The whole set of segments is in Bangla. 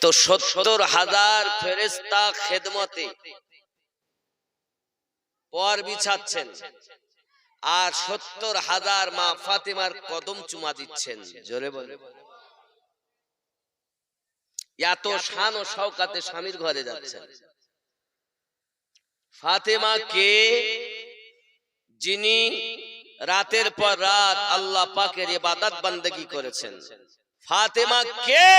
তো 70,000 ফেরেশতা খেদমতে পর বিছাচ্ছেন, আর 70,000 মা ফাতেমার কদম চুমা দিচ্ছেন। জোরে বলে, এত শান ও শওকাতে স্বামীর ঘরে যাচ্ছেন। ফাতেমা কে? যিনি রাতের পর রাত আল্লাহ পাকের ইবাদত বান্দেগী করেছেন। ফাতেমা কে?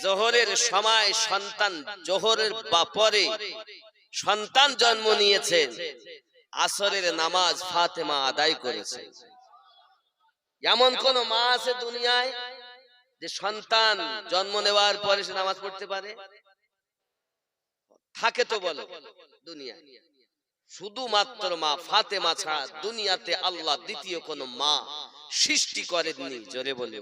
জোহরের সময় সন্তান, জোহরের পরে সন্তান জন্ম নিয়েছেন, আসরের নামাজ ফাতেমা আদায় করেছে। এমন কোন মা আছে দুনিয়ায় যে সন্তান জন্ম নেওয়ার পরে সে নামাজ পড়তে পারে? থাকে তো বলো দুনিয়া? শুধুমাত্র মা ফাতেমা ছাড়া দুনিয়াতে আল্লাহ দ্বিতীয় কোন মা সৃষ্টি করেননি। জোরে বলে,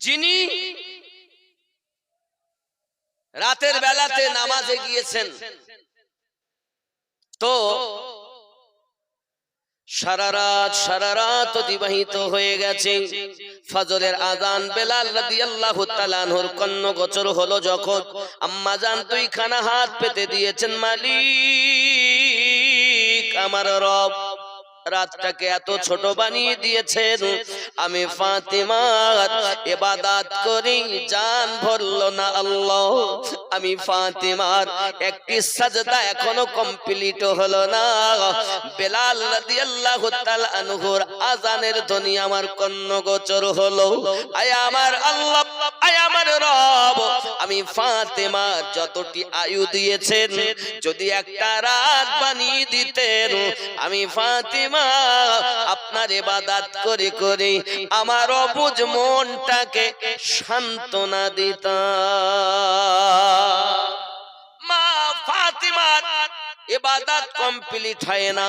যিনি রাতের বেলাতে নামাজে গিয়েছেন, তো সারা রাত অতিবাহিত হয়ে গেছে। ফজরের আযান বেলাল রাদিয়াল্লাহু তাআলা আনহুর কর্ণগোচর হলো যখন, আম্মা জান দুইখানা হাত পেতে দিয়েছেন, মালিক আমার রব রাতটাকে এত ছোট বানিয়ে দিয়েছেন, আমি ফাতেমার ইবাদত করি জান ভরলো না আল্লাহ। আমি ফাতেমার একটি সাজদা এখনো কমপ্লিট হলো না। বেলাল রাদিয়াল্লাহু তাআলা আনহুর আযানের ধ্বনি আমার কর্ণগোচর হলো। আয় আমার আল্লাহ, আয় আমার রব, আমি ফাতেমার যতটি আয়ু দিয়েছেন যদি একটা রাত বানিয়ে দিতেন, আমি ফাতেমা আপনার ইবাদত করে করে আমার অবুঝ মনটাকে সান্ত্বনা দিতাম। মা ফাতেমার ইবাদত কমপ্লিট হয় না,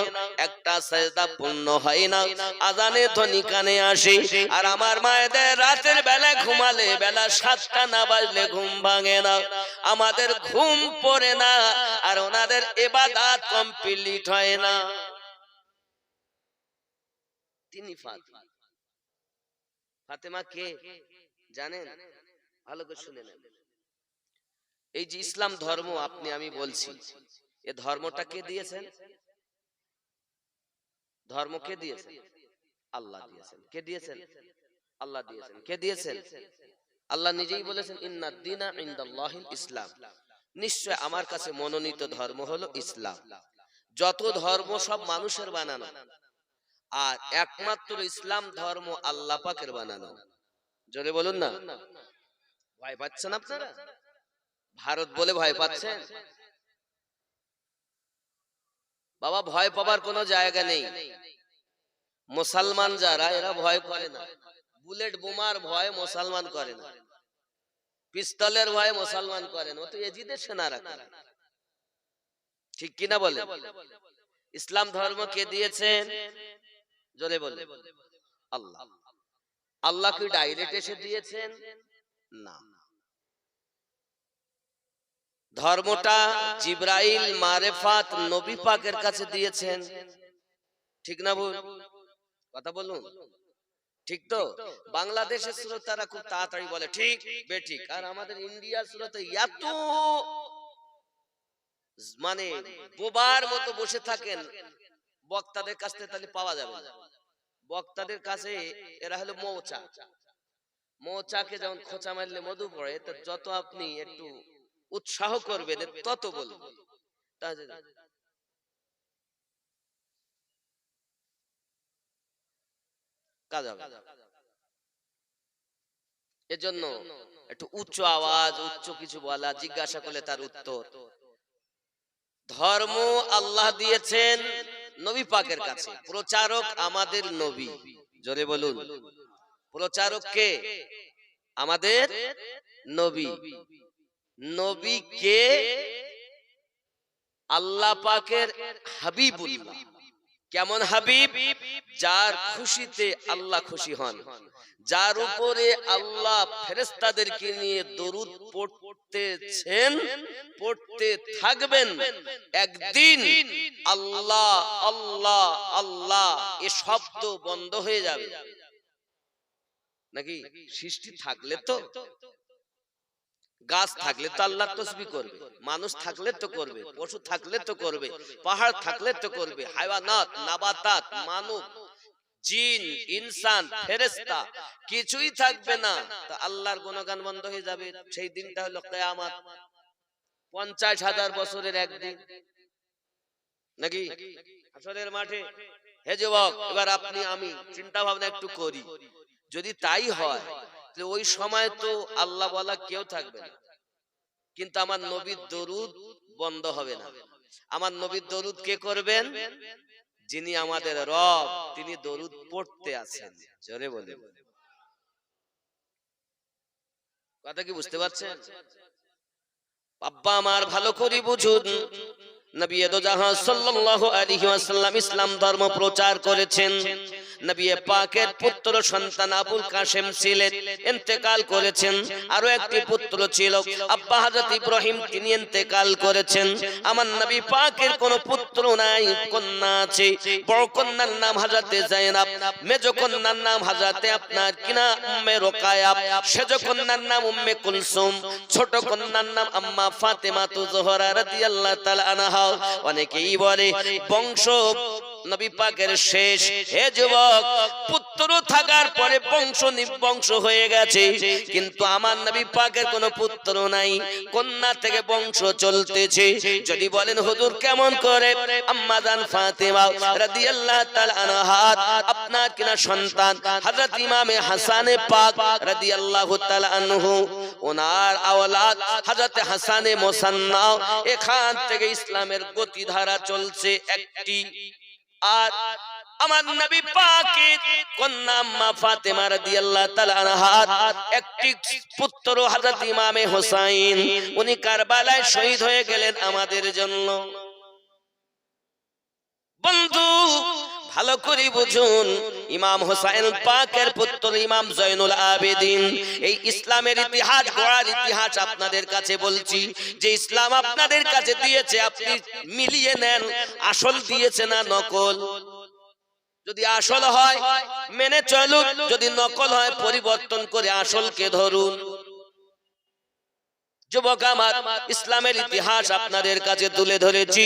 একটা সাজদা পূর্ণ হয় না, আযানের ধ্বনি কানে আসে, আর আমার মায়েদের রাতের বেলা ঘুমালে বেলা 7টা না বাজলে ঘুম ভাঙে না, আমাদের ঘুম পড়ে না, আর ওনাদের ইবাদত কমপ্লিট হয় না। তিনি ফাতেমা। ফাতেমা কে জানেন? ভালো করে শুনে নেন। এই যে ইসলাম ধর্ম আপনি আমি বলছি, এই ধর্মটা কে দিয়েছেন? ধর্ম কে দিয়েছেন? আল্লাহ দিয়েছেন। কে দিয়েছেন? আল্লাহ দিয়েছেন। কে দিয়েছেন? আল্লাহ নিজেই বলেছেন, ইন্নাদ দীনা ইনদাল্লাহিল ইসলাম, নিশ্চয় আমার কাছে মনোনীত ধর্ম হলো ইসলাম। যত ধর্ম সব মানুষের বানানো, আর একমাত্র ইসলাম ধর্ম আল্লাহ পাকের বানানো। জোরে বলুন না। ভয় পাচ্ছেন আপনারা? ভারত বলে ভয় পাচ্ছেন? বাবা, ভয় পাবার কোনো জায়গা নেই। মুসলমান যারা, এরা ভয় করে না। বুলেট বোমার ভয় মুসলমান করে না, পিস্তলের ভয় মুসলমান করে না, ও তো এজিদের সেনারা করে। ঠিক কিনা বলে? ইসলাম ধর্ম কে দিয়েছেন? জোরে বলে, আল্লাহ। আল্লাহ কি ডাইরেক্ট এসে দিয়েছেন? না, ধর্মটা জিবরাইল মারেফাত নবী পাকের কাছে দিয়েছেন। ঠিক না বল? কথা বলুন, ঠিক তো? বাংলাদেশের শ্রোতারা খুব তাড়াতাড়ি বলে ঠিক বেঠিক, আর আমাদের ইন্ডিয়ার শ্রোতা এত মানে বোবার মতো বসে থাকেন, বক্তাদের কাছ থেকে তাহলে পাওয়া যাবে না। বক্তাদের কাছে এরা হলো মৌচা। মৌচাকে যেমন খোঁচা মারলে মধু পড়ে, তো যত আপনি একটু উৎসাহ করবেন তত বলবেন। এজন্য একটু উচ্চ আওয়াজ, উচ্চ কিছু বলা, জিজ্ঞাসা করলে তার উত্তর। ধর্ম আল্লাহ দিয়েছেন নবী পাকের কাছে, প্রচারক আমাদের নবী। জোরে বলুন, প্রচারক কে? আমাদের নবী। নবী কে? আল্লাহ পাকের হাবিবুল্লাহ। কেমন হাবিব? যার খুশিতে আল্লাহ খুশি হন, যার উপরে আল্লাহ ফেরেশতাদেরকে নিয়ে দরুদ পড়তেছেন, পড়তে থাকবেন। একদিন আল্লাহ আল্লাহ আল্লাহ এ শব্দ বন্ধ হয়ে যাবে নাকি? সৃষ্টি থাকলে তো, গাছ থাকলে তো আল্লাহ তাসবিহ করবে, মানুষ থাকলে তো করবে, পশু থাকলে তো করবে, পাহাড় থাকলে তো করবে, হায়াওয়ানাত, নাবাতাত, মানব, জিন, ইনসান, ফেরেশতা কিছুই থাকবে না, তো আল্লাহর গুণগান বন্ধ হয়ে যাবে। সেই দিনটা হলো কিয়ামত, 50,000 বছরের একদিন নাকি? হাসরের মাঠে। হে যুবক, এবার আপনি আমি চিন্তা ভাবনা একটু করি, যদি তাই হয় যে ওই সময় তো আল্লাহ বলা কেউ থাকবে না, কিন্তু আমার নবীর দরুদ বন্ধ হবে না। আমার নবীর দরুদ কে করবেন? যিনি আমাদের রব, তিনি দরুদ পড়তে আছেন। জোরে বলেন, কথা কি বুঝতে পারছেন? আব্বা আমার ভালো করে বুঝুন, নবী দো জাহান সাল্লাল্লাহু আলাইহি ওয়াসাল্লাম ইসলাম ধর্ম প্রচার করেছেন। নবী পাকের পুত্র সন্তান আবুল কাসেম ছিলেন, ইন্তেকাল করেছেন। আরো একটি পুত্র ছিল আব্বা হযরত ইব্রাহিম, তিনি ইন্তেকাল করেছেন। আমার নবী পাকের কোনো পুত্র নাই, কন্যা আছে। বড় কন্যার নাম হযরত যায়েনব, মেজ কন্যার নাম হযরত আপনার কিনা উম্মে রোকায়া, সেজ কন্যার নাম উম্মে কুলসুম, ছোট কন্যার নাম আম্মা ফাতেমা জোহরা রাদিয়াল্লাহু তাআলা আনহা। অনেকেই বলে বংশ নবী পাকের শেষ। হে যুবক, পুত্র থাকার পরে বংশ নিবংশ হয়ে গেছে, কিন্তু আমার নবী পাকের কোনো পুত্র নাই, কন্যা থেকে বংশ চলতেছে। যদি বলেন হুজুর কেমন করে? আম্মা জান ফাতেমা রাদিয়াল্লাহু তাআলা আনহা আপনার কিনা সন্তান হযরত ইমামে হাসানে পাক রাদিয়াল্লাহু তাআলা আনহু, ওনার আওলাদ হযরত হাসানে মুসান্না, এখান থেকে ইসলামের গতিধারা চলছে একটি। আর আমার নবী পাকের কন্যা আম্মা ফাতেমা রাদিয়াল্লাহু তাআলা আনহার একটি পুত্র হযরত ইমামে হোসাইন, উনি কারবালায় শহীদ হয়ে গেলেন আমাদের জন্য। বন্ধু ভালো করে বুঝুন, ইমাম হোসাইন পাকের পুত্র ইমাম জয়নুল আবেদিন। এই ইসলামের ইতিহাস, গোড়ার ইতিহাস আপনাদের কাছে বলছি, যে ইসলাম আপনাদের কাছে দিয়েছে আপনি মিলিয়ে নেন, আসল দিয়েছে না নকল। যদি আসল হয় মেনে চলুন, যদি নকল হয় পরিবর্তন করে আসলকে ধরুন। যুবক আমার, ইসলামের ইতিহাস আপনাদের কাছে তুলে ধরেছি,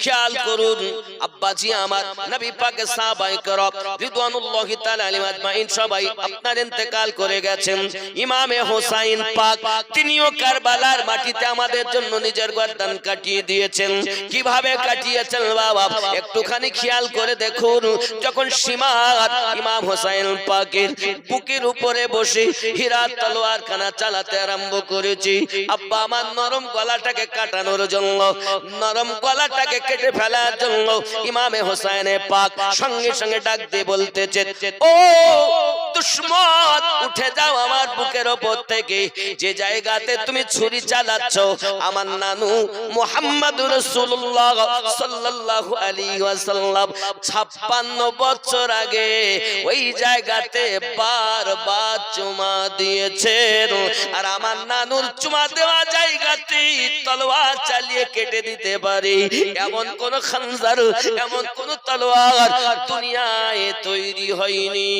খেয়াল করুন। আব্বাজি আমার, নবী পাকের সাহাবায়ে কেরাম রিদওয়ানুল্লাহি তাআলা আলাইহিম আজমাইন সবাই আপনার ইন্তেকাল করে গেছেন। ইমামে হোসাইন পাক তিনিও কারবালার মাটিতে আমাদের জন্য নিজের গর্দান কাটিয়ে দিয়েছেন। কিভাবে কাটিয়েছেন বাবা একটুখানি খেয়াল করে দেখুন। যখন সীমাত ইমাম হোসাইন পাকের বুকের উপরে বসে হীরা তলোয়ার খানা চালাতে আরম্ভ করেছে, আব্বা আমার নরম গলাটাকে কাটানোর জন্য, নরম গলাটাকে কেটে ফেলার জন্য ইমামে হোসাইনে পাক সঙ্গে সঙ্গে ডাক দিয়ে বলতেছে, ও দুশমন উঠে যাও আমার বুকের উপর থেকে, যে জায়গাতে তুমি ছুরি চালাচ্ছ আমার নানু মুহাম্মদুর রাসূলুল্লাহ সাল্লাল্লাহু আলাইহি ওয়াসাল্লাম 56 বছর আগে ওই জায়গাতে বারবার চুমা দিয়েছেন। আর আমার নানুর চুমা দেওয়া জায়গাতে তলোয়ার চালিয়ে কেটে দিতে পারে এমন কোন খঞ্জার, এমন কোন তলোয়ার দুনিয়ায় তৈরি হয়নি।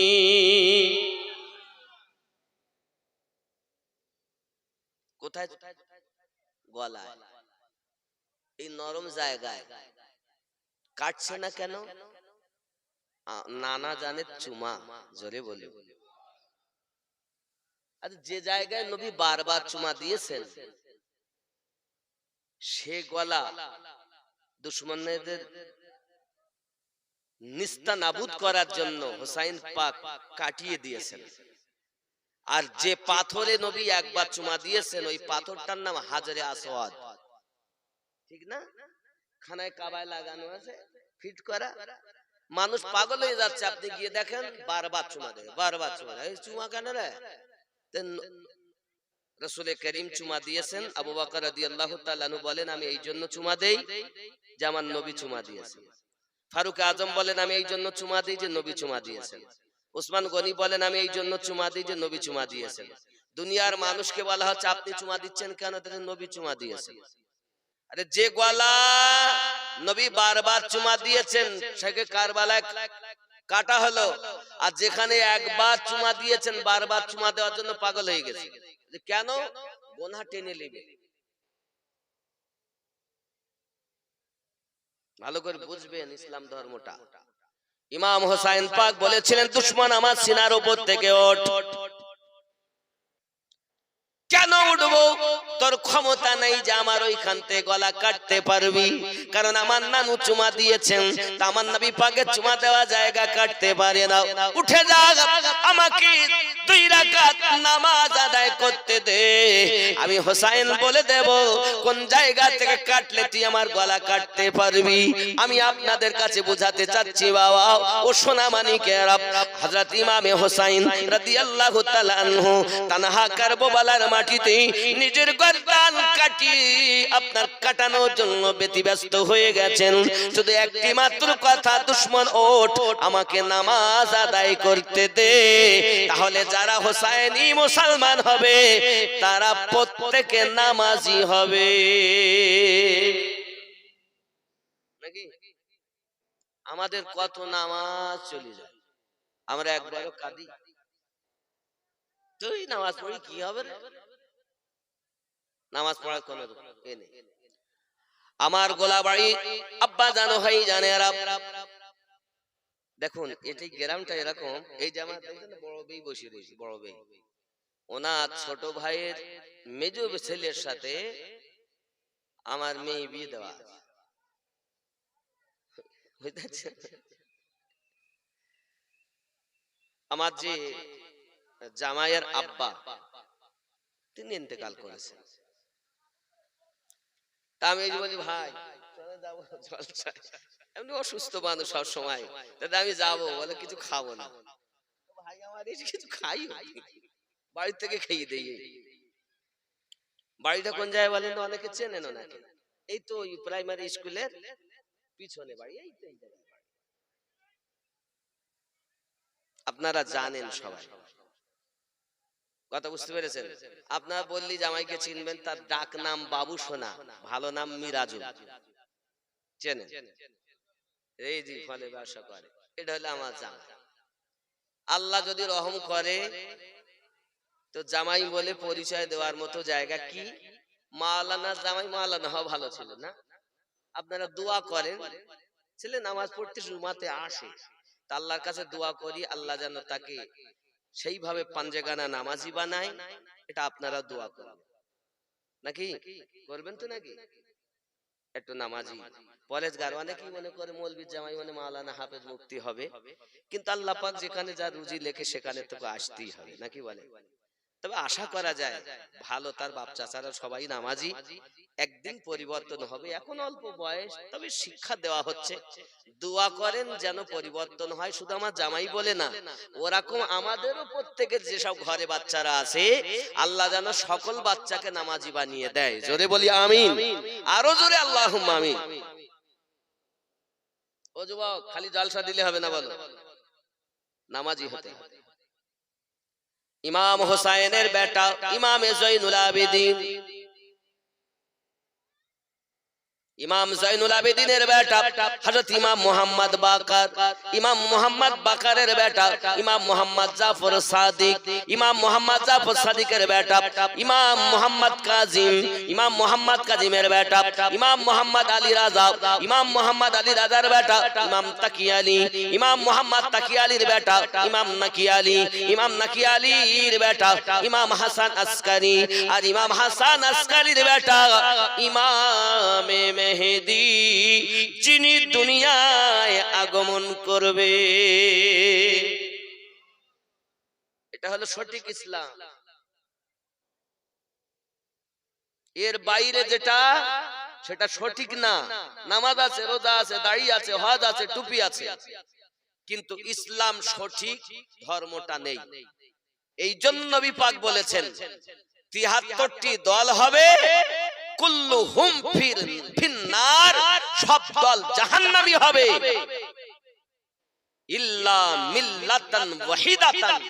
কোথায়? গলায়, এই নরম জায়গায় কাটছে না কেন? নানা জানে চুমা। জোরে বলে, যে জায়গায় নবী বারবার চুমা দিয়েছেন সে গলা দুশমনদের নিস্তানাবুদ করার জন্য হোসাইন পাক কাটিয়ে দিয়েছেন। আর যে পাথরে নবী একবার চুমা দিয়েছেন ওই পাথরটার নাম হাজরে আসওয়াদ, ঠিক না? খানায় কাবায় লাগানো আছে, ফিট করা। মানুষ পাগল হয়ে যাচ্ছে, আপনি গিয়ে দেখেন বারবার চুমা দেয়, বারবার চুমা দেয়। চুমা কেন রে? রাসূল করিম চুমা দিয়েছেন। আবু বকর রাদিয়াল্লাহু তাআলা আনহু বলেন, আমি এই জন্য চুমা দেই যে আমার নবী চুমা দিয়েছেন। ফারুক আজম বলেন আমি এই জন্য চুমা দিই যে নবী চুমা দিয়েছেন। উসমান গনি বলেন আমি এই জন্য চুমা দিই যে নবী চুমা দিয়েছেন। দুনিয়ার মানুষকে বলা হচ্ছে আপনি চুমা দিচ্ছেন কেন? নবী চুমা দিয়েছেন। আরে যে গলা নবী বারবার চুমা দিয়েছেন সেকে কারবালায় কাটা হলো, আর যেখানে একবার চুমা দিয়েছেন বারবার চুমা দেওয়ার জন্য পাগল হয়ে গেছে। কেন? গোনা টেনে নেবে। ভালো করে বুঝবেন ইসলাম ধর্মটা। ইমাম হোসাইন পাক বলেছিলেন দুশমন আমার সিনার উপর থেকে ওঠ। কেন উঠবো? তোর ক্ষমতা নাই যে আমার ওইখান থেকে গলা কাটতে পারবি, কারণ আমার নানু চুমা দিয়েছেন, তা আমার নবী পাকের চুমা দেওয়া জায়গা কাটতে পারে না। উঠে যা, আমাকে 2 রাকাত নামাজ আদায় করতে দে, আমি হোসাইন বলে দেব কোন জায়গা থেকে কাটলে তুই আমার গলা কাটতে পারবি। আমি আপনাদের কাছে বোঝাতে চাচ্ছি বাবা ও সোনা মানিকেরা, হযরত ইমামে হোসাইন রাদিয়াল্লাহু তাআলা আনহু তানহা কারবালার মাটিতে নিজের গর্দান কাটি আপনার কাটানোর জন্য ব্যতিব্যস্ত হয়ে গেছেন। শুধু একটি মাত্র কথা, দুশমন ওঠ, আমাকে নামাজ আদায় করতে দে। তাহলে যারা হোসাইনি মুসলমান হবে তারা প্রত্যেকে নামাজি হবে। নাকি? আমাদের কত নামাজ চলে যায়, আমরা একবারও কাঁদি। তুই নামাজ পড়ি কি হবে রে? নামাজ পড়ার কোন নেই। আমার গোলাবাড়ি আব্বা জানো ভাই জানে দেখুন এটি গ্রামটা এরকম। এই যে আমার বড় ভাই বসে রয়েছে, বড় ভাই ওনার ছোট ভাইয়ের মেজ ছেলের সাথে আমার মেয়ে বিয়ে দেওয়া। আমার যে জামাইয়ের আব্বা তিনি ইন্তেকাল করেছেন। তা আমি বলি ভাই চলে যাবো জলসায়, এমনি অসুস্থ মানুষ সব সময়, দাদা আমি যাবো, বলে কিছু খাবো না। ভাই আমার এই কিছু খাই, বাড়ি থেকে খেয়ে দেই। বাড়িটা কোন জায়গায় বলেন? অনেকে চেনেন নাকি? এই তো প্রাইমারি স্কুলের পিছনে বাড়ি। এই তো আপনারা জানেন সবাই, কথা বুঝতে পেরেছেন? আপনারা বললি জামাইকে চিনবেন, তার ডাক নাম বাবু সোনা, ভালো নাম মিরাজুল, চেনেন? এই যে ফলে ব্যবসা করে, এটা হলো আমার জামাই। আল্লাহ যদি রহম করে তো জামাই বলে পরিচয় দেওয়ার মতো জায়গা কি? মাওলানা জামাই, মাওলানা হওয়া ভালো ছিল না? আপনারা দোয়া করেন, ছেলে নামাজ পড়তে জুমাতে আসে, আল্লাহর কাছে দোয়া করি আল্লাহ যেন তাকে সেইভাবে পাঞ্জেগানা নামাজি বানায়। এটা আপনারা দোয়া করবেন, নাকি করবেন তো? নাকি একটু নামাজি পরেজগার। অনেকেই মনে করে মৌলবীর জামাই মানে মাওলানা হাফেজ মুফতি হবে, কিন্তু আল্লাহ পাক যেখানে যা রুজি লেখে সেখানে তো আসতেই হবে, নাকি বলে? তবে আশা করা যায় ভালো, তার বাপ চাচারা সবাই নামাজি, একদিন পরিবর্তন হবে। এখন অল্প বয়স, তবে শিক্ষা দেওয়া হচ্ছে। দোয়া করেন যেন পরিবর্তন হয়। শুধু আমার জামাই বলে না, ওরকম আমাদেরও প্রত্যেকের যেসব ঘরে বাচ্চারা আছে আল্লাহ যেন সকল বাচ্চাকে নামাজি বানিয়ে দেয়। জোরে বলি আমিন, আরো জোরে আল্লাহুম্মা আমিন। ও যুবক, খালি জলসা দিলে হবে না, বলো নামাজি হতে হবে। ইমাম হোসাইনের বেটা ইমামে জয়নুল আবেদিন, ইমাম জয়নুল আবেদিনের বেটা হযরত ইমাম মুহাম্মদ বাকার, ইমাম মুহাম্মদ বাকারের বেটা ইমাম মুহাম্মদ জাফর সাদিক, ইমাম মুহাম্মদ জাফর সাদিকের বেটা ইমাম মুহাম্মদ কাজিম, ইমাম মুহাম্মদ কাজিমের বেটা ইমাম মুহাম্মদ আলী রাজা, ইমাম মুহাম্মদ আলী রাজার বেটা ইমাম তাকি আলী, ইমাম মুহাম্মদ তাকি আলীর বেটা ইমাম নাকি আলী, ইমাম নাকি আলীর বেটা ইমাম হাসান আসকারি, আর ইমাম হাসান আসকারির বেটা ইমামে মেহেদি, যিনি দুনিয়ায় আগমন করবে। এটা হলো সঠিক ইসলাম। এর বাইরে যেটা সেটা সঠিক না। নামাজ আছে, রোজা আছে, দাড়ি আছে, হজ আছে, টুপি আছে, কিন্তু ইসলাম সঠিক ধর্মটা নেই। এই জন্য নবী পাক বলেছেন ৭৩টি দল হবে, কুল্লুহুম ফিন্নার, সব দল জাহান্নামী হবে। ইল্লা মিল্লাতান ওয়াহিদাতান,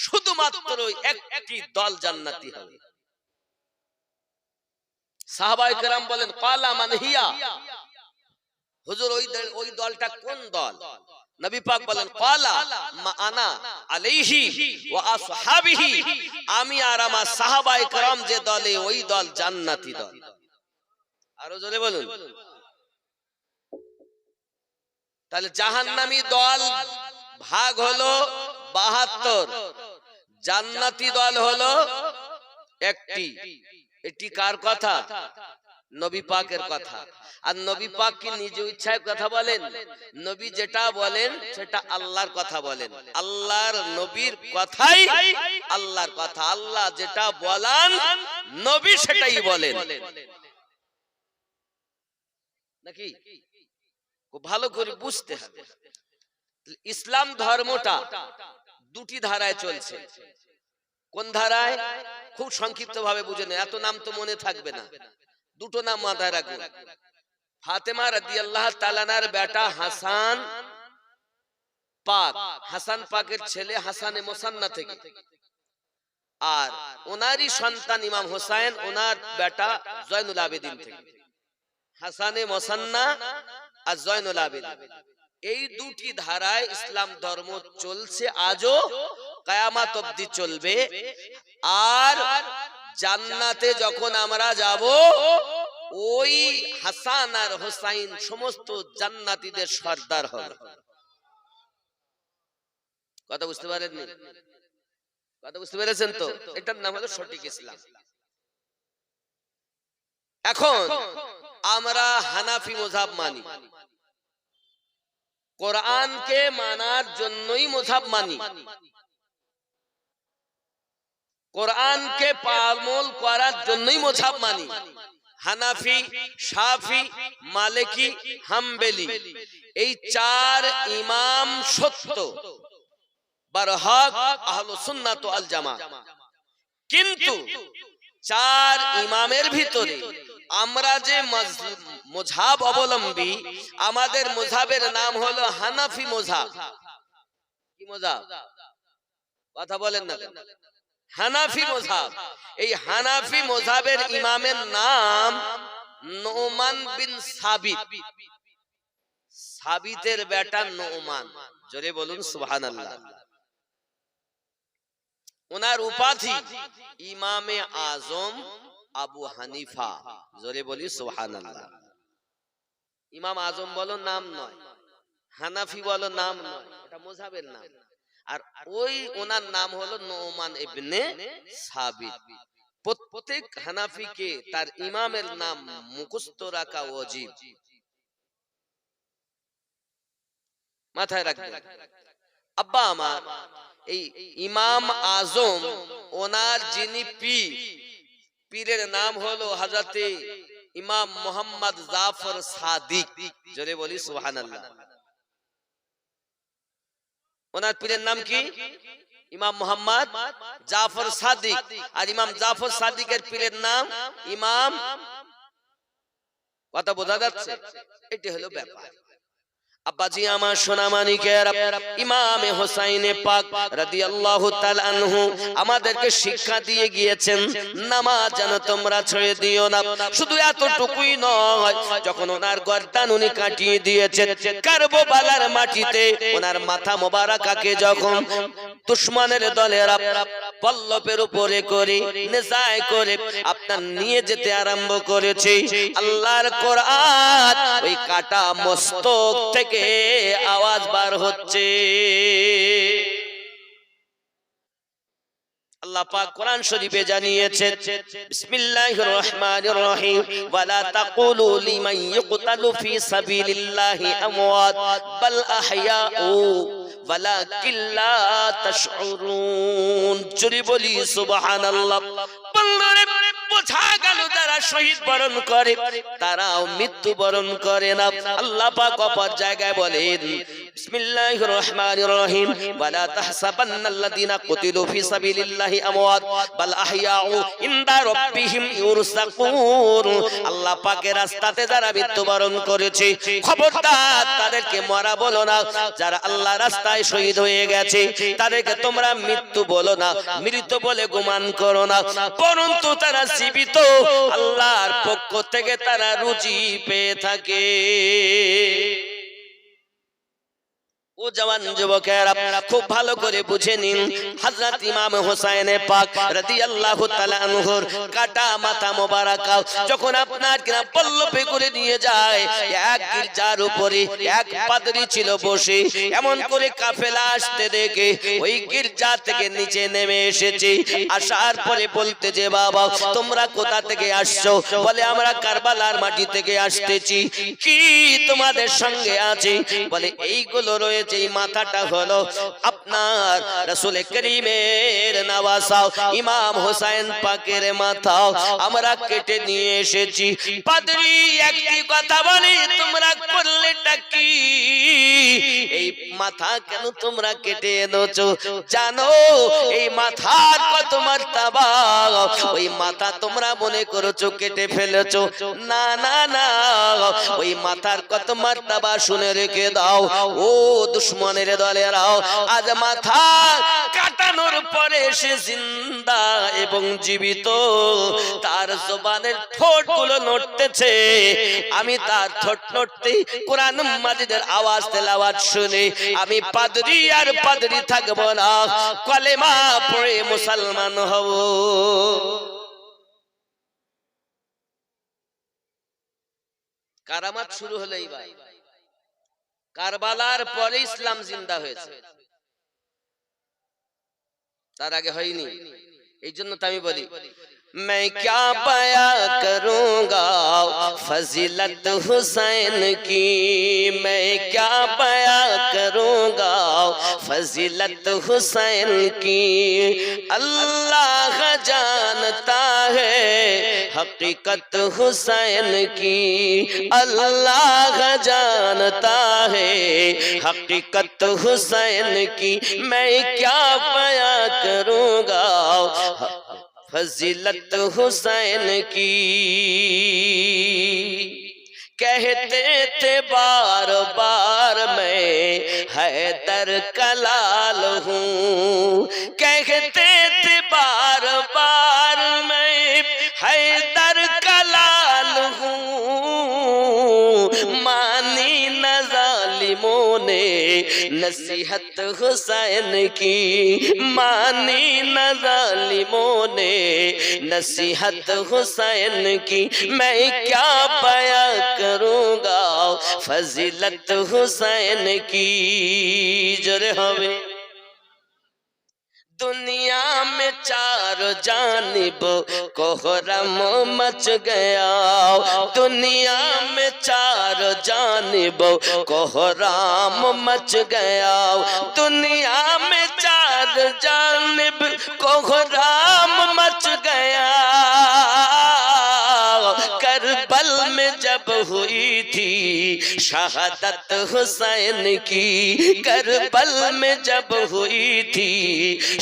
শুধুমাত্র একটি দল জান্নাতি হবে। সাহাবায়ে কেরাম বলেন ক্বালা মান হিয়া, হুজুর ওই দলটা কোন দল? নবী পাক বলেন ক্বালা মা আনা আলাইহি ওয়া আসহাবিহি, আমি আর আমার সাহাবায়ে কেরাম যে দলে, ওই দল জান্নাতি দল। আরো জোরে বলুন। তাহলে জাহান্নামী দল ভাগ হলো 72, জান্নাতি দল হলো একটি। এটি কার কথা? নবী পাকের কথা। আর নবী পাক কি নিজ ইচ্ছায় কথা বলেন? নবী যেটা বলেন সেটা আল্লাহর কথা বলেন। আল্লাহর নবীর কথাই আল্লাহর কথা। আল্লাহ যেটা বলেন নবী সেটাই বলেন, নাকি? খুব ভালো করে বুঝতে হবে। ইসলাম ধর্মটা দুটি ধারায় চলছে। কোন ধারায়? খুব সংক্ষিপ্ত ভাবে বুঝে নেন, এত নাম তো মনে থাকবে না। দুটো নাম মাথায় রাখুন। ফাতেমা রাদিয়াল্লাহু তাআলা আনহার বেটা হাসান পাক, হাসান পাকের ছেলে হাসানে মুসান্না থেকে, আর ওনারই সন্তান ইমাম হোসেন, ওনার বেটা জয়নুল আবেদিন থেকে। হাসানে মুসান্না আর জয়নুল আবেদিন, এই দুটি ধারায় ইসলাম ধর্ম চলছে, আজও কিয়ামত অবধি চলবে। আর জান্নাতে যখন আমরা যাব, ওই হাসান আর হোসাইন সমস্ত জান্নাতীদের সর্দার হবে। কথা বুঝতে পারেননি? কথা বুঝতে পেরেছেন তো? এটার নাম হলো সঠিক ইসলাম। এখন আমরা হানাফি মাযহাব মানি, কোরআনকে মানার জন্যই মাযহাব মানি, কোরআনকে পালন করার জন্যই মাযহাব মানি। হানাফি, শাফি, মালিকি, হাম্বলি, এই চার ইমাম সত্য বারহাক আহলুস সুন্নাত ওয়াল জামাত। কিন্তু চার ইমামের ভিতরে আমরা যে মাযহাব অবলম্বী, আমাদের মাযহাবের নাম হলো হানাফি মাযহাব। কি মাযহাব? কথা বলেন না। হানাফি মাযহাব। এই হানাফি মাযহাবের ইমামের নাম নুমান বিন সাবিত। সাবিতের বেটা নুমান। জোরে বলুন সুবহানাল্লাহ। ওনার উপাধি ইমামে আজম আবু হানিফা। জোরে বলি সুবহানাল্লাহ। ইমাম আজম বলো নাম নয়, হানাফি বলো নাম নয়, এটা মাযহাবের নাম। আর ওই ওনার নাম হলো নুমান ইবনে সাবিত। প্রত্যেক হানাফিকে তার ইমামের নাম মুখস্থ রাখা ওয়াজিব। মাথায় রাখবেন। আব্বা আমার, এই ইমাম আজম, ওনার যিনি পীরের নাম হলো হযরতে ইমাম মুহাম্মদ জাফর সাদিক। জোরে বলি সুবহানাল্লাহ। ওনার পীরের নাম কি? ইমাম মুহাম্মদ জাফর সাদিক। আর ইমাম জাফর সাদিকের পীরের নাম ইমাম, কথা বোঝা যাচ্ছে? এটি হলো ব্যাপার। আব্বাজি আমার সোনা মানিকের, ইমামে হোসাইনে পাক রাদিয়াল্লাহু তাআলা আনহু আমাদেরকে শিক্ষা দিয়ে গিয়েছেন, নামাজ যেন তোমরা ছেড়ে দিও না। শুধু এতটুকুই নয়, যখন ওনার গর্দান উনি কাটিয়ে দিয়েছেন কারবালার মাটিতে, ওনার মাথা মোবারকাকে যখন দুশমনের দলেরা পল্লবের উপরে করে নেজায় করে আপনার নিয়ে যেতে আরম্ভ করেছে, আল্লাহর কোরআন ওই কাটা মস্তক থেকে আওয়াজ বার হচ্ছে। আল্লাহ পাক কোরআন শরীফে জানিয়েছেন, বিসমিল্লাহির রহমানির রহিম, ওয়ালা তাকুলু লিমান ইয়ুকতালু ফি সাবিলিল্লাহি আমওয়াত বাল আহইয়াউ ওয়ালাকিন লা তাশউরুন। জোরে বলি সুবহানাল্লাহ। বোঝা গেল যারা শহীদ বরণ করে তারাও মৃত্যু বরণ করে না। আল্লাহ পাক অপর জায়গায় বলেন, বিসমিল্লাহির রহমানির রহিম ওয়ালা তাহসাবান্নাল্লাযীনা কুতিলু ফি সাবিলিল্লাহি আমওয়াত বাল আহইয়াউ ইনদা রাব্বিহিম ইউরসাকুন। আল্লাহ পাকের রাস্তাতে যারা মৃত্যুবরণ করেছে খবরদার তাদেরকে মরা বলো না। যারা আল্লাহর রাস্তায় শহীদ হয়ে গেছে তাদেরকে তোমরা মৃত্যু বলো না, মৃত বলে গুমান করো না, পরন্তু তারা জীবিত, আল্লাহর পক্ষ থেকে তারা রুজি পেয়ে থাকে। ও জওয়ান যুবকেরা খুব ভালো করে বুঝে নিন, হযরত ইমাম হোসেন পাক রাদিয়াল্লাহু তাআলা আনহুর কাটা মাথা মোবারক যখন আপনার কিনা পল্লবে করে নিয়ে যায়, এক গির্জার উপরে এক পাদ্রী ছিল বসে, এমন করে কাফেলা আসতে দেখে ওই গির্জা থেকে নিচে নেমে এসেছে। আসার পরে বলতে যে বাবা তোমরা কোথা থেকে আসছো? বলে আমরা কারবালার মাটি থেকে আসতেছি। কি তোমাদের সঙ্গে আছে? বলে এইগুলো রয়েছে। এই মাথাটা হলো আপনার রাসূল করিমের নওয়াসা ইমাম হোসেন পাকের মাথা, আমরা কেটে নিয়ে এসেছি। পাদ্রী একটি কথা বলি, তোমরা করলেটা কি? এই মাথা কেন তোমরা কেটে এনেছো? জানো এই মাথার কত মার্তবা? ওই মাথা তোমরা মনে করেছো কেটে ফেলেছো? না না না, ওই মাথার কত মার্তবা শুনে রেখে দাও ও দুশমনের দলেরাও। আজ মাথা কাটানোর পরে সে জিন্দা এবং জীবিত, তার জবানের ঠোঁটগুলো নড়তেছে। আমি তার ঠোঁট নড়তে কোরআন মাজিদের আওয়াজ তেলাওয়াত শুনে আমি পাদ্রী আর পাদ্রী থাকব না, কলেমা পড়ে মুসলমান হব। কারামাত শুরু হলেই ভাই কারবালার পরে ইসলাম জিন্দা হয়েছে, তার আগে হয়নি। এই জন্য তো আমি বলি मैं क्या बया करूंगा फजीलत हुसैन की, मैं क्या बया करूंगा फजीलत हुसैन की। अल्लाह जानता है हकीकत हुसैन की, अल्लाह जानता है हकीकत हुसैन की। मैं क्या बया करूंगा फजीलत हुसैन की। कहते थे बार बार मैं हैदर का लाल हूँ, कहते थे बार बार मैं हैदर का लाल हूँ। मानी न जालिमों ने नसीहत हुसैन की, मानी न जालिमों ने नसीहत हुसैन की। मैं क्या बया करूंगा फजीलत हुसैन की। जरे हवे दुनिया में चार जानिब कोहरम मच गया, दुनिया में चार जानिब कोहराम मच गया, दुनिया में चार जानिब कोहराम मच गया। करबल में जब हुई थी शहादत हुसैन की, करबल में जब हुई थी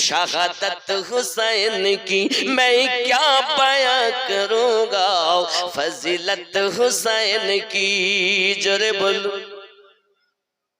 शहादत हुसैन की। मैं क्या बया करूंगा फजीलत हुसैन की। जोरे बोलो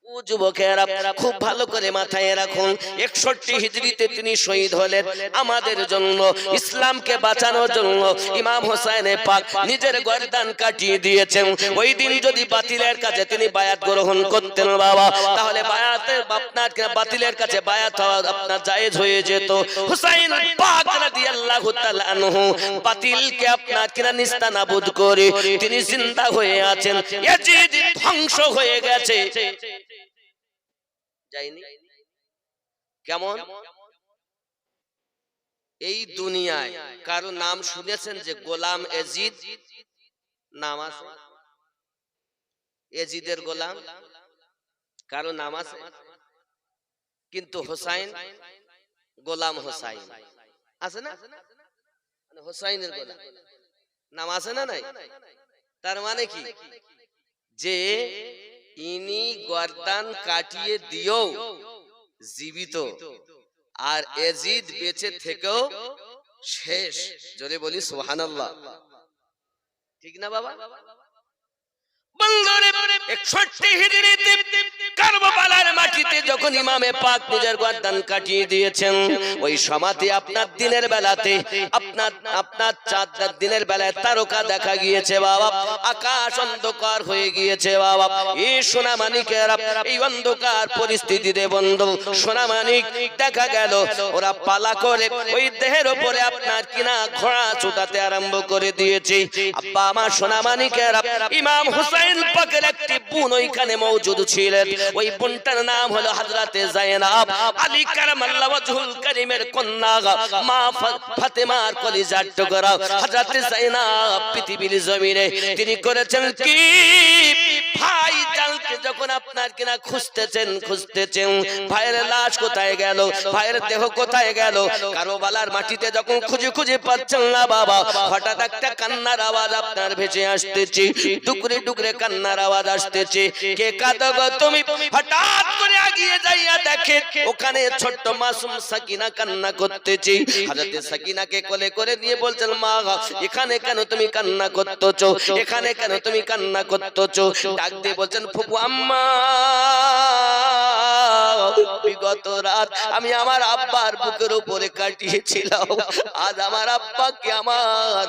ও যুবকেরা খুব ভালো করে মাথায় রাখুন, 61 হিজরিতে তিনি শহীদ হলেন আমাদের জন্য, ইসলামকে বাঁচানোর জন্য। ইমাম হোসেন পাক নিজের গর্দান কাটিয়ে দিয়েছেন। ওই দিন যদি বাতিলের কাছে তিনি বায়াত গ্রহণ করতেন বাবা, তাহলে বায়াতের আপনার বাতিলের কাছে বায়াত হওয়া আপনার জায়েজ হয়ে যেত। হোসেন পাক রাদিয়াল্লাহু তাআলা আনহু বাতিলকে আপনার কিনা নিস্তানাবুদ করে তিনি জিন্দা হয়ে আছেন। ইয়াজিদ ধ্বংস হয়ে গেছে, যায়নি কেমন? এই দুনিয়ায় কারো নাম শুনেছেন যে গোলাম এজিদ নাম আছে? এজিদের গোলাম কারো নাম আছে? কিন্তু হোসাইন গোলাম হোসাইন আছে না? মানে হোসাইনের গোলাম নাম আছে না নাই? তার মানে কি যে ইনি গর্দান কাটিয়ে দিও জীবিত, আর এজিদ বেঁচে থেকেও শেষ। জোরে বলি সুবহানাল্লাহ। ঠিক না বাবা? বন্ধুরে 61 হিজরিতে কারবালার মাটিতে যখন ইমামে পাক নিজের গর্দান কাটিয়ে দিয়েছেন, ওই সমাধি আপনার দিনের বেলাতে আপনার চাঁদ দিনের বেলায় তারকা দেখা গিয়েছে বাবা, আকাশ অন্ধকার হয়ে গিয়েছে বাবা। এই সোনামানিকেরা এই অন্ধকার পরিস্থিতিতে বন্ধু সোনামানিক দেখা গেল ওরা পালা করে ওই দেহের উপরে আপনার কিনা ঘোড়া ছুটাতে আরম্ভ করে দিয়েছে। আব্বা আমার সোনামানিকেরা ইমাম হুসাইন পাকের একটি বোন ওইখানে মওজুদ ছিলেন। ওই বোনটার নাম হলো হযরতে যায়েনব, আলী কারামাল্লাহু ওয়াজহুল কারীমের কন্যা, মা ফাতেমার কলিজার টুকরা হযরতে যায়েনব পৃথিবীর জমিনে তিনি করেছেন কি, ভাই জানকে যখন আপনার কিনা খুঁজতেছেন ভাইয়ের লাশ কোথায় গেল, ভাইয়ের দেহ কোথায় গেল, কারবালার মাটিতে যখন খুঁজে খুঁজে পাচ্ছেন না বাবা, হঠাৎ একটা কান্নার আওয়াজ আপনার ভেসে আসতেছে, টুকরে টুকরে কান্নার আওয়াজ আসতেছে। কে কাঁদো গো তুমি? হঠাৎ করে এগিয়ে যাইয়া দেখে ওখানে ছোট্ট মাসুম সাকিনা কান্না করতেছে। হযরতে সাকিনাকে কোলে করে নিয়ে বলছেন, মা এখানে কেন তুমি কান্না করতেছো, এখানে কেন তুমি কান্না করতেছো? ডাক দিয়ে বলছেন, ফুপু আম্মা বিগত রাত আমি আমার আব্বার বুকের উপরে কাটিয়েছিলাম, আজ আমার আব্বাকে আমার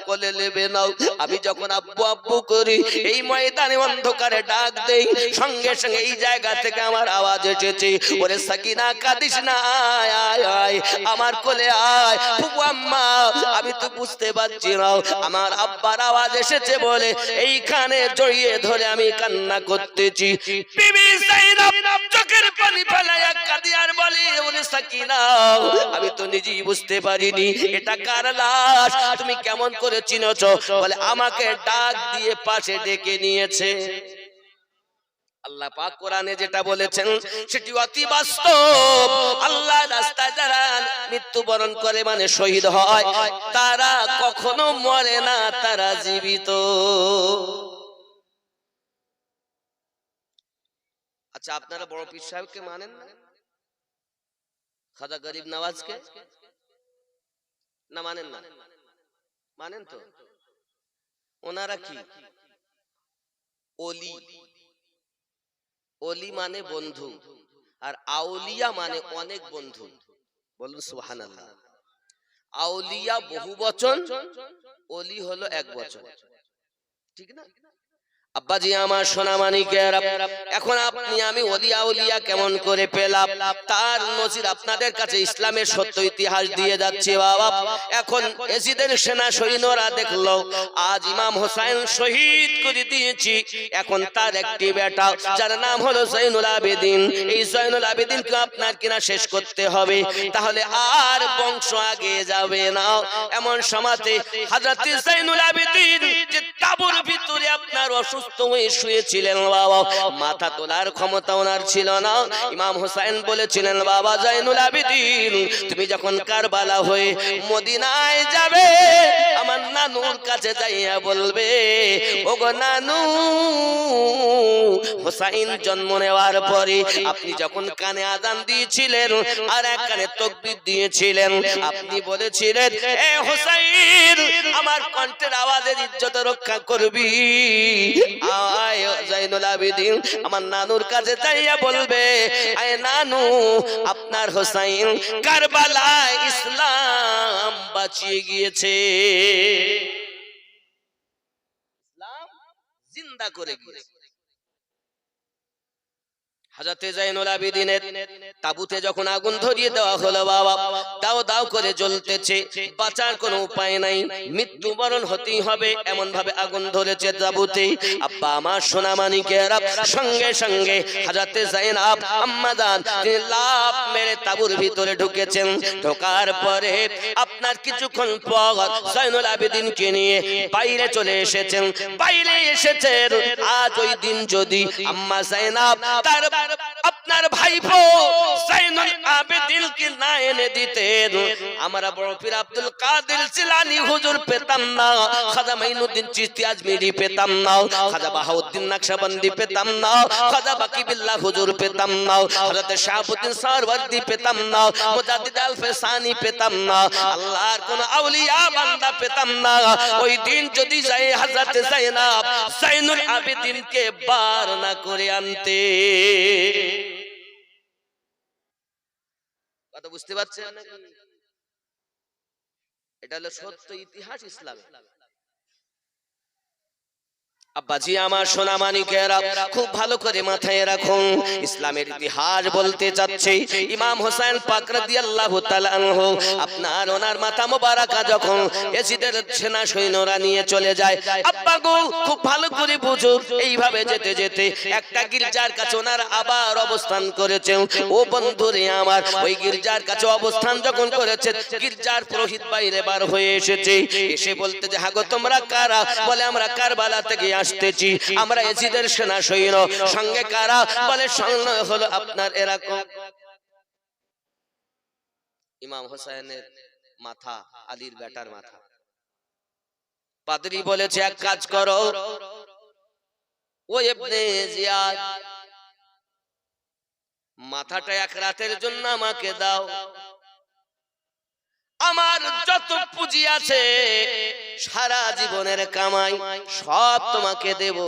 কোলে নেবে নাও। আমি যখন আব্বু আব্বু করি এই ময়দানে অন্ধকারে ডাক দেই, সঙ্গে সঙ্গে এই জায়গা থেকে আমার আওয়াজ এসেছে, ওরে সাকিনা কাঁদিস না, আয় আয় আয় আমার কোলে আয়। ফুপু আম্মা আমি তো বুঝতে পারছি না আমার আব্বার আওয়াজ এসেছে বলে এইখানে জড়িয়ে ধরে আমি কান্না করতেছি। বিবি যায়েনব চোখের পানি ফেলায়া কাঁদে আর বলে, ওরে সাকিনা আমি তো নিজেই বুঝতে পারিনি এটা কার লাশ, তুমি কেমন করে চিনেছো? বলে আমাকে ডাক দিয়ে পাশে ডেকে নিয়েছে। আল্লাহ পাক কোরআনে যেটা বলেছেন সেটি অতি বাস্তব। আল্লাহর রাস্তায় যারা মৃত্যুবরণ করে মানে শহীদ হয়, তারা কখনো মরে না, তারা জীবিত। আচ্ছা, আপনারা বড় পীর সাহেবকে মানেন না? খাজা গরিব নওয়াজকে না মানেন না? মানেন তো? ওনারা কি ওলি? ওলি মানে বন্ধু, আর আউলিয়া মানে অনেক বন্ধু। বলুন সুবহানাল্লাহ। আউলিয়া বহু বচন, ওলি হলো এক বচন, ঠিক না? আব্বাজি আমার সোনামানিকেরা, এখন আপনি আমি ওলিয়া উলিয়া কেমন করে পেলাম তার নজির আপনাদের কাছে ইসলামের সত্য ইতিহাস দিয়ে যাচ্ছে বাবা। এখন এজিদের সেনা সৈন্যরা দেখলো আজ ইমাম হোসেন শহীদ করে দিয়েছি, এখন তার একটি বেটা যার নাম হলো জয়নুল আবেদিন, এই জয়নুল আবেদিনকে আপনার কিনা শেষ করতে হবে, তাহলে আর বংশ আগে যাবে না। এমন সময়তে হযরত জয়নুল আবেদিন যে তাঁবুর ভিতরে আপনার অসুস্থ হয়ে শুয়েছিলেন বাবা, মাথা তোলার ক্ষমতা ওনার ছিল না। ইমাম হোসেন বলেছিলেন, বাবা জয়নুল আবেদিন তুমি যখন কারবালা হয়ে মদিনায় যাবে, আমার নানুর কাছে যাইয়া বলবে, ওগো নানু, হোসেন জন্ম নেওয়ার পরে আপনি যখন কানে আযান দিয়েছিলেন আর এক কানে তাকবীর দিয়েছিলেন, আপনি বলেছিলেন, এ হোসেন আমার কণ্ঠের আওয়াজের ইজ্জত রক্ষা করবি। আয় জয়নুল আবেদিন আমার নানুর কাছে যাইয়া বলবে, আয় নানু, আপনার হোসেন কারবালায় ইসলাম বাঁচিয়ে গিয়েছে, ইসলাম জিন্দা করে গিয়েছে। হযরতে জয়নুল আবেদিনের তাবুতে যখন আগুন ধরিয়ে দেওয়া হলো বাবা, দাও দাও করে জ্বলতেছে, বাঁচার কোনো উপায় নাই, মৃত্যুবরণ হতেই হবে, এমন ভাবে আগুন ধরেছে তাবুতে। আব্বা আমার সোনামানিকেরা, সঙ্গে সঙ্গে হযরতে যায়েনব আম্মা জান তিনি লাফ মেরে তাবুর ভিতরে ঢুকেছেন। ঢোকার পরে আপনার কিছুক্ষণ পর জয়নুল আবেদিনকে নিয়ে বাইরে চলে এসেছেন। বাইরে এসেছেন আজ ওই দিন যদি আম্মা যায়েনব তার আপনার ভাইপো জয়নুল আবেদিন তাবিজ না এনে দিতেন আমরা বড় পীর আব্দুল কাদের জিলানী হুজুর পেতাম না, খাজা মাইনুদ্দিন চিশতি আজমিরি পেতাম না, খাজা বাহাউদ্দিন নকশবন্দি পেতাম না, খাজা বাকি বিল্লাহ হুজুর পেতাম না, হযরত শাহাবুদ্দিন সারওয়ার্দী পেতাম না, মুজাদ্দিদ আল ফেসানি পেতাম না, আল্লাহর কোন আউলিয়া বান্দা পেতাম না। ওই দিন যদি যাই হযরত যায়েনব যাইনুল আবেদিনকে বার না করে আনতে। কথা বুঝতে পারছেন নাকি? এটা হলো সত্য ইতিহাস ইসলাম। আব্বাজি আমার সোনা মানিকেরা খুব ভালো করে মাথায় রাখুন, ইসলামের ইতিহাস বলতে যাচ্ছে ইমাম হোসেন পাক রাদিয়াল্লাহু তাআলা আনহু, আপনার ওনার মাথা মোবারকা যখন ইয়াজিদের সেনা সৈন্যরা নিয়ে চলে যায়, আব্বা গো খুব ভালো করে বুঝুন, এইভাবে যেতে যেতে একটা গির্জার কাছে ওনার আবার অবস্থান করেছেন। ও বন্ধুরে আমার, ওই গির্জার কাছে অবস্থান যখন করেছে, গির্জার পুরোহিত বাইরে বার হয়ে এসেছে, এসে বলতে যে হাগো তোমরা কারা? বলে আমরা কারবালা থেকে আসতেছি, আমরা ইয়াজিদের সেনা সৈন্য। সঙ্গে কারা? বলে সৈন্য হলো আপনার এরকম। ইমাম হোসেনের মাথা, আলীর বেটার মাথা। পাদ্রী বলেছে এক কাজ করো, ও ইবনে জিয়াদ মাথাটা এক রাতের জন্য আমাকে দাও, আমার যত পুঁজি আছে সারা জীবনের কামাই সব তোমাকে দেব।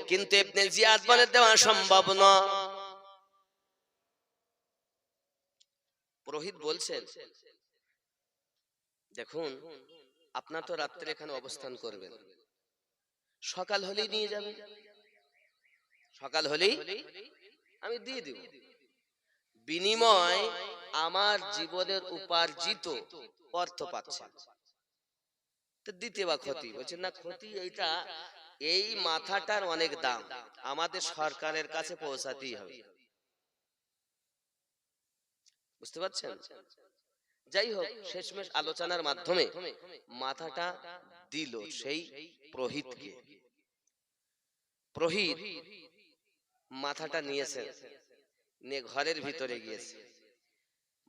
কিন্তু ইবনে জিয়াদ বলে দেওয়া সম্ভব না। পুরোহিত বলছেন দেখুন আপনার তো রাত্রে এখানে অবস্থান করবেন, সকাল হলেই নিয়ে যাবেন, সকাল হলেই আমি দিয়ে দিব, বিনিময় আমার জীবনের উপার্জিত অর্থ পাচ্ছেন, তো দিতে বা ক্ষতি? বলছেন না ক্ষতি এইটা, এই মাথাটার অনেক দাম, আমাদের সরকারের কাছে পৌঁছাতেই হবে। বুঝতে পারছেন? যাই হোক, শেষমেশ আলোচনার মাধ্যমে মাথাটা দিল সেই পুরোহিতকে। পুরোহিত মাথাটা নিয়েছেন, নিয়ে ঘরের ভিতরে গিয়েছে,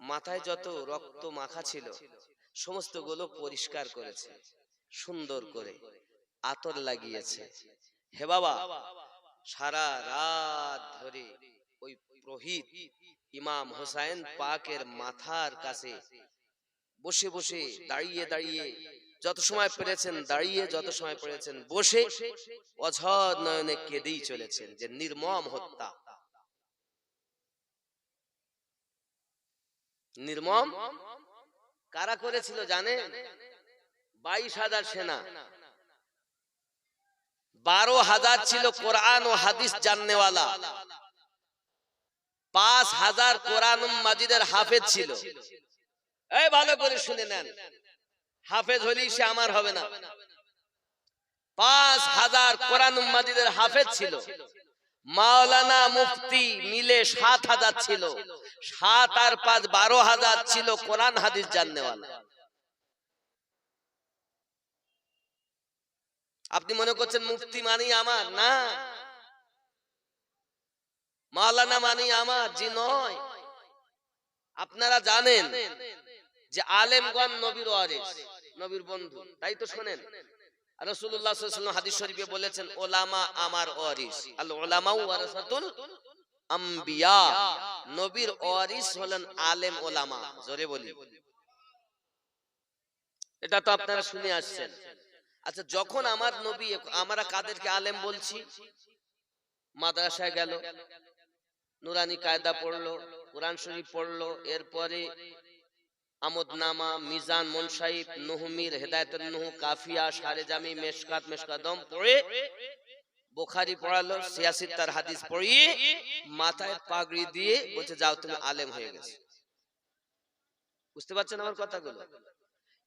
মাথায় যত রক্ত মাখা ছিল সমস্ত গুলো পরিষ্কার করেছে, সুন্দর করে আতর লাগিয়েছে। হে বাবা, সারা রাত ধরে ওই পুরোহিত ইমাম হোসেন পাকের মাথার কাছে বসে বসে, দাঁড়িয়ে দাঁড়িয়ে যত সময় পেরেছেন দাঁড়িয়ে, যত সময় পেরেছেন বসে, অঝর নয়নে কেঁদেই চলেছেন যে নির্মম হত্যা, নির্মম। কারা করেছিল জানেন? 22,000 সেনা, 12,000 ছিল কোরআন ও হাদিস জাননেওয়ালা, 5,000 কোরআন মাজিদের হাফেজ ছিল। এই ভালো করে শুনে নেন, হাফেজ হলেই সে আমার হবে না। 5,000 কোরআন মাজিদের হাফেজ ছিল। মাওলানা মুফতি মিলে 7,000 ছিল, 7 আর 5 12,000 ছিল কোরআন হাদিস জাননেওয়ালা। আপনি মনে করছেন মুফতি মানি আমার? না, মাওলানা মানি আমার? জি নয়। আপনারা জানেন যে আলেমগণ নবীর ওয়ারিস, নবীর বন্ধু, তাই তো শোনেন। আর রাসূলুল্লাহ সাল্লাল্লাহু আলাইহি ওয়াসাল্লাম হাদিস শরীফে বলেছেন উলামা আমার ওয়ারিস, আল উলামাউ ওয়ারাসাতুল আম্বিয়া, নবীর ওয়ারিস হলেন আলেম ওলামা। জোরে বলি, এটা তো আপনারা শুনে আসছেন। আচ্ছা, যখন আমার নবী, আমরা কাদেরকে আলেম বলছি? মাদ্রাসায় গেল, নুরানি কায়দা পড়লো, কোরআন শরীফ পড়লো, এরপরে আমদনামা, মিজান, মুনসাইব, নুহমির, হেদায়েতুন নুহ, কাফিয়া, সারে জামি, মেশকাত, মেশকাদম পড়ে, বুখারী পড়ালো, সিয়াসিত্তার হাদিস পড়িয়ে মাথায় পাগড়ি দিয়ে বলছে যাও তুমি আলেম হয়ে গেছো। বুঝতে পারছেন আমার কথাগুলো?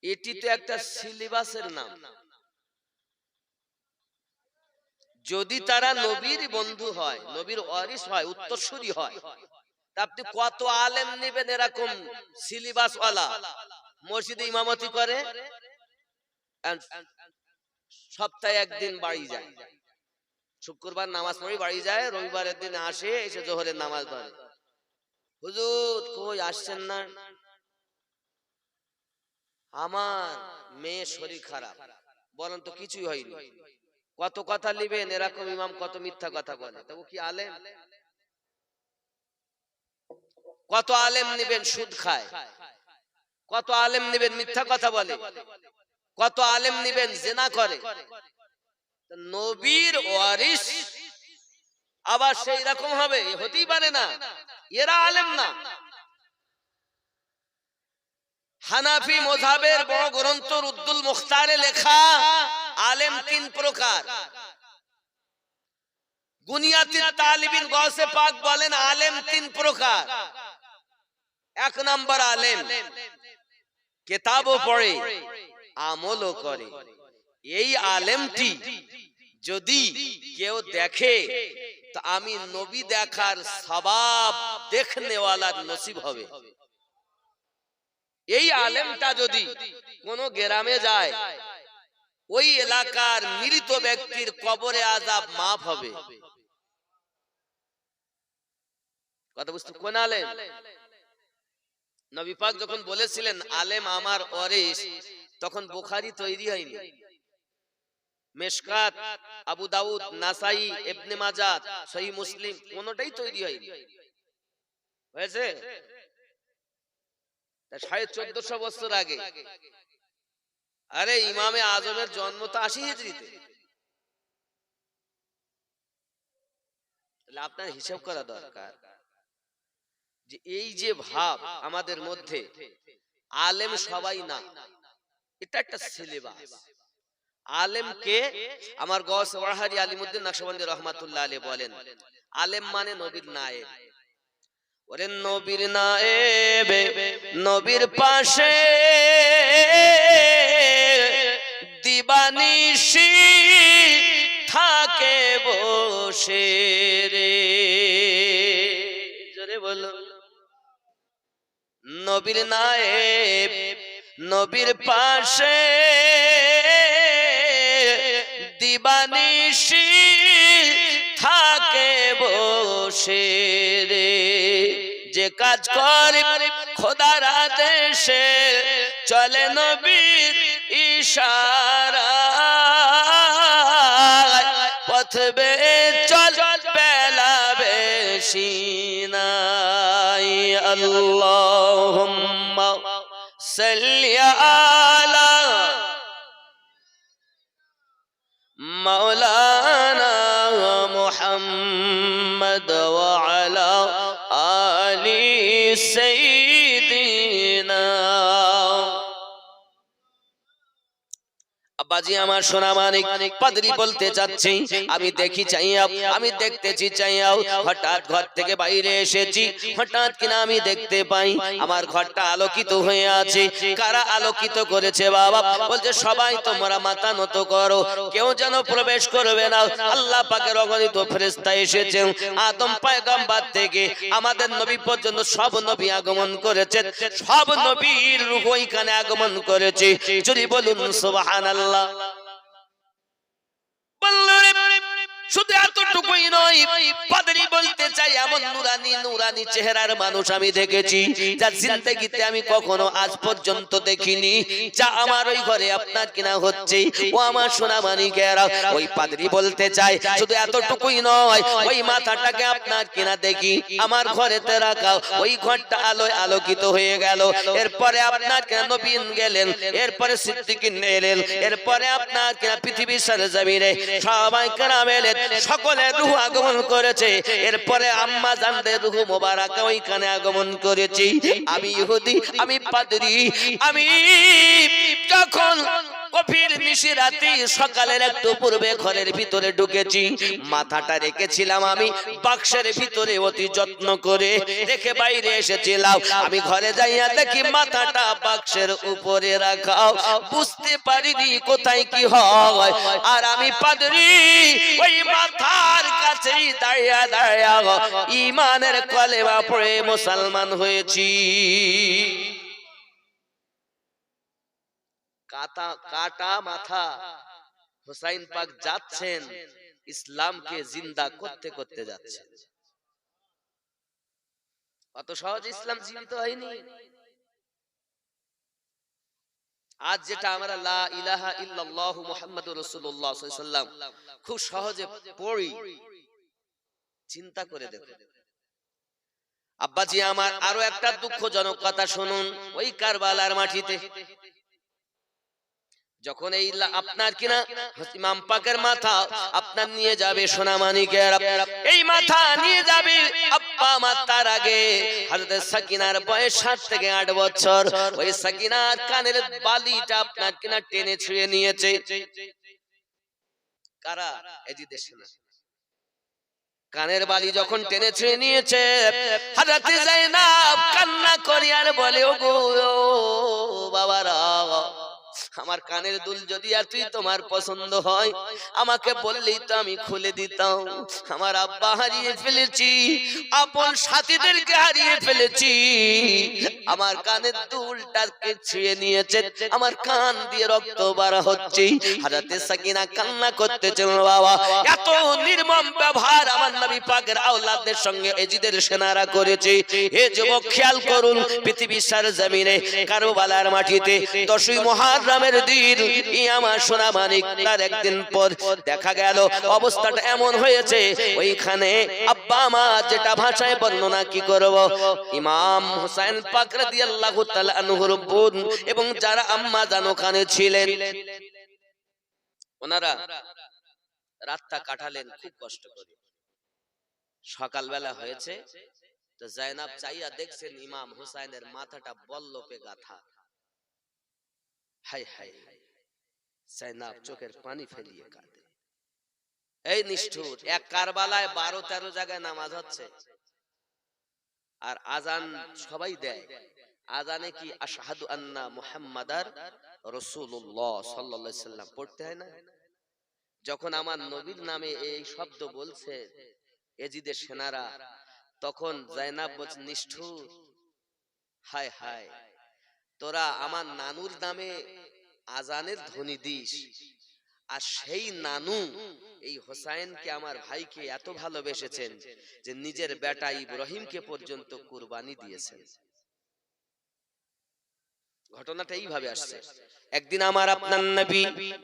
এটি তো একটা সিলেবাসের নাম। যদি তারা নবীর বন্ধু হয়, নবীর ওয়ারিস হয়, উত্তরসূরি হয়, তা আপনি কত আলেম নেবেন এরকম সিলেবাস ওয়ালা? মসজিদে ইমামতি করে, সপ্তাহে একদিন বাড়ি যায়, শুক্রবার নামাজ পড়ে বাড়ি যায়, রবিবারের দিন আসে, এসে জোহরের নামাজ পড়ে। হুজুর কই আসছেন না? আমার মেয়ে শরীর খারাপ, বলেন তো কিছুই হয়নি, কত কথা লিবেন, এরকম ইমাম কত মিথ্যা কথা বলে, তবু কি আলেম? কত আলেম নিবেন সুদ খায়, কত আলেম নিবেন মিথ্যা কথা বলে, কত আলেম নিবেন জিনা করে। নবীর ওয়ারিস আবার সেই রকম হবে, হতেই পারে না, এরা আলেম না। হানাফি মাযহাবের বড় গ্রন্থ রুদ্দুল মুখতারে লেখা আলেম তিন প্রকার। গুনিয়াতুত তালিবিন গৌসে পাক বলেন আলেম তিন প্রকার। এক নাম্বার আলেম কিতাবও পড়ে আমলও করে। এই আলেমটি যদি কেউ দেখে তো আমি নবী দেখার সওয়াব দেখনে ওয়ালার নসিব হবে। এই আলেমটা যদি কোন গ্রামে যায়, ওই এলাকার মৃত ব্যক্তির কবরে আযাব মাফ হবে। কথা বুঝতে? কোন আলেম? নবী পাক যখন বলেছিলেন আলেম আমার ওয়ারিস, তখন বুখারী তৈরি হয়নি, মিশকাত, আবু দাউদ, নাসাই, ইবনে মাজাহ, সহিহ মুসলিম কোনটাই তৈরি হয়নি। হয়েছে 1450 বছর আগে। আরে ইমামে আজমের জন্ম তো 80 হিজরিতে। তাহলে আপনার হিসাব করা দরকার যে এই যে ভাব আমাদের মধ্যে, আলেম সবাই না, এটা একটা সিলেবাস। আলেমকে আমার গৌস ওয়াহারি আলিমউদ্দিন নকশবন্দি রহমাতুল্লাহ আলাইহি বলেন, আলেম মানে নবীর নায়েব। ওরে নবীর নায়েব, নবীর পাশে দিবানিশি থাকে বসে রে। জোরে বলো। নবীর নায়েব, নবীর পাশে দিবানিশি থাকে বসে রে। যে কাজ করে খোদার আদেশে চলে নবীর ইশারায়, পথ বে চল বেলা বেশি নাই। আল্লাহুম্মা সাল্লি আলা মাওলানা মুহাম্মদ ওয়া আলা আলি সাইয়্যিদিনা। আব্বাজি আমার সোনা মানিক, পাদ্রী বলতে চাচ্ছি আমি দেখি চাইয়া, আমি দেখতেছি চাইয়াও, হঠাৎ ঘর থেকে বাইরে এসেছি, হঠাৎ কিনা আমি দেখতে পাই আমার ঘরটা আলোকিত হয়ে আছে। কারা আলোকিত করেছে বাবা? বলছে সবাই তোমরা মাথা নত করো, কেউ যেন প্রবেশ করবে না। আল্লাহ পাকের অগণিত ফেরেশতা এসেছেন, আদম পয়গম্বর থেকে আমাদের নবী পর্যন্ত সব নবী আগমন করেছেন, সব নবীর রূহ এখানে আগমন করেছে। যদি বলুন সুবহানাল্লাহ। শুধু এতটুকুই নয়, পাদ্রী বলতে চাই এমন নুরানি নুরানি চেহারার মানুষ আমি দেখেছি যা জিন্দেগিতে আমি কখনো আজ পর্যন্ত দেখিনি, যা আমার ওই ঘরে আপনার কিনা হচ্ছে। ও আমার সোনা মানিকেরা, ওই পাদ্রী বলতে চাই শুধু এতটুকুই নয়, ওই মাথাটাকে আপনার কিনা দেখি আমার ঘরেতে রাখা, ওই ঘরটা আলোয় আলোকিত হয়ে গেল। এরপরে আপনার কিনা নবীন গেলেন, এরপরে সিদ্দিকিন এলেন, এরপরে আপনার কিনা পৃথিবীর সরজমিনে সবাই কেরাম এলেন, সকলের রূহ আগমন করেছে। এরপরে আম্মা জানদের রূহ মোবারক ওইখানে আগমন করেছে। আমি ইহুদি, আমি পাদ্রী, আমি যখন গভীর নিশিরাতে সকালের একটু পূর্বে ঘরের ভিতরে ঢুকেছি, মাথাটা রেখেছিলাম আমি বাক্সের ভিতরে অতি যত্ন করে রেখে বাইরে এসেছিলাম। আমি ঘরে যাইয়া দেখি মাথাটা বাক্সের উপরে রাখা, বুঝতে পারিনি কোথায় কি হয়। আর আমি পাদ্রী ওই মাথার কাছেই দাঁড়িয়ে দাঁড়িয়ে ঈমানের কলেমা পড়ে মুসলমান হয়েছি। কাটা মাথা হুসাইন পাক যাচ্ছেন ইসলামকে জিন্দা করতে করতে যাচ্ছেন। অত সহজ ইসলাম জীবিত হয়নি। আজ যেটা আমরা লা ইলাহা ইল্লাল্লাহ মুহাম্মাদুর রাসূলুল্লাহ সাল্লাল্লাহু আলাইহি ওয়াসাল্লাম খুব সহজে পড়ি, চিন্তা করে দেখো। আব্বাজি আমার আরো একটা দুঃখজনক কথা শুনুন। ওই কারবালার মাটিতে যখন এই আপনার কিনা ইমাম পাকের মাথা আপনার নিয়ে যাবে সোনামানিকের, এই মাথা নিয়ে যাবে আব্বা মা, তার আগে হযরত সাকিনার বয়স 7 থেকে 8 বছর। ওই সাকিনার কানের বালিটা আপনার কিনা টেনে ছুঁয়ে নিয়েছে কারা? এজিদ সেনা। কানের বালি যখন টেনে ছুঁয়ে নিয়েছে, হযরত যায়েনব কান্না করে আর বলে, ওগো বাবারা, আমার কানের দুল যদি আর তুই তোমার পছন্দ হয় আমাকে বললেই তো আমি খুলে দিতাম। আমার আব্বা হারিয়ে ফেলেছি, আপন সাথীদেরকে হারিয়ে ফেলেছি, আমার কানের দুলটাকে ছুঁয়ে নিয়েছে, আমার কান দিয়ে রক্ত বার হচ্ছে। হযরত সাকিনা কান্না করতেছেন, বাবা এত নির্মম ব্যবহার আমার নবী পাকের আওলাদদের সঙ্গে এজিদের সেনারা করেছে। হে যুবক খেয়াল করুন, পৃথিবীর সরজমিনে কারবালার মাটিতে 10ই মুহররমের দিন আমার সোনা মানিক, তার একদিন পর দেখা গেল অবস্থাটা এমন হয়েছে, ওইখানে আব্বা মা যেটা ভাষায় বর্ণনা কি করব, ইমাম হুসাইন পাক রাদিয়াল্লাহু তাআলা আনহুর বোন এবং যারা আম্মা জান ওখানে ছিলেন, ওনারা রাতটা কাটালেন খুব কষ্ট করে। সকালবেলা হয়েছে তো যায়েনব চাইয়া দেখছেন ইমাম হুসাইনের মাথাটা বল্লপে গাঁথা। হায় হায়, যায়েনব চোখের পানি ফেলিয়ে কাঁদে। এই নিষ্ঠুর, এক কারবালায় 12-13 জায়গায় নামাজ হচ্ছে আর আজান সবাই দেয়। আজানে কি আশহাদু আন্না মুহাম্মাদার রাসূলুল্লাহ সাল্লাল্লাহু আলাইহি সাল্লাম পড়তে হয় না? যখন আমার নবীর নামে এই শব্দ বলছে এজিদের সেনারা, তখন যায়েনব বলছে, নিষ্ঠুর, হায় হায়, তোরা আমার নানুর নামে আজানের ধ্বনি দিস, আর সেই নানু এই হোসাইনকে আমার ভাইকে এত ভালোবেসেছেন যে নিজের বেটা ইব্রাহিমকে পর্যন্ত কুরবানি দিয়েছেন। ঘটনাটা এইভাবে আসছে। একদিন আমার আপনার নবী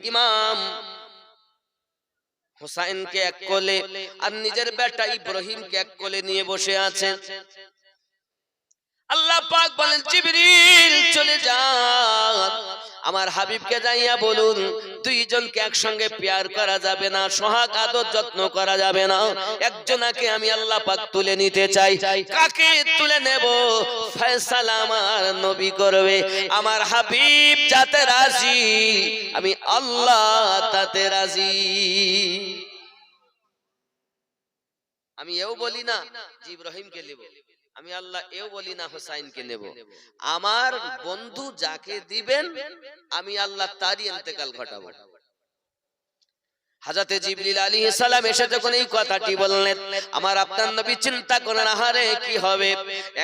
ইমাম হোসাইনকে এক কোলে আর নিজের বেটা ইব্রাহিমকে এক কোলে নিয়ে বসে আছেন। আল্লাহ পাক বলেন, জিবরিল চলে যান, আমার হাবিবকে যাইয়া বলুন দুইজনকে একসঙ্গে পেয়ার করা যাবে না, সোহাগ আদর যত্ন করা যাবে না, একজনকে আমি আল্লাহ পাক তুলে নিতে চাই। কাকে তুলে নেব ফয়সালা আমার নবী করবে। আমার হাবিব যাতে রাজি, আমি আল্লাহ তাতে রাজি। আমি এও বলি না যে ইব্রাহিমকে নেব, আমি আল্লাহ এও বলি না হোসাইনকে নেব। আমার বন্ধু যাকে দিবেন আমি আল্লাহ তারই ইন্তেকাল ঘটাবো। হযরতে জিবরিল আলাইহিস সালাম এসে যখন এই কথাটি বললেন, আমার আপনার নবী চিন্তা করেন, আহারে কি হবে,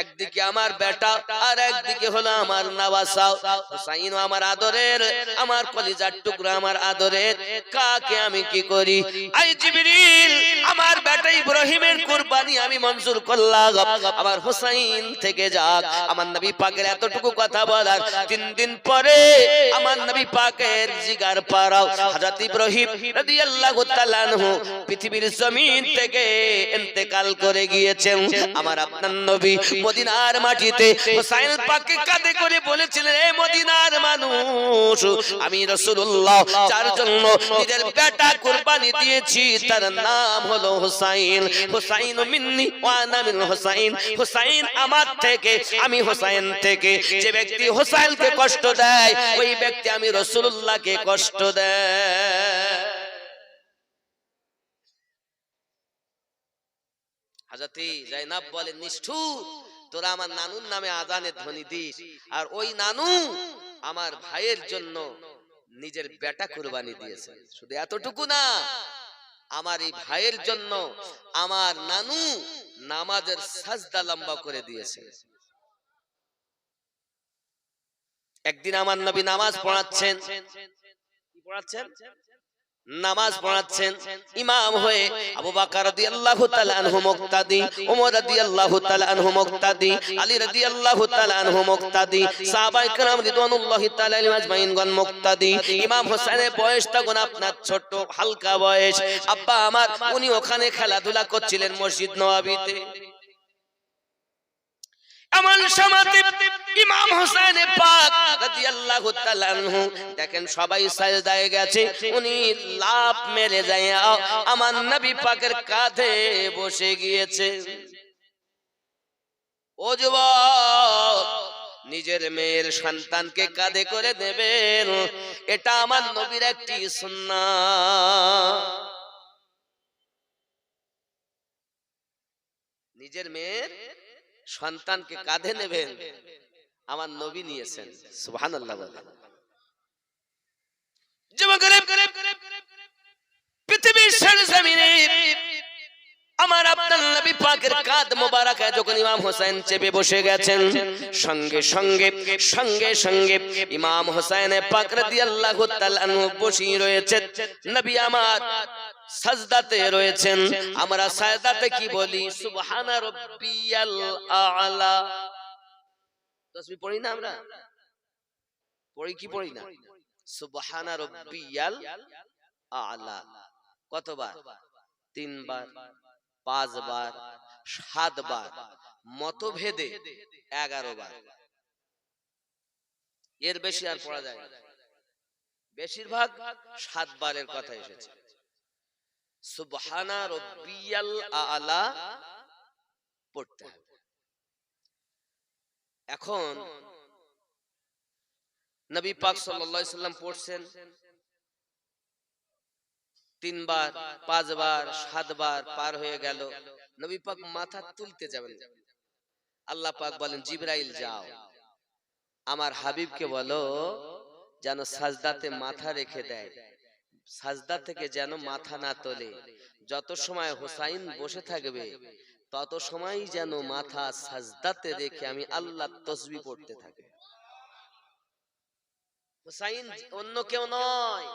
একদিকে আমার বেটা আর একদিকে হলো আমার নওয়াসা হোসাইন, আমার আদরের, আমার কলিজার টুকরা, আমার আদরের, কাকে আমি কি করি? আই জিবরিল, আমার বেটা ইব্রাহিমের কুরবানি আমি মঞ্জুর করলাম, আমার হোসাইন থেকে যাক। আমার নবী পাকের এতটুকু কথা বলার 3 দিন পরে আমার নবী পাকের জিগার পারাও হযরত ইব্রাহিম রাদিয়াল্লাহু তাআলা আনহু পৃথিবীর জমিন থেকে ইন্তেকাল করে গিয়েছেন। আমার আপনার নবী মদিনার মাটিতে হোসাইন পাককে কাঁধে করে বলেছিলেন, হে মদিনার মানুষ, আমি রাসূলুল্লাহ যার জন্য নিজের বেটা কুরবানি দিয়েছি তার নাম হলো হোসাইন। হোসাইন মিন্নি ওয়া আনা মিন হোসাইন, হোসাইন আমার থেকে, আমি হোসাইন থেকে। যে ব্যক্তি হোসাইনকে কষ্ট দেয় ওই ব্যক্তি আমি রাসূলুল্লাহকে কষ্ট দেয়। হযরত যায়েনব বলেন, নিষ্ঠুর, তোরা আমার নানুর নামে আজানের ধ্বনি দিস, আর ওই নানু আমার ভাইয়ের জন্য নিজের বেটা কুরবানি দিয়েছে। শুধু এতটুকু না, আমার এই ভাইয়ের জন্য আমার নানু নামাজের সাজদা লম্বা করে দিয়েছে। একদিন আমার নবী নামাজ পড়াচ্ছেন, কি পড়াচ্ছেন? নামাজ পড়াচ্ছেন ইমাম হয়ে আবু বকর রাদিয়াল্লাহু তাআলা আনহু মুক্তাদি, ওমর রাদিয়াল্লাহু তাআলা আনহু মুক্তাদি, আলী রাদিয়াল্লাহু তাআলা আনহু মুক্তাদি, সাহাবায়ে কেরাম রিদওয়ানুল্লাহি তাআলা আলাইহিম আজমাইনগণ মুক্তাদি। ইমাম হোসেনের বয়স তখন আপনার ছোট হালকা বয়স। আব্বা আমার উনি ওখানে খেলাধুলা করছিলেন মসজিদ নববীতে। এমন সময় ইমাম হোসেন পাক রাদিয়াল্লাহু তাআলা আনহু দেখেন সবাই সাজদায় গেছে, উনি লাফ মেরে যায় আমার নবী পাকের কাঁধে বসে গিয়েছে। ও যুবক, নিজের মেয়ের সন্তানকে কাঁধে করে দেবেন, এটা আমার নবীর একটি সুন্নাত। নিজের মেয়ের সন্তানকে কাঁধে নেবেন, আমার নবী নিয়েছেন। সুবহানাল্লাহ বলেন। পৃথিবীর সরজমিনে আমার আপনার নবী পাকের কাঁধ মোবারকে যখন ইমাম হোসেন চেপে বসে গেছেন, সঙ্গে সঙ্গে সঙ্গে সঙ্গে ইমাম হোসেন পাক রাদিয়াল্লাহু তাআলা আনহু বসে রয়েছেন, নবী আমার সাজদাতে রয়েছেন। আমরা সাজদাতে কি বলি? সুবহানা রাব্বিয়াল আ'লা। তাসবিহ পড়ি না আমরা? পড়ি কি পড়ি না? সুবহানা রাব্বিয়াল আ'লা কতবার? 3 বার, 5 বার, 7 বার, মতভেদে 11 বার। এর বেশি আর পড়া যায় না। বেশিরভাগ 7 বারের কথা এসেছে। সুবহানা রাব্বিয়াল আ'লা পড়তে হবে। এখন নবী পাক সাল্লাল্লাহু আলাইহি সাল্লাম পড়ছেন 3 বার, 5 বার, 7 বার পার হয়ে গেল, নবী পাক মাথা তুলতে যাবেন। আল্লাহ পাক বলেন, জিবরাইল যাও, আমার হাবিবকে বলো যেন সাজদাতে মাথা রেখে দেয়, সাজদা থেকে যেন মাথা না তোলে। যত সময় হোসাইন বসে থাকবে তত সময় যেন মাথা সাজদাতে রেখে আমি আল্লাহর তাসবিহ পড়তে থাকি। হোসাইন অন্য কেউ নয়।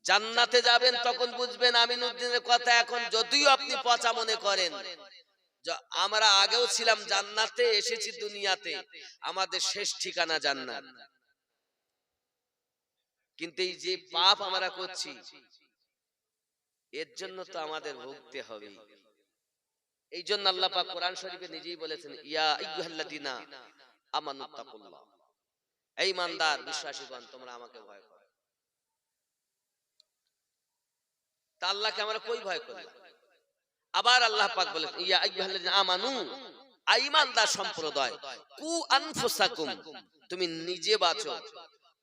জান্নাতে যাবেন তখন বুঝবেন আমিনউদ্দিনের কথা। এখন যদিও আপনি পচা মনে করেন, আমরা আগেও ছিলাম জান্নাতে, এসেছি দুনিয়াতে, আমাদের শেষ ঠিকানা জান্নাত। কিন্তু এই যে পাপ আমরা করছি এর জন্য তো আমাদের ভুগতে হবে। এই জন্য আল্লাহ পাক কোরআন শরীফে নিজেই বলেছেন, ইয়া আইয়ুহাল্লাযিনা আমানুত্তাকুল্লাহ, এই ইমানদার বিশ্বাসীগণ তোমরা আমাকে ভয় করো। তা আল্লাহকে আমরা কই ভয় করি? আবার আল্লাহ পাক বলেছেন, ইয়া আইয়ুহাল্লাযিনা আমানু, ঈমানদার সম্প্রদায়, কু আনফুসাকুম, তুমি নিজে বাঁচো,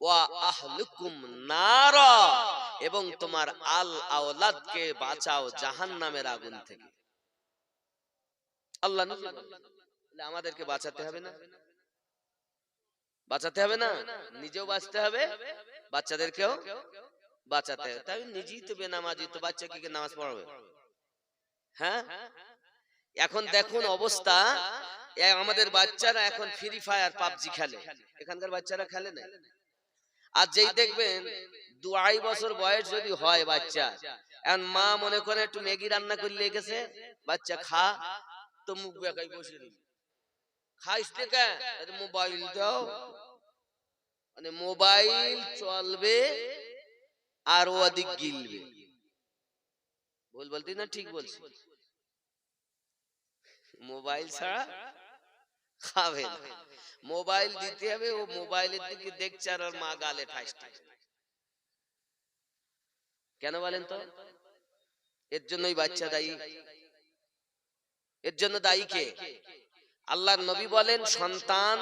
ওয়া আহলুকুম নারা, এবং তোমার আল আওলাদকে বাঁচাও জাহান্নামের আগুন থেকে। আল্লাহ নিজে বলেন, আমাদেরকে বাঁচাতে হবে না? বাঁচাতে হবে না? নিজেও বাঁচতে হবে, বাচ্চাদেরকেও বাঁচাতে হবে। তাই নিজেই তো বেনামাজি, তো বাচ্চা কি নামাজ পড়াবে? হ্যাঁ, এখন দেখুন অবস্থা, আমাদের বাচ্চারা এখন ফ্রি ফায়ার পাবজি খেলে, এখানকার বাচ্চারা খেলে না। আর যেই দেখবেন 2 বছর বয়স যদি হয় বাচ্চা, এখন মা মনে করে একটু ম্যাগি রান্না করে লেগেছে, বাচ্চা খা, তো মুখ বেঁকাই বসে রইল। খাইস কে? মোবাইল দাও, মানে মোবাইল চলবে আর ও ওদিক গিলবে। ভুল বলতে না ঠিক বলছি? মোবাইল ছাড়া খাবে না, মোবাইল দিতে হবে, ও মোবাইলের দিকে দেখছে আর ওর মা গালে ঠাসছে। কেন বলেন তো? এর জন্যই বাচ্চা দায়ী। এর জন্য দায়ী কে? আল্লাহর নবী বলেন, সন্তান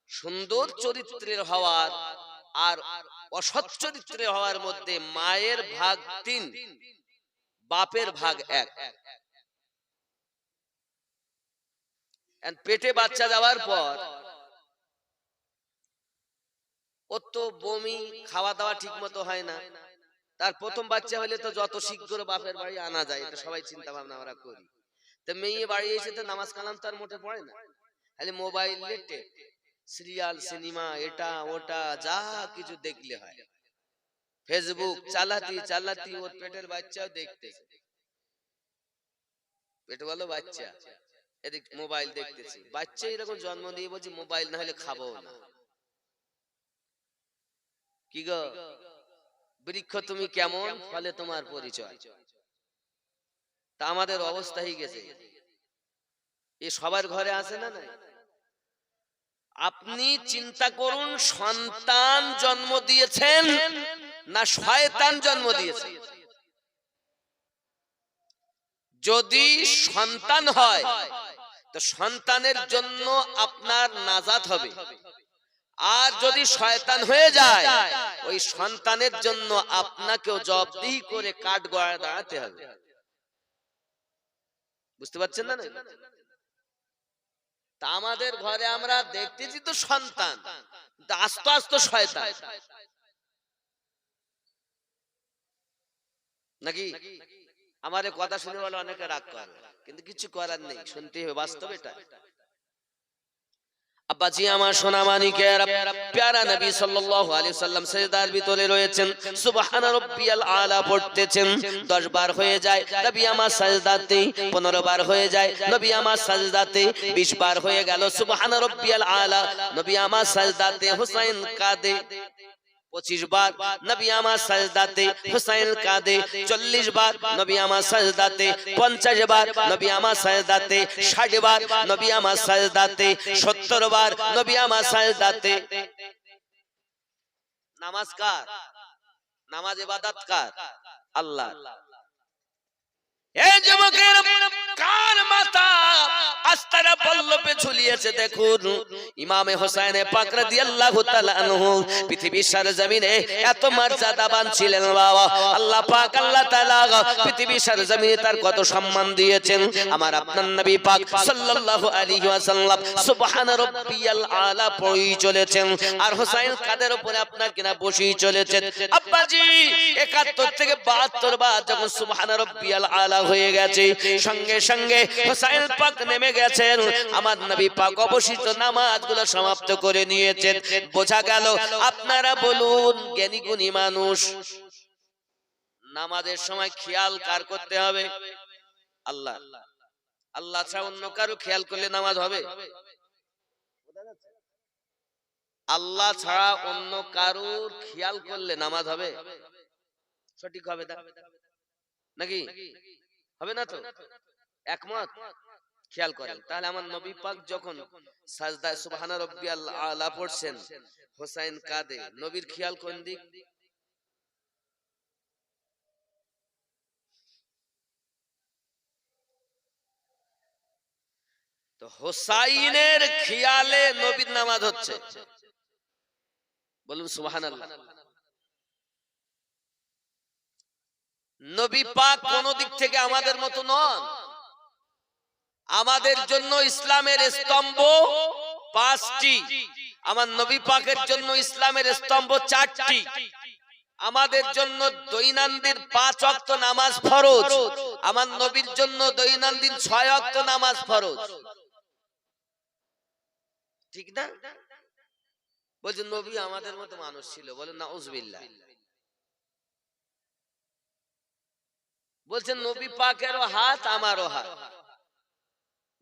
সুন্দর চরিত্রের হওয়ার আর অসৎ চরিত্রের হওয়ার মধ্যে মায়ের ভাগ 3, বাপের ভাগ 1। পেটে বাচ্চা যাওয়ার পর ওর তো বমি, খাওয়া দাওয়া ঠিক মতো হয় না। তার প্রথম বাচ্চা হলে তো যত শীঘ্র বাপের বাড়ি আনা যায়, এটা সবাই চিন্তা ভাবনা আমরা করি। তো মেয়ে বাড়ি এসে তো নামাজ কালাম তার মোটে পড়ে না, খালি মোবাইল নেটে সিরিয়াল, সিনেমা, এটা ওটা যা কিছু দেখলে হয়। ফেসবুক চালাতি চালাতি ওর পেটের বাচ্চাও দেখতেছে, পেটে বলো বাচ্চা, এদিক মোবাইল দেখতেছি। বাচ্চা এরকম জন্ম দিয়ে বলছি মোবাইল না হলে খাবো না। কি গো বৃক্ষ তুমি কেমন, ফলে তোমার পরিচয়। তা আমাদের অবস্থা হয়ে গেছে, এ সবার ঘরে আছে না নাই? আপনি চিন্তা করুন, সন্তান জন্ম দিয়েছেন না শয়তান জন্ম দিয়েছে? যদি সন্তান হয় তো সন্তানের জন্য আপনার নাজাত হবে, আর যদি শয়তান হয়ে যায় ওই সন্তানের জন্য আপনাকেও জবাবদিহি করে কাঠগড়ায় দাঁড়াতে হবে। বুঝতে পারছেন না? তা আমাদের ঘরে আমরা দেখতেছি তো সন্তান, আস্তে আস্তে শয়তান নাকি? আমার কথা শুনে বলে অনেকে রাগ করে, কিন্তু কিছু করার নেই, শুনতে হবে, বাস্তব এটা। আব্বাজি আমার সোনা মানিকের, প্যারা নবী সাল্লাল্লাহু আলাইহি সাল্লাম সিজদার ভিতরে রয়েছেন, সুবহান রাব্বিয়াল আলা পড়তেছেন। 10 বার হয়ে যায় নবী আমার সাজদাতে, 15 বার হয়ে যায় নবী আমার সাজদাতে, 20 বার হয়ে গেল সুবহান রাব্বিয়াল আলা, নবী আমার সাজদাতে হুসাইন কাঁদে। 25 বার নবী আমার সাজদাতে হুসাইন কাঁদে। 40 বার নবী আমার সাজদাতে। 50 বার নবী আমার সাজদাতে। 60 বার নবী আমার সাজদাতে। 70 বার নবী আমার সাজদাতে। নামাজ কার? নামাজ ইবাদত কার? আল্লাহ। এই যুবকের কার মাথা আস্তারা পল্লবে ঝুলিয়েছে দেখুন। ইমামে হোসেন পাক রাদিয়াল্লাহু তাআলা আনহু পৃথিবীর সরজমিনে এত মর্যাদাবান ছিলেন বাবা। আল্লাহ পাক আল্লাহ তাআলা পৃথিবীর সরজমিনে তার কত সম্মান দিয়েছেন। আমার আপনার নবী পাক সাল্লাল্লাহু আলাইহি ওয়াসাল্লাম সুবহান রাব্বিয়াল আলা পড়ি চলেছেন, আর হোসেন কাদের উপরে আপনার কিনা বসেই চলেছেন। আব্বাজি 71 থেকে 72 বার যখন সুবহান রাব্বিয়াল আলা হয়ে গেছে, সঙ্গে সঙ্গে হোসেন পাক নেমে গেছেন। আমার নবী পাক অবশিষ্ট নামাজগুলো সমাপ্ত করে নিয়েছেন। বোঝা গেল, আপনারা বলুন জ্ঞানী গুণী মানুষ, নামাজের সময় খেয়াল কার করতে হবে? আল্লাহ। আল্লাহ ছাড়া অন্য কারো খেয়াল করলে নামাজ হবে? আল্লাহ ছাড়া অন্য কারোর খেয়াল করলে নামাজ হবে? সঠিক হবে নাকি? হবে না তো? একমত? খেয়াল করেন তাহলে, আমার নবী পাক যখন সাজদায় সুবহান রাব্বিয়াল আলা পড়ছেন, হোসেন কাঁদে, নবীর খেয়াল কোন দিক? তো হোসাইনের খেয়ালে নবীর নামাজ হচ্ছে। বলুন সুবহানাল্লাহ। নবী পাক কোন দিক থেকে আমাদের মতো নন। আমাদের জন্য ইসলামের স্তম্ভ 5টি, আমার নবী পাকের জন্য ইসলামের স্তম্ভ 4টি। আমাদের জন্য দৈনন্দিন 5 ওয়াক্ত নামাজ ফরজ, আমার নবীর জন্য দৈনন্দিন 6 ওয়াক্ত নামাজ ফরজ। ঠিক না? বলছেন নবী আমাদের মতো মানুষ ছিল, বলেন নাউজুবিল্লাহ। বলছেন নবী পাকেরও হাত আমারও হাত,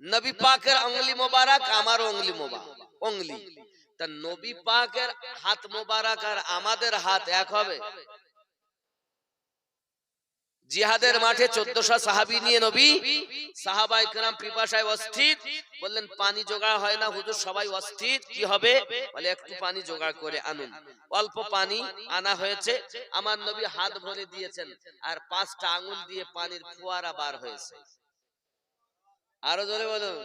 নবী পাকের আঙ্গুলি মোবারক আমারও আঙ্গুলি মোবারক আঙ্গুলি। তা নবী পাকের হাত মোবারক আর আমাদের হাত এক হবে? জিহাদের মাঠে 1400 সাহাবী নিয়ে নবী, সাহাবায়ে কেরাম পিপাসায় অস্থির, বললেন পানি জোগাড় হয় না হুজুর, সবাই অস্থির, কি হবে? বলে একটু পানি জোগাড় করে আনুন। অল্প পানি আনা হয়েছে, আমার নবী হাত ভরে দিয়েছেন, আর 5টা আঙ্গুল দিয়ে পানির ফোয়ারা বার হয়েছে। আরো জোরে বলুন।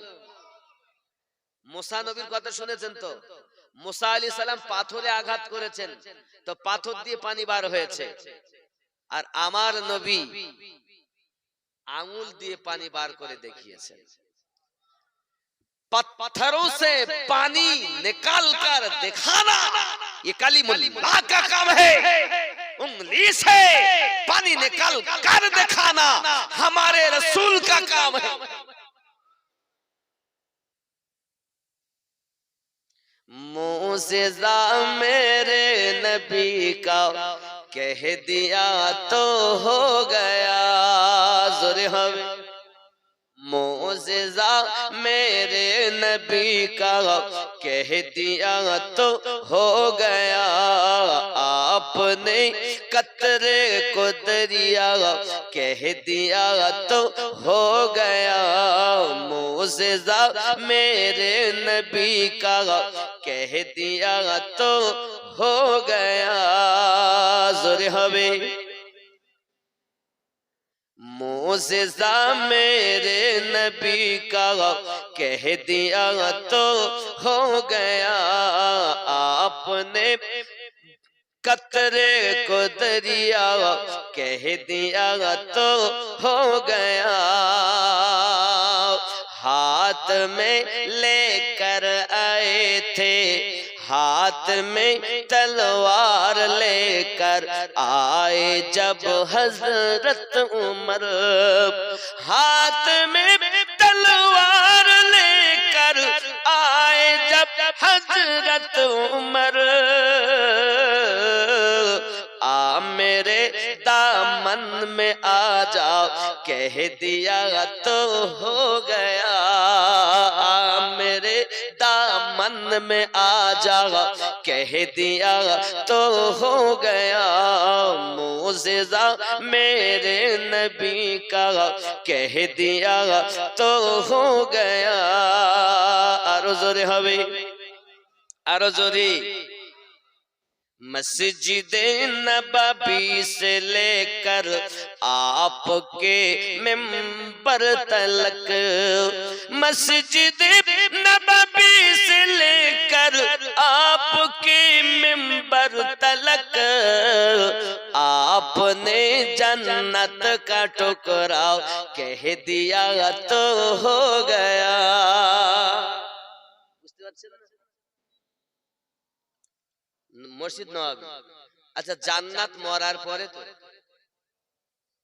মুসা নবীর কথা শুনেছেন তো? মুসা আলাইহিস সালাম পাথরে আঘাত করেছেন, তো পাথর দিয়ে পানি বার হয়েছে। আর আমার নবী আঙ্গুল দিয়ে পানি বার করে দেখিয়েছেন। पत्थरों से पानी निकाल कर दिखाना ये कलीमुल्लाह का काम है। उंगली से पानी निकाल कर दिखाना हमारे रसूल का काम है। मुझसे मेरे नबी का कह दिया तो हो गया। जोरे हवे मोज़िज़ा मेरे नबी का कह दिया तो हो गया। आपने कतरे को दरिया कह दिया तो हो गया। मोज़िज़ा मेरे नबी का कह दिया तो हो गया। ज़ोरे हवे मोज़िज़ा मेरे नबी का कह दिया तो हो गया। आपने कतरे को दरिया कह दिया तो हो गया। हाथ में लेकर आए थे, हाथ में तलवार लेकर आए जब हजरत उमर। हाथ में तलवार लेकर आए जब हजरत उमर। आ मेरे दामन में आ जाओ कह दिया तो हो गया। आ मेरे दामन में आ जाओ कह दिया तो हो गया। मोज़िज़ा मेरे नबी का कह दिया तो हो गया। आरो जोरे हवे आरो जोरे मस्जिद नबवी से लेकर आपके मिंबर तलक, मस्जिद नबवी से लेकर आपके मिंबर तलक आपने जन्नत का टुकड़ा कह दिया तो हो गया। মসজিদ নববী আচ্ছা জান্নাত মরার পরে তো,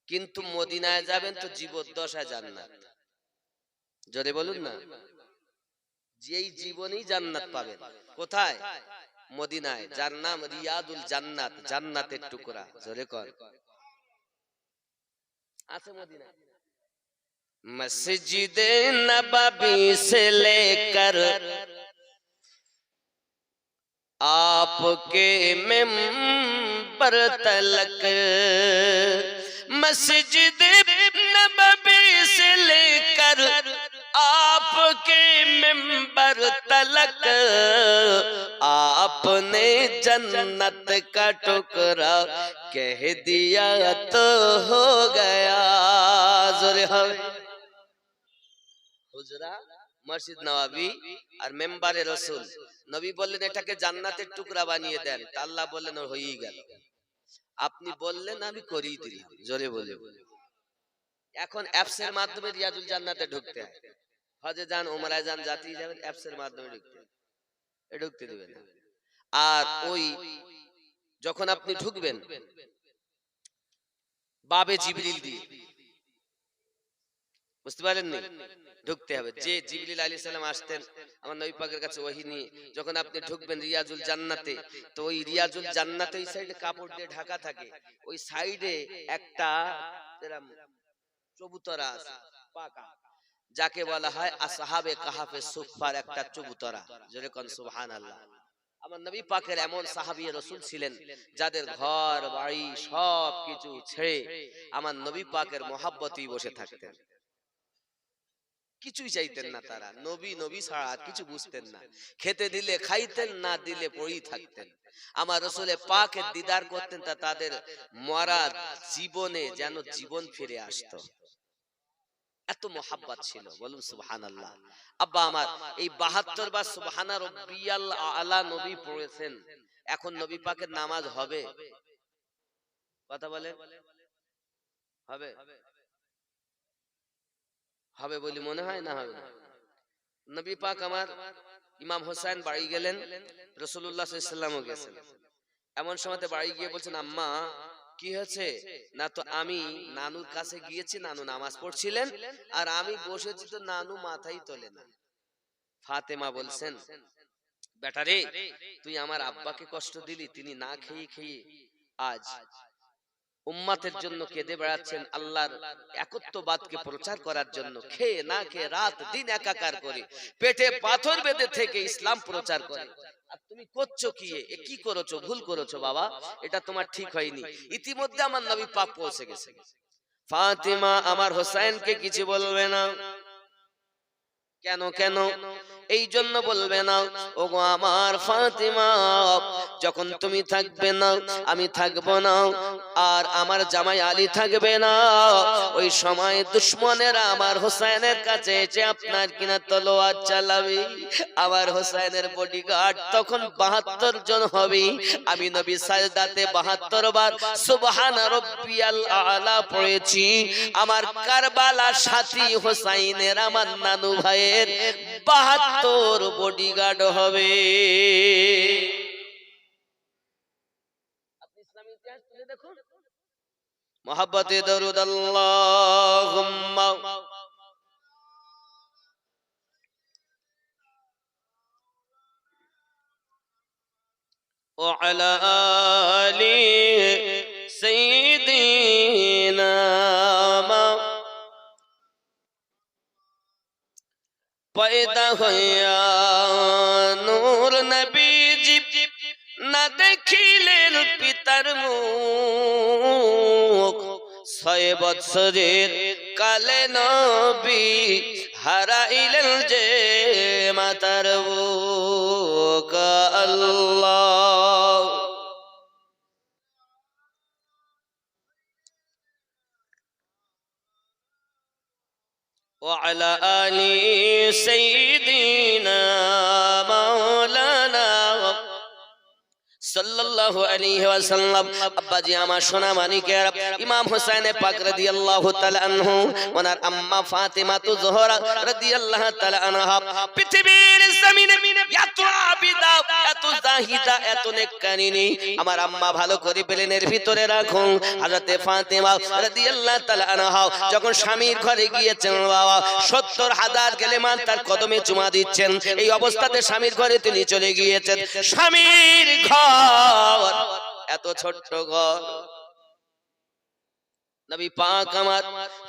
কিন্তু মদিনায় যাবেন তো জীবদ্দশায় জান্নাত। জোরে বলুন না, যেই জীবনেই জান্নাত পাবেন। কোথায়? মদিনায়, যার নাম রিয়াদুল জান্নাত, জান্নাতের টুকরা। জোরে কর আছে মদিনায়। মসজিদে নববী से लेकर आपके मिंबर तलक, मस्जिद नबवी से लेकर आपके मिंबर तलक आपने जन्नत का टुकड़ा कह दिया तो हो गया। ज़ोरे हवे হুজরা মসজিদ নববী আর মেম্বারে রাসূল। নবী বললেন এটাকে জান্নাতের টুকরা বানিয়ে দেন, আল্লাহ বললেন হয়েই গেল। আপনি বললেন আমি করেই দিলাম। জোরে বলে এখন অ্যাপসের মাধ্যমে রিয়াজুল জান্নাতে ঢুকতে হয়। হজে যান, ওমরায় যান, জাতি যাবেন, অ্যাপসের মাধ্যমে ঢুকতে দিবেন। আর ওই যখন আপনি ঢুকবেন বাবে জিবরিল দিয়ে, বুঝতে পারেননি, ঢুকতে হবে। যে জিবরিল আলাইহিস সালাম আসতেন আমার নবী পাকের কাছে ওহী নিয়ে, যখন আপনি ঢুকবেন রিয়াজুল জান্নাতে, তো ওই রিয়াজুল জান্নাতে ওই সাইডে কাপড় দিয়ে ঢাকা থাকে, ওই সাইডে একটা এরকম চবুতরা আছে পাকা, যাকে বলা হয় আসহাবে কাহাফে সুফার একটা চবুতরা। জোরে কোন সুবহানাল্লাহ। আমার নবী পাকের এমন সাহাবী রাসূল ছিলেন যাদের ঘর বাড়ি সব কিছু ছেড়ে আমার নবী পাকের মহব্বতেই বসে থাকতেন। কিছুই চাইতেন না তারা, নবী নবী ছাড়া আর কিছু বুঝতেন না। খেতে দিলে খাইতেন, না দিলে পড়েই থাকতেন। আমার রাসূলে পাকের দিদার করতেন, তা তাদের মরা জীবনে যেন জীবন ফিরে আসতো। এত মহাব্বত ছিল, বলুন সুবহানাল্লাহ। আব্বা আমার এই ৭২ বার সুবহানা রাব্বিয়াল আলা নবী পড়েছেন। এখন নবী পাকের নামাজ হবে? কথা বলে হবে? হবে বলে মনে হয় না হবে না? নবী পাক আমার ইমাম হোসেন বাড়ি গেলেন, রাসূলুল্লাহ সাল্লাল্লাহু আলাইহি ওয়াসাল্লামও গেছেন। এমন সময়তে বাড়ি গিয়ে বলছেন আম্মা কি হয়েছে? না তো আমি নানুর কাছে গিয়েছি, নানু নামাজ পড়ছিলেন আর আমি বসেছি, তো নানু মাথাই তোলে না। ফাতেমা বলছেন বেটা রে, তুই আমার আব্বাকে কষ্ট দিলি, তিনি না খেয়ে খেয়ে আজ উম্মতের জন্য কেঁদে বেড়াচ্ছেন, আল্লাহর একত্ববাদকে প্রচার করার জন্য খেয়ে না খেয়ে রাত দিন একাকার করে পেটে পাথর বেঁধে থেকে ইসলাম প্রচার করে। আর তুমি করছো কি? কি করেছো? ভুল করেছো বাবা, এটা তোমার ঠিক হয়নি। ইতিমধ্যে আমার নবী পাক পৌঁছে গেছে। ফাতিমা আমার হোসেনকে কিছু বলবে না। কেন কেন? এই জন্য বলবে না, ওগো আমার ফাতিমা, যখন তুমি থাকবে না আমি থাকবো না, আর আমার জামাই আলী থাকবে না, ওই সময় দুশমনেরা আমার হোসেনের কাছে এসে আপনার কিনা তলোয়ার চালাবে। আমার হোসেনের বডিগার্ড তখন 72 জন হবে। আমি নবী সাজদাতে 72 বার সুবহানা রাব্বিয়াল আলা পড়েছি। আমার কারবালার সাথী হোসাইনের আমার নানু ভাইয়ের 72 বডিগার্ড হবে। আপনি ইসলামী ইতিহাস তুলে দেখুন। মুহাব্বতে দরুদ আল্লাহুম্মা ওয়া আলা আলি সাইয়্যিদিনা पैदा होया नूर नबीजी ना देखिलेन पितार मुख 6 বছরের কালে নবী হারাইলেন যে মাতার বুক। আল্লাহ وعلى آل سيدنا مولانا সাল্লাল্লাহু আলাইহি ওয়াসাল্লাম। আব্বাজি আমার সোনা মানিকের ইমাম হোসেন পাক রাদিয়াল্লাহু তাআলা আনহু, ওনার আম্মা ফাতিমা জোহরা রাদিয়াল্লাহু তাআলা আনহা পৃথিবীর জমিনে এত আবিদা, এত জাহিদা, এত নেককারিনী। আমার আম্মা ভালো করে প্লেনের ভিতরে রাখুন। হযরতে ফাতিমা রাদিয়াল্লাহু তাআলা আনহা যখন স্বামীর ঘরে গিয়েছেন, বাবা 70,000 গেলেমান তার কদমে চুমা দিচ্ছেন। এই অবস্থাতে স্বামীর ঘরে তিনি চলে গিয়েছেন। স্বামীর ঘর এত ছোট্ট ঘর। নবী পাক আমার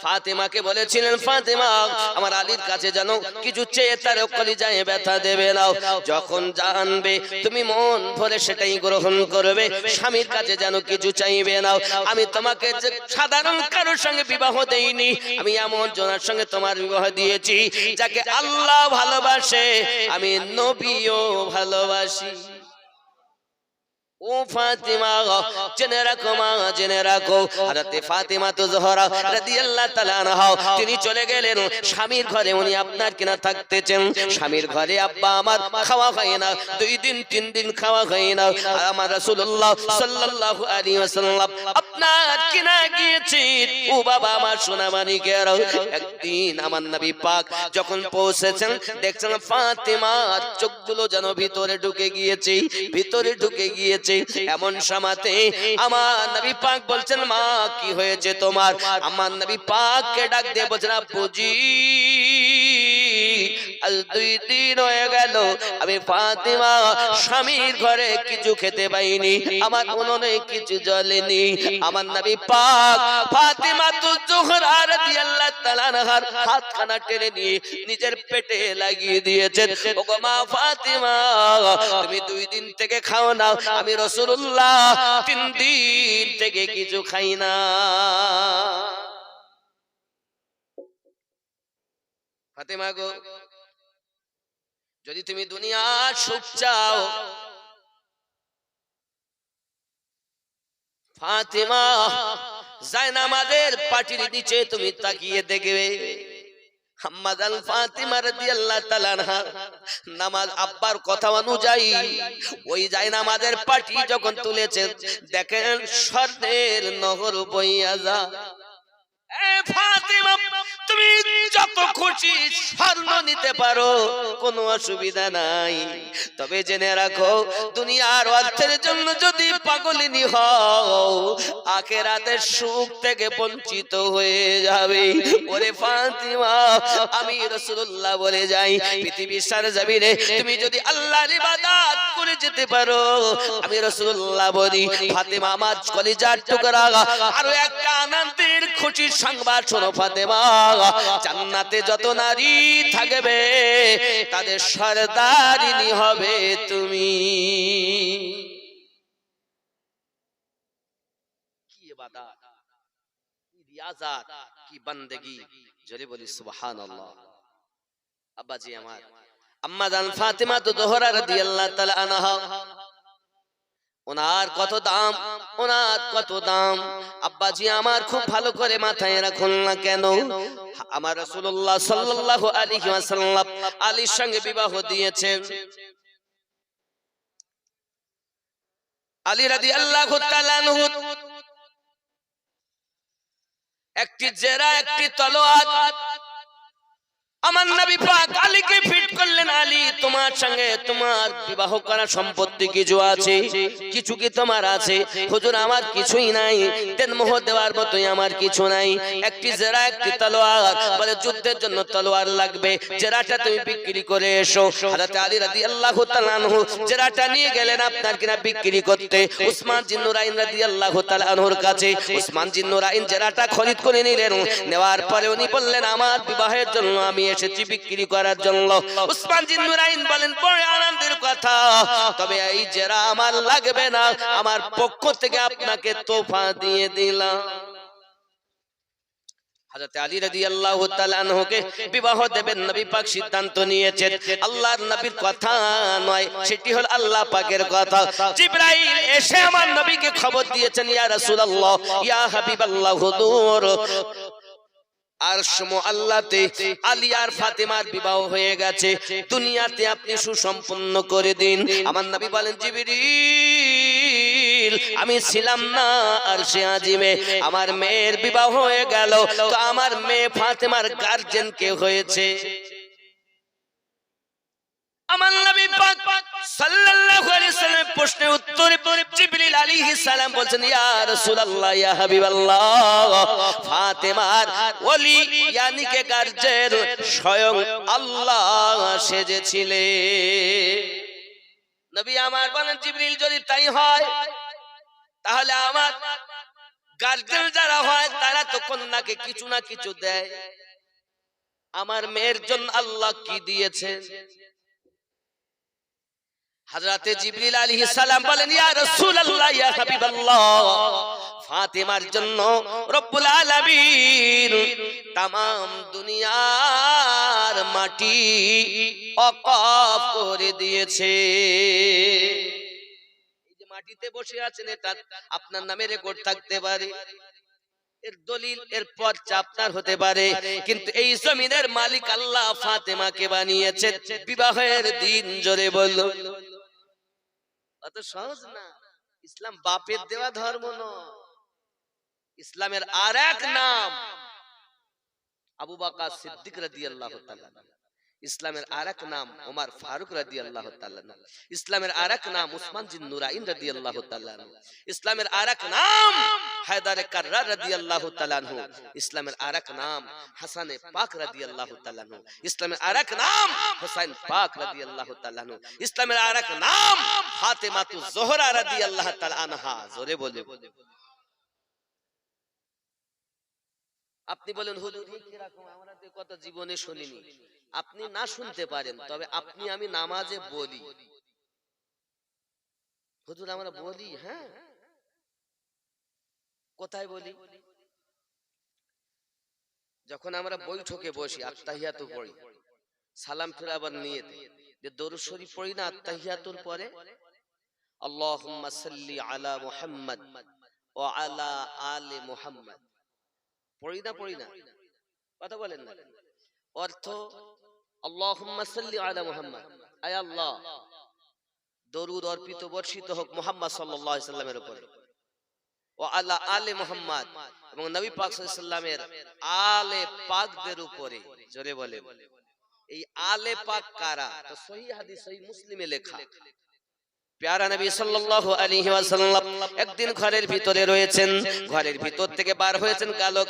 ফাতিমাকে বলেছিলেন, ফাতিমা আমার আলীর কাছে জানো কিছু চেয়ে তার কলিজায় ব্যথা দেবে না। যখন জানবে তুমি মন ভরে সেটাই গ্রহণ করবে। স্বামীর কাছে জানো কিছু চাইবে না। আমি তোমাকে সাধারণ কারোর সঙ্গে বিবাহ দেইনি, আমি এমন জনের সঙ্গে তোমার বিবাহ দিয়েছি যাকে আল্লাহ ভালোবাসে, আমি নবীও ভালোবাসি। ও ফাতিমা জেনে রাখো, মা জেনে রাখো, হযরতে ফাতিমা জোহরা রাদিয়াল্লাহু তাআলা আনহা তিনি চলে গেলেন স্বামীর ঘরে। উনি আপনার কিনা থাকতেছেন স্বামীর ঘরে। আব্বা আমার খাওয়া হয় না, 2 দিন 3 দিন খাওয়া হয় না। আর আমার রাসূলুল্লাহ সাল্লাল্লাহু আলাইহি ওয়াসাল্লাম আপনার কিনা গিয়েছেন। ও বাবা আমার সোনা মানিকের, একদিন আমার নবী পাক যখন পৌঁছেছেন দেখছেন ফাতিমার চোখগুলো যেন ভিতরে ঢুকে গিয়েছে, ভিতরে ঢুকে গিয়েছে। এমন সময়তে আমার নবী পাক বলছেন, মা কি হয়েছে তোমার? আমার নবী পাককে ডাক দিয়ে বলছেন, আব্বুজি আজ 2 দিন হয়ে গেল আমি ফাতিমা স্বামীর ঘরে কিছু খেতে পাইনি, আমার উনুনে কিছু জ্বলেনি। আমার নবী পাক ফাতিমা জোহরা রাদিয়াল্লাহু তাআলা আনহার হাতখানা টেনে নিয়ে নিজের পেটে লাগিয়ে দিয়েছেন। ওগো মা ফাতিমা তুমি 2 দিন থেকে খাও না, আমি রাসূলুল্লাহ 3 দিন থেকে কিছু খাই না। ফাতিমা গো, যদি তুমি দুনিয়ার সুখ চাও, ফাতিমা জায়নামাজের পাটির নিচে তুমি তাকিয়ে দেখবে আম্মা জান ফাতিমা রাদিয়াল্লাহু তাআলা আনহা নামাজ আব্বার কথা অনুযায়ী ওই জায়নামাজের পাটি যখন তুলেছেন দেখেন স্বর্ণের নহর বইয়া যায়। ফাতেমা, তুমি যত খুশি স্বর্ণ নিতে পারো, কোনো অসুবিধা নাই, তবে জেনে রাখো দুনিয়ার অর্থের জন্য যদি পাগলিনী হও, আখিরাতের সুখ থেকে বঞ্চিত হয়ে যাবে। ওরে ফাতেমা, আমি রাসূলুল্লাহ বলে যাই, পৃথিবীর সরজমিনে তুমি যদি আল্লাহর ইবাদত করে যেতে পারো, আমি রাসূলুল্লাহ বলি, ফাতেমা আমার কলিজার টুকরা, আরো একটা আনন্দের খুশির সংবাদ শোনো ফাতেমা, জান্নাতে যত নারী থাকবে তাদের সরদারিনী হবে তুমি। কি ইবাদত, কি রিয়াজাত, কি বান্দেগি, জোরে বলি সুবহানাল্লাহ। আব্বাজি আমার, আম্মা জান ফাতেমা তো জোহরা রাদিয়াল্লাহু তাআলা আনহা, ওনার কত দাম, ওনার কত দাম। আব্বাজি আমার খুব ভালো করে মাথায় রাখুন না কেন, আমার রাসূলুল্লাহ সাল্লাল্লাহু আলাইহি ওয়াসাল্লাম আলীর সঙ্গে বিবাহ দিয়েছেন। আলী রাদিয়াল্লাহু তাআলা আনহু একটি জেরা, একটি তলোয়ার আমার নবী পাক আলীকে ফিট করলেন, আলী তোমার সঙ্গে তোমার বিবাহ করা সম্পত্তি কিছু আছে, কিছু কি তোমার আছে? হুজুর আমার কিছুই নাই, দেনমোহর দেওয়ার মতোই আমার কিছু নাই, একটি জেরা, একটি তলোয়ার, বলে যুদ্ধের জন্য তলোয়ার লাগবে, জেরাটা তুমি বিক্রি করে এসো। হযরত আলী রাদিয়াল্লাহু তাআলা আনহু জেরাটা নিয়ে গেলেন আপনার কিনা বিক্রি করতে উসমান জিন্নুরাইন রাদিয়াল্লাহু তাআলা আনহুর কাছে। উসমান জিন্নুরাইন জেরাটা খরিদ করে নিলেন, নেওয়ার পরে উনি বললেন, আমার বিবাহের জন্য আমি এসেছি বিক্রি করার জন্য। উসমান জিন্নুরাইন বলেন, বড় আনন্দের কথা, তবে এই জেরা আমার লাগবে না, আমার পক্ষ থেকে আপনাকে তোফা দিয়ে দিলাম। হযরত আলী রাদিয়াল্লাহু তাআলা আনহুকে বিবাহ দেবেন নবী পাক সিদ্ধান্ত নিয়েছেন, আল্লাহর নবীর কথা নয়, সেটি হলো আল্লাহ পাকের কথা। জিবরাইল এসে আমার নবীকে খবর দিয়েছেন, ইয়া রাসূলুল্লাহ, ইয়া হাবিবাল্লাহ, হুজুর আরশ মুআল্লাতে আলী আর ফাতেমার বিবাহ হয়ে গেছে, দুনিয়াতে আপনি সুসম্পন্ন করে দিন। আমার নবী বলেন, জিবরিল আমি ছিলাম না আরশে আজিমে, আমার মেয়ের বিবাহ হয়ে গেল, তো আমার মেয়ে ফাতেমার গার্জিয়ান কে হয়েছে? আমার নবী পাক সাল্লাল্লাহু আলাইহি সাল্লাম প্রশ্নের উত্তরে জিবরিল আলাইহিস সালাম বলেন, ইয়া রাসূলুল্লাহ, ইয়া হাবিবাল্লাহ, ফাতেমার ওলি ইয়ানি কে গার্জিয়ান স্বয়ং আল্লাহ সেজেছিলেন। নবী আমার বলেন, জিবরিল যদি তাই হয়, তাহলে আমার গার্জিয়ান যারা হয় তারা তো কন্যাকে কিছু না কিছু দেয়, আমার মেয়ের জন্য আল্লাহ কি দিয়েছেন? হযরতে জিবরিল আলাইহিস সালাম বলেন, ইয়া রাসূলুল্লাহ, ইয়া হাবিবাল্লাহ, ফাতেমার জন্য রব্বুল আলামিন तमाम দুনিয়ার মাটি ওয়াকফ করে দিয়েছে। এই যে মাটিতে বসে আছেন, এটা আপনার নামে রেকর্ড থাকতে পারে, এর দলিল, এর পর্চা আপনার হতে পারে, কিন্তু এই জমিনের মালিক আল্লাহ ফাতেমাকে বানিয়েছেন বিবাহের দিন। জোরে বলো, অত সহজ না। ইসলাম বাপের দেওয়া ধর্ম নয়, ইসলামের আরেক নাম আবু বকর সিদ্দিক রাদিয়াল্লাহু তাআলা, ইসলামের আরেক নাম ওমর ফারুক রাদিয়াল্লাহু তাআলা, ইসলামের আরেক নাম উসমান জিন্নুরাইন রাদিয়াল্লাহু তাআলা, ইসলামের আরেক নাম হায়দার কাররার রাদিয়াল্লাহু তাআলা, ইসলামের আরেক নাম হাসান পাক রাদিয়াল্লাহু তাআলা, ইসলামের আরেক নাম হুসাইন পাক রাদিয়াল্লাহু তাআলা, ইসলামের আরেক নাম ফাতেমাতু জোহরা রাদিয়াল্লাহু তাআলা আনহা। জোরে বলে, আপনি বলেন হুজুর কি রকম, আমরা তো কথা জীবনে শুনিনি। আপনি না শুনতে পারেন, তবে আপনি আমি নামাজে বলি, হুজুর আমরা বলি, হ্যাঁ কোথায় বলি? যখন আমরা বৈঠকে বসি আত্তাহিয়াতু পড়ি, সালাম ফিরাবার নিয়তে যে দরুদ শরীফ পড়ি না আত্তাহিয়াতুর পরে, আল্লাহুম্মা সাল্লি আলা মুহাম্মাদ ওয়া আলা আলি মুহাম্মাদ, পড়ি না? কথা বলেন না। অর্থ আল্লাহুম্মা সাল্লি আলা মুহাম্মাদ, আয় আল্লাহ দরুদ অর্পিত বর্ষিত হোক মুহাম্মদ সাল্লাল্লাহু আলাইহি সাল্লামের উপরে। ও আলা আলে মুহাম্মদ, এবং নবী পাক সাল্লাল্লাহু আলাইহি ওয়াসাল্লামের আলে পাকদের উপরে। জোরে বলে, এই আলে পাক কারা? তো সহিহ হাদিস সহিহ মুসলিমে লেখা, প্যারা নবী সাল্লাল্লাহু আলাইহি ওয়াসাল্লাম একদিন ঘরের ভিতরে রয়েছেন, ঘরের ভিতর থেকে বার হয়েছেন, কালো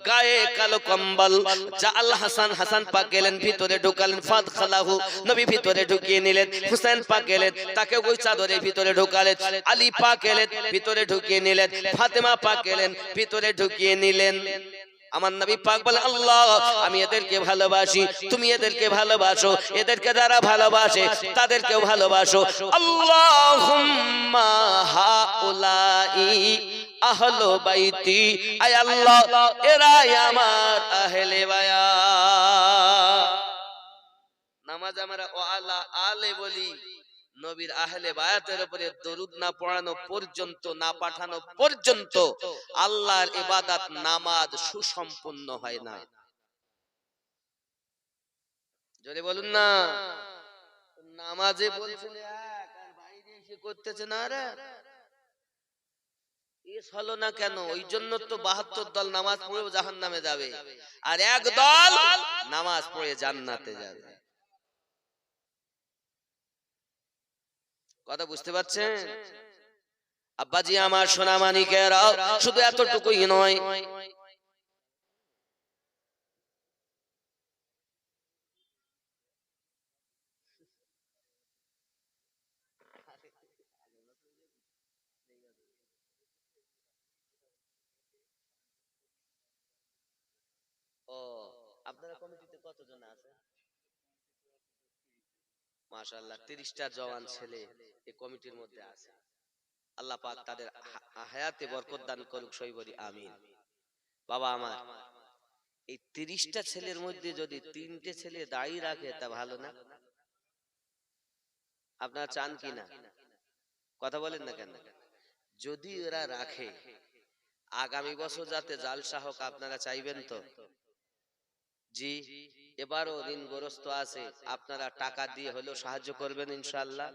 গায়ে কালো কম্বল। জাল হাসান, হাসান পাক গেলেন ভিতরে ঢুকালেন, ফাদখালাহু, নবী ভিতরে ঢুকিয়ে নিলেন। হুসাইন পাক গেলেন, তাকে ওই চাদরের ভিতরে ঢুকালেন। আলী পাক গেলেন, ভিতরে ঢুকিয়ে নিলেন। ফাতেমা পাক গেলেন, ভিতরে ঢুকিয়ে নিলেন। আমার নবী পাক বলে, আল্লাহ আমি এদেরকে ভালোবাসি, তুমি এদেরকে ভালোবাসো, এদেরকে যারা ভালোবাসে তাদেরকেও ভালোবাসো। আল্লাহুম্মা হাউলাই আহলু বাইতি, আয় আল্লাহ এরাই আমার আহলে বায়াত। নামাজ আমরা ওয়ালা আলে বলি, নবীর আহলে বায়াতের উপরে দরুদ না পড়ানো পর্যন্ত, না পাঠানো পর্যন্ত আল্লাহর ইবাদত নামাজ সুসম্পূর্ণ হয় না। যদি বলুন না, নামাজে বলছেন এক আর বাইরে এসে করতেছে না, রে এস হলো না কেন? ওই জন্য তো 72 দল নামাজ পড়ে জাহান্নামে যাবে, আর এক দল নামাজ পড়ে জান্নাতে যাবে। কথা বুঝতে পারছেন? আব্বাজি আমার সোনা মানিকেরা, শুধু এতটুকুই নয়, ও আপনারা কমিটিতে কতজন আছে? মাশাআল্লাহ, 30টা জওয়ান ছেলে এই কমিটির মধ্যে আছে। আল্লাহ পাক তাদের হায়াতে বরকত দান করুক, সই বলি আমিন। বাবা আমার, এই 30টা ছেলের মধ্যে যদি 3টে ছেলে দাড়ি রাখে তা ভালো না? আপনারা চান কি না? কথা বলেন না কেন? যদি এরা রাখে, আগামী বছর যাতে জালসা হোক আপনারা চাইবেন তো? জি, এবারও ঋণগ্রস্ত আছে, আপনারা টাকা দিয়ে হলেও সাহায্য করবেন ইনশাআল্লাহ?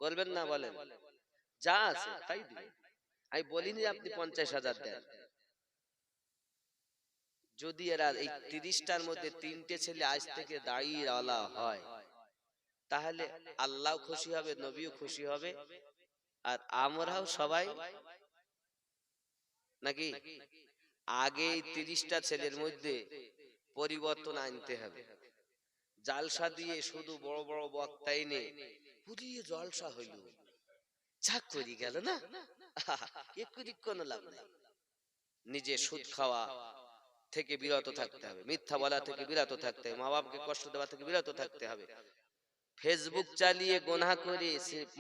করবেন না বলেন? যা আছে তাই দিবেন। আমি বলিনি আপনি 50,000 দেন। যদি এরা এই 30টার মধ্যে 3টে ছেলে আজ থেকে দাঁড়িয়েওয়ালা হয়, তাহলে আল্লাহ খুশি হবে, নবীও খুশি হবে, আর আমরাও সবাই, নাকি? আগে এই 30টা ছেলের মধ্যে পরিবর্তন আনতে হবে। জালসা দিয়ে শুধু বড় বড় বক্তাই নেই, পুরিয়ে জলসা হইল, চাক করি গেল না, একটু কোনো লাভ নাই। নিজে সুদ খাওয়া থেকে বিরত থাকতে হবে, মিথ্যা বলা থেকে বিরত থাকতে হবে, মা বাবাকে কষ্ট দেওয়া থেকে বিরত থাকতে হবে, ফেসবুক চালিয়ে গোনা করে,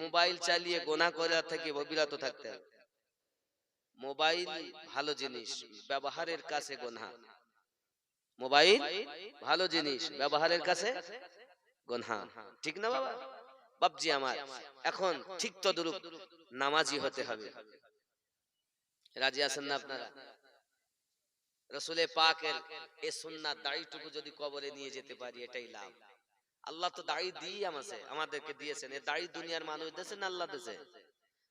মোবাইল চালিয়ে গোনা করা থেকে বিরত থাকতে হবে। মোবাইল ভালো জিনিস, ব্যবহারের কাছে গোনা। মোবাইল ভালো জিনিস, ব্যবহারের কাছে গোনা, ঠিক না বাবা? বাপজি আমার, এখন ঠিক তদ্রূপ নামাজি হতে হবে। রাজি আছেন না আপনারা? রাসূলে পাকের এই সুন্নাত দাড়িটুকু যদি কবরে নিয়ে যেতে পারি, এটাই লাভ। আল্লাহ তো দাড়ি দিয়ে আমাদেরকে দিয়েছেন, এই দাড়ি দুনিয়ার মানুষ দিয়েছেন, আল্লাহ দিয়েছেন।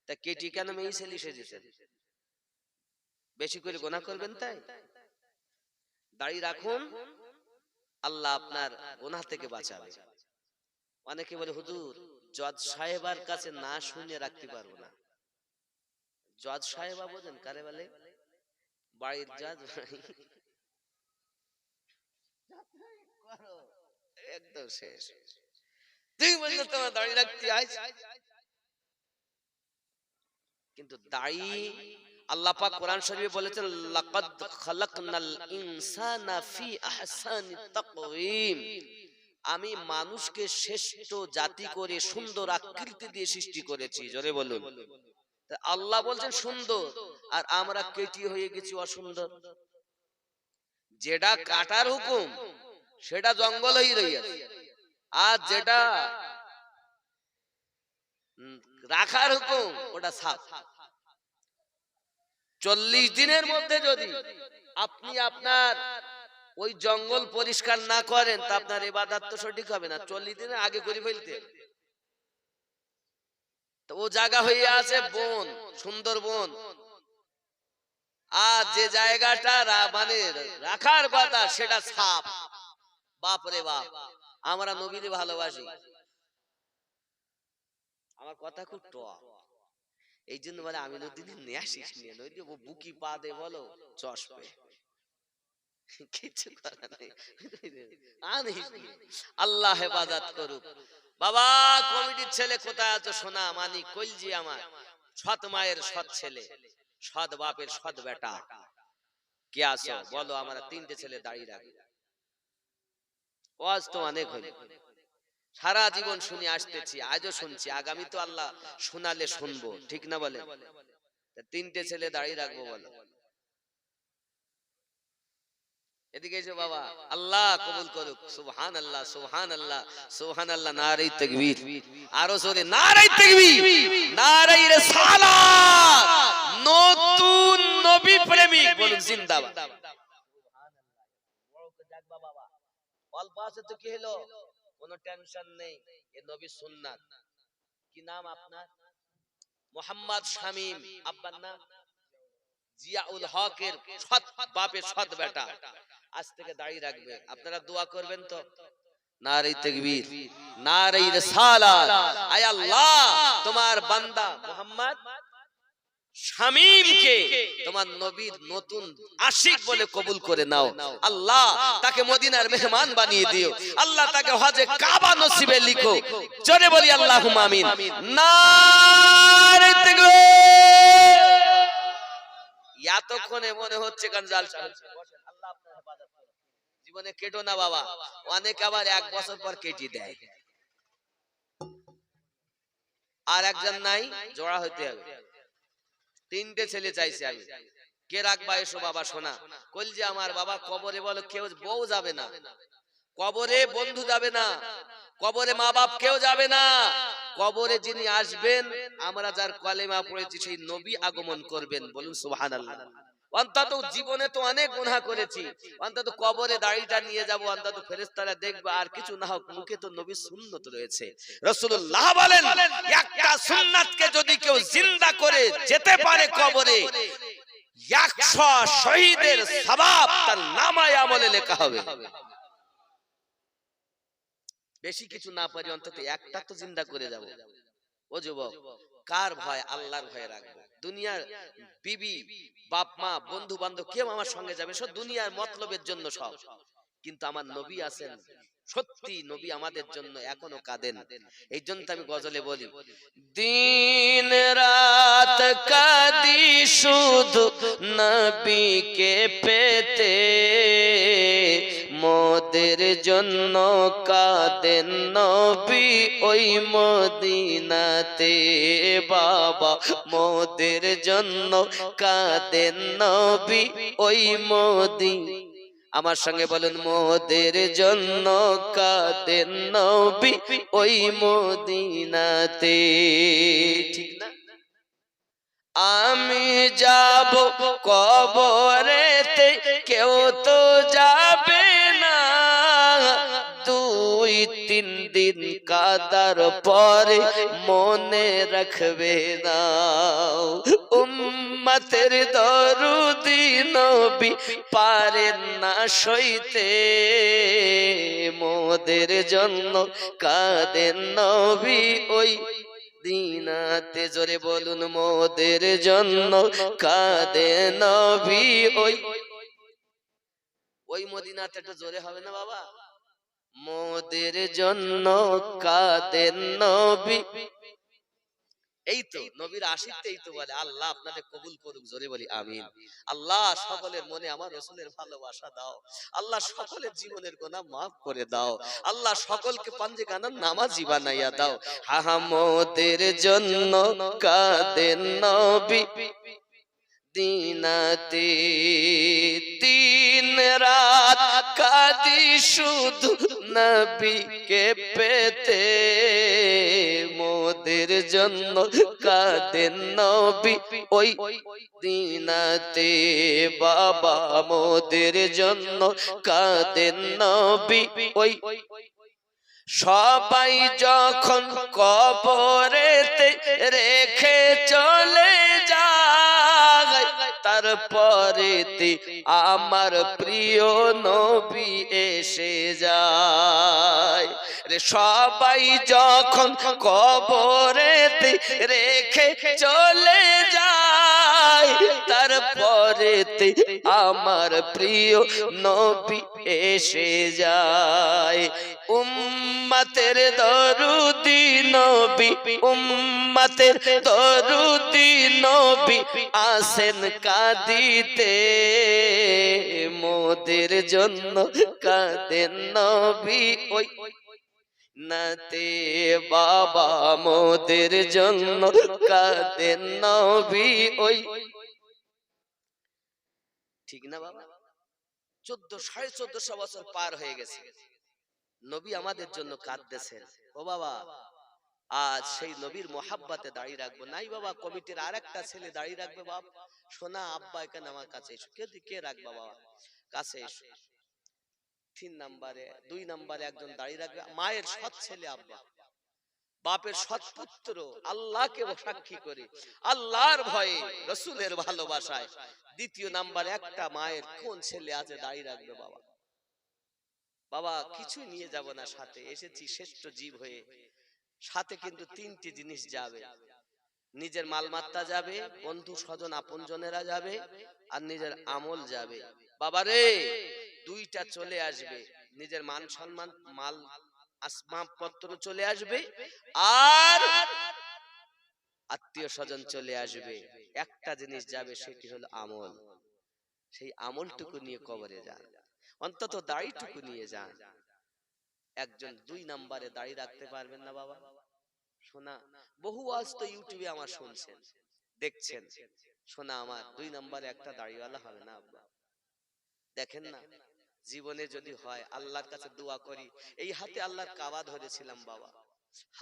তা কেটি কেন মেয়ে ছেলে সেজেছেন? বেশি করে গোনা করবেন তাই? দাড়ি রাখুন, আল্লাহ আপনার গোনা থেকে বাঁচাবে। অনেকে বলে, হুজুর জজ সাহেবার কাছে না শুনে রাখতে পারবো না। জজ সাহেবা বোঝেন কারে বলে? বাড়ির জজ একদম শেষ। তুই বললে তোমার দাড়ি রাখতে আজ, কিন্তু দাড়ি আল্লাহ পাক কোরআন শরীফে বলেছেন, লাকাদ খালাকনাল ইনসানা ফি আহসানি তাকওয়িম, আমি মানুষকে শ্রেষ্ঠ জাতি করে সুন্দর আকৃতি দিয়ে সৃষ্টি করেছি। জোরে বলুন। আল্লাহ বলছেন সুন্দর, আর আমরা কেটি হয়ে গেছি অসুন্দর। যেটা কাটার হুকুম সেটা জঙ্গল হয়ে রয়েছে, আর যেটা রাখার হুকুম ওটা সাপ। 40 দিনের মধ্যে যদি আপনি আপনার ওই জঙ্গল পরিষ্কার না করেন, তা আপনার ইবাদত তো সঠিক হবে না। 40 দিনের আগে করে ফেলতে, তো ও জায়গা হয়ে আছে বন, সুন্দর বন, আর যে জায়গাটা মানে রাখার কথা সেটা সাপ। বাপ রে বাপ, আমরা নবীরে ভালোবাসি, আমার কথা খুব টক, এই জন্য বলে আমি নদীনে নিয়ে আসিস নিয়ে নদী ও বুকি পা দে বলো চশপে, কিছু করার নেই। আল্লাহ হেফাজত করুক। বাবা কমিটির ছেলে কোথায় আছো সোনা মানি কলজি আমার, সৎ মায়ের সৎ ছেলে, সৎ বাপের সৎ বেটা, কে আছো বলো? আমরা তিনটে ছেলে দাঁড়িয়ে রাখি, ওয়াজ তো অনেক হইল, সারা জীবন শুনে আসতেছি, আজও শুনছি, আগামী তো আল্লাহ শোনালে শুনবো, ঠিক না বলে? তিনটে ছেলে দাঁড়িয়ে রাখবো বলো। এদিকে এসো বাবা, আল্লাহ কবুল করুক। সুবহানাল্লাহ সুবহানাল্লাহ সুবহানাল্লাহ, নারে তাকবীর, আরো জোরে নারে তাকবীর, নারে রিসালাত। নতুন নবী প্রেমিক বলুন জিন্দাবাদ। সুবহানাল্লাহ, বাবা অল্প আছে তো কি হলো, কোনো টেনশন নেই, এ নবী সুন্নাত। কি নাম আপনার? মোহাম্মদ শামীম, আব্বার নাম জিয়াউল হকের সৎ বাপের সৎ বেটা, আজ থেকে দাঁড়িয়ে রাখবে, আপনারা দোয়া করবেন তো? নারে তাকবীর, নারে রিসালাত। আয় আল্লাহ, তোমার বান্দা মোহাম্মদ শামীমকে তোমার নবীর নতুন আশিক বলে কবুল করে নাও। আল্লাহ তাকে মদিনার মেহমান বানিয়ে দিও। আল্লাহ তাকে হজে কাবা নসিবে লিখো। জোরে বলি আল্লাহুম্মা আমিন। নারে তাকবীর। এতক্ষণে মনে হচ্ছে গান জালসা হচ্ছে। আল্লাহ আপনার হেফাজত করুন। জীবনে কেটো না বাবা, অনেক আবার 1 বছর পর কেটে দেয়। আর একজন নাই, জোড়া হইতে হবে। তিনটে ছেলে চাইছে আমি, কে রাখবা? এসো বাবা শোনা কলজি আমার। বাবা কবরে বলো কেউ বউ যাবে না, কবরে বন্ধু যাবে না, কবরে মা বাপ কেউ যাবে না, কবরে যিনি আসবেন আমরা যার কলেমা পড়েছি সেই নবী আগমন করবেন, বলুন সুবহানাল্লাহ। অন্তত জীবনে তো অনেক গুনাহ করেছি, অন্তত কবরে দাড়িটা নিয়ে যাব, অন্তত ফেরেশতারা দেখবে, আর কিছু না হোক মুখে তো নবী সুন্নাত রয়েছে। রাসূলুল্লাহ বলেন একটা সুন্নাতকে যদি কেউ জিন্দা করে যেতে পারে কবরে, 100 শহীদের সওয়াব তার নামায়ে আমলে লেখা হবে। বেশি কিছু না পারি অন্তত একটা তো জিন্দা করে যাব। ও যুবক, কার ভয়? আল্লাহর ভয় রাখবো। দুনিয়ার বিবি বাপ মা বন্ধু বান্ধব কেউ আমার সঙ্গে যাবে, সব দুনিয়ার মতলবের জন্য সব, কিন্তু আমার নবী আছেন, সত্যি নবী আমাদের জন্য এখনো কাঁদেন। এই জন্য আমি গজলে বলি, দিন রাত কাঁদি শুধু নবীকে পেতে, মোদের জন্য কাঁদেন নবী ওই মদিনাতে। বাবা মোদের জন্য কাঁদেন নবী ওই মদিনা। আমার সঙ্গে বলুন, মোদের জন্য কাঁদেন নবী ওই মদিনাতে। ঠিক না? আমি যাব কবরেতে, কেউ তো যাবে না, 2-3 দিন কাদার পরে মনে রাখবে না, উম্মতের দরুদি নবী পারেন না সইতে, মোদের জন্য কাঁদেন নবী ওই মদিনাতে। জোরে বলুন, মোদের জন্য কাঁদেন নবী ওই মদিনাতে। একটু জোরে হবে না বাবা? মোদের জন্য কাঁদেন নবী। এই তো নবীর আশিকতেই তো বলে আল্লাহ আপনাদের কবুল করুক। জোরে বলি আমিন। আল্লাহ সকলের মনে আমার রাসূলের ভালোবাসা দাও। আল্লাহ সকলের জীবনের গুনাহ maaf করে দাও। আল্লাহ সকলকে পাঞ্জেগানার নামাজি বানাইয়া দাও। হা হা মোদের জন্য কাঁদেন নবী দিনাতে, দিন রাত কাঁদি শুধু নবীকে পেতে, মোদের জন্য কাঁদেন নবী ওই দিনাতে। বাবা মোদের জন্য কাঁদেন নবী ওই। সবাই যখন কবরেতে রেখে চলে যায়, তার তারপরেতে আমার প্রিয় নবী এসে যায় রে। সবাই যখন কবরেতে রেখে চলে যায়, তারপরেতে আমার প্রিয় নবী এসে যায়। উম্মতের দরুদি নবী, উম্মতের দরুদি নবী আসেন কাঁদিতে, মোদের জন্য কাঁদেন নবী ওই নাতে বাবা, মোদের জন্য কাঁদেন নবী ওই। ঠিক না বাবা? 1400 বছর পার হয়ে গেছে, নবী আমাদের জন্য কাঁদতেছেন। ও বাবা, আজ সেই নবীর মোহাব্বতে দাঁড়িয়ে রাখবো। নাই বাবা, কমিটির আর একটা ছেলে দাঁড়িয়ে রাখবে। বাপ সোনা আব্বা এখানে আমার কাছে এসো। কে রাখবা বাবা? কাছে এসো। 3 নম্বরে 2 নম্বরে একজন দাঁড়িয়ে রাখবে, মায়ের সৎ ছেলে আব্বা, বাপের সৎ পুত্র, আল্লাহকে সাক্ষী করে, আল্লাহর ভয়ে, রাসূলের ভালোবাসায়। 2য় নম্বরে একটা মায়ের কোন ছেলে আছে দাঁড়িয়ে রাখবে বাবা? বাবা কিছু নিয়ে যাব না সাথে, এসেছি শ্রেষ্ঠ জীব হয়ে। সাথে কিন্তু 3টি জিনিস যাবে, নিজের মালমাত্তা যাবে, বন্ধু স্বজন আপনজনেরা যাবে, আর নিজের আমল যাবে। বাবারে 2টা চলে আসবে, নিজের মান সম্মান, মাল আসবাবপত্র চলে আসবে, আর আত্মীয় স্বজন চলে আসবে। একটা জিনিস যাবে, সেটি হলো আমল। সেই আমলটুকু নিয়ে কবরে যান, অন্তত দাড়িটুকু নিয়ে যান। একজন 2 নম্বরে দাড়ি রাখতে পারবেন না বাবা? শোনা, বহু আজ তো ইউটিউবে আমার শুনছেন, দেখছেন। শোনা আমার 2 নম্বরে একটা দাড়িওয়ালা হবে না আব্বা। দেখেন না, জীবনে যদি হয় আল্লাহর কাছে দোয়া করি। এই হাতে আল্লাহর কাবা ধরেছিলাম বাবা,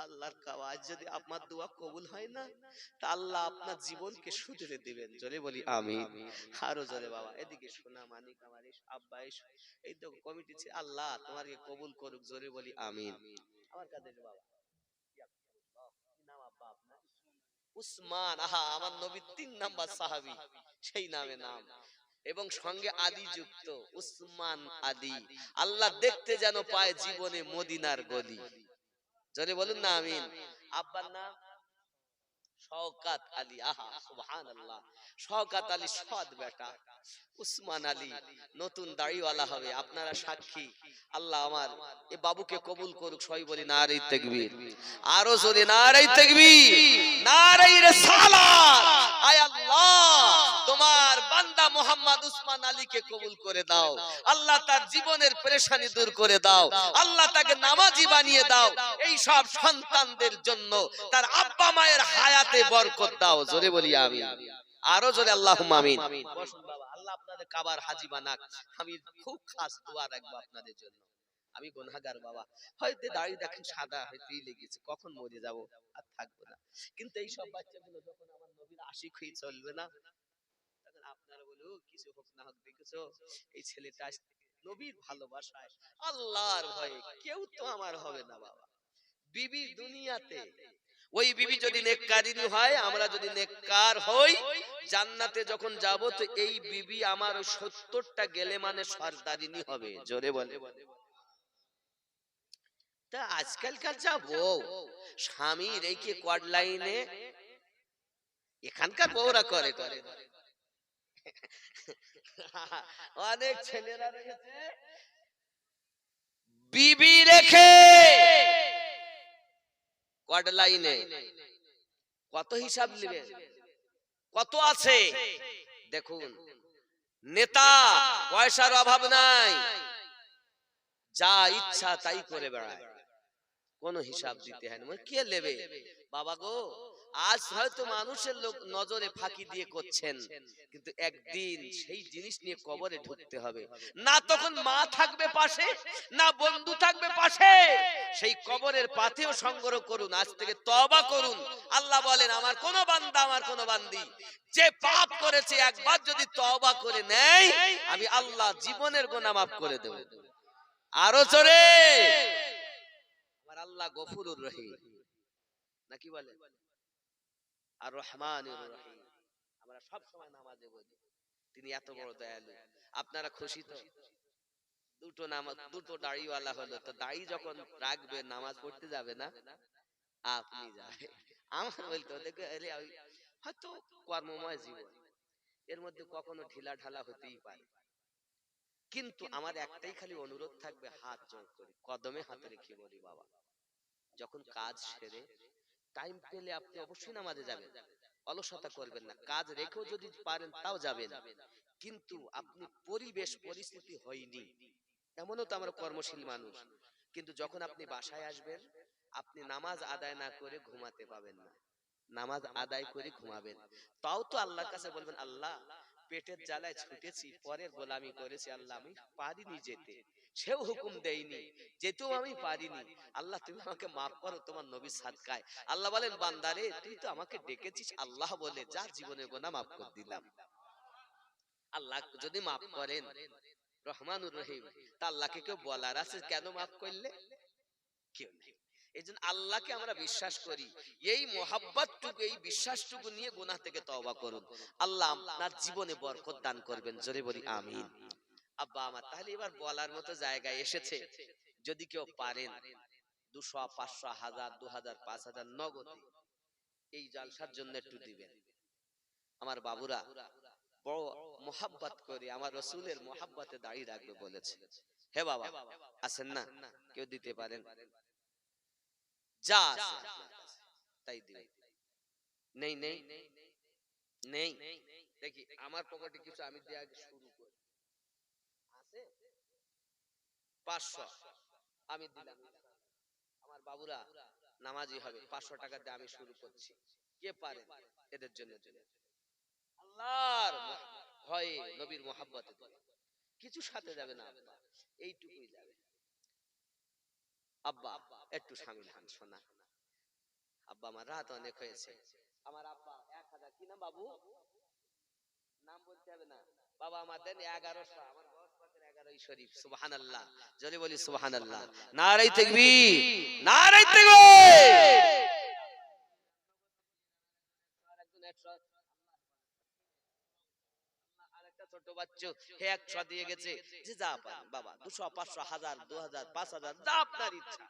আল্লাহর কাবা। আজ যদি আপনার দোয়া কবুল হয় না, তা আল্লাহ আপনার জীবনকে সুধরে দিবেন। জোরে বলি আমিন। আরো জোরে বাবা। এদিকে শোনা, মানিক আমার আব্বা এসো। এই তো কমিটি, আল্লাহ তোমাকে কবুল করুক। জোরে বলি আমিন। আমার কাছে বাবা উসমান, আহা, আমার নবীর 3 নাম্বার সাহাবী, সেই নামে নাম, এবং সঙ্গে আদি যুক্ত, উসমান আদি। আল্লাহ দেখতে যেন পায় জীবনে মদিনার গলি। জোরে বলুন না আমিন। আব্বার নাম শওকাত আলী। আহা সুবহানাল্লাহ। শওকাত আলী সৎ বেটা, উসমান আলী নতুন দাড়িওয়ালা হবে। আপনারা সাক্ষী। আল্লাহ আমার এ বাবুকে কবুল করুক। সবাই বলি নারে তাকবীর। আরো জোরে নারে তাকবীর, নারে রিসালাত। আয় আল্লাহ, তোমার বান্দা মুহাম্মদ উসমান আলীকে কবুল করে দাও। আল্লাহ তার জীবনের পেরেশানি দূর করে দাও। আল্লাহ তাকে নামাজি বানিয়ে দাও। এই সব সন্তানদের জন্য তার আব্বা মায়ের হায়াতে বরকত দাও। জোরে বলি আমিন। আরো জোরে আল্লাহুম্মা আমিন। বসুন বাবা, আল্লাহ আপনাদের কাবার হাজী বানাক। আমি খুব খাস দোয়া রাখবো আপনাদের জন্য। আমি গুনাহগার বাবা, হয়তো দাড়ি দেখেন সাদা হইতেই লেগেছে, কখন মরে যাব আর থাকবো না। কিন্তু এই সব বাচ্চাগুলো যখন আমার নবীর আশিক হয়ে চলবে না, তখন আপনারা বলে ও কিছু হোক না হোক, দেখেছো এই ছেলেটা নবীর ভালোবাসায়, আল্লাহর ভয়ে, কেউ তো আমার হবে না বাবা। বিবি দুনিয়াতে, ওই বিবি যদি নেককারিনী হয়, আমরা যদি নেককার হই, জান্নাতে যখন যাব, তো এই বিবি আমার 70টা গেলে মানে সরদারিনী হবে। জোরে বলে। তা আজকালকার যা বউ, স্বামী রেখে কোয়াড লাইনে, এখানকার বউরা করে করে অনেক ছেলেরা রয়েছে বিবি রেখে কোয়াড লাইনে। কত হিসাব নেবেন, কত আছে দেখুন। নেতা, পয়সার অভাব নাই, যা ইচ্ছা তাই করে বেড়ায়, কোন হিসাব দিতে হয় না। কে নেবে বাবা গো? আজ হয়তো মানুষের লোক নজরে ফাঁকি দিয়ে করছেন, কিন্তু একদিন সেই জিনিস নিয়ে কবরে ঢুকতে হবে। না তখন মা থাকবে পাশে, না বন্ধু থাকবে পাশে। সেই কবরের পাথেও সংগ্রহ করুন, আজ থেকে তওবা করুন। আল্লাহ বলেন, আমার কোন বান্দা, আমার কোন বান্দি যে পাপ করেছে, একবার যদি তওবা করে নেয়, আমি আল্লাহ জীবনের গুনাহ মাফ করে দেব। আরো জোরে। আমার আল্লাহ গফুরুর রহিম, নাকি বলে আর রহমানুর রহিম। আমরা সব সময় নামাজে বলি, তিনি এত বড় দয়ালু। আপনারা খুশি তো? দুটো নামাজ, দুটো দাড়িওয়ালা হলো, তো দাড়ি যখন রাখবে নামাজ পড়তে যাবে না? আপনি যাবে। আমার বলতে দেখবে হয়তো কর্মময় জীবন, এর মধ্যে কখনো ঢিলা ঢালা হতেই পারে, কিন্তু আমার একটাই খালি অনুরোধ থাকবে, হাত জোড় করি, কদমে হাত রেখে বলি, বাবা যখন কাজ সেরে টাইম পেলে আপনি অবশ্যই নামাজে যাবেন, অলসতা করবেন না। কাজ রেখেও যদি পারেন তাও যাবেন, কিন্তু আপনি পরিবেশ পরিস্থিতি হয়নি, এমনও তো আমরা কর্মশীল মানুষ, কিন্তু যখন আপনি বাসায় আসবেন আপনি নামাজ আদায় না করে ঘুমাতে পাবেন না। নামাজ আদায় করে ঘুমাবেন, তাও তো আল্লাহর কাছে বলবেন, আল্লাহ পেটের জ্বালায় ছুটেছি, পরের গোলামি করেছি, আল্লাহ আমি পারিনি যেতে, সেও হুকুম দেয়নি, যেতেও আমি পারিনি, আল্লাহ তুমি আমাকে মাফ করো তোমার নবীর সাদকায়। আল্লাহ বলেন, বান্দারে তুই তো আমাকে ডেকেছিস আল্লাহ বলে, যা জীবনের গুনাহ মাফ করে দিলাম। আল্লাহ যদি মাফ করেন, রহমানুর রহিম, তা আল্লাহকে কেউ বলার আছে কেন মাফ করলে? কেউ নেই। এই জন্য আল্লাহকে আমরা বিশ্বাস করি, এই মোহাব্বতটুকু, এই বিশ্বাসটুকু নিয়ে গুনাহ থেকে তওবা করুন, আল্লাহ আপনার জীবনে বরকত দান করবেন। জোরে বলি আমিন। আব্বা আমার, তাহলে এবার বলার মতো জায়গায় এসেছে, যদি কেউ পারেন 200, 500, 1000, 2000, 5000 নগদে এই জালসার জন্য একটু দিবেন। আমার বাবুরা বড় মোহাব্বত করে আমার রসুলের মোহাব্বতে দাঁড়িয়ে রাখবে বলেছে। হে বাবা, আছেন না? কেউ দিতে পারেন? যা আছে তাই দিবেন। নেই নেই নেই, দেখি আমার পকেটে কিছু আমি দিয়ে আগে শুরু করি। আছে 500 আমি দিলাম, আমার বাবুরা নামাজি হবে, 500 টাকা দিয়ে আমি শুরু করছি। কে পারেন? এদের জন্য আল্লাহর ভয়ে, নবীর মোহাব্বতে কিছু সাথে যাবে না আব্বা, এইটুকুই যাবে। আব্বা একটু সামিল হন, শোনা আব্বা, আমার রাত অনেক হয়েছে। আমার আব্বা 1000, কি নাম বাবু? নাম বলতে হবে না বাবা, আমার দেন 1100, আমার বয়স পাকের 11ই শরীফ। সুবহানাল্লাহ, জোরে বলি সুবহানাল্লাহ। নারে তাকবীর, নারে তাকবীর। আরেকটা ছোট বাচ্চা হে 100 দিয়ে গেছে, যে যা পারেন বাবা, 200, 500, 1000, 2000, 5000, যা আপনার ইচ্ছা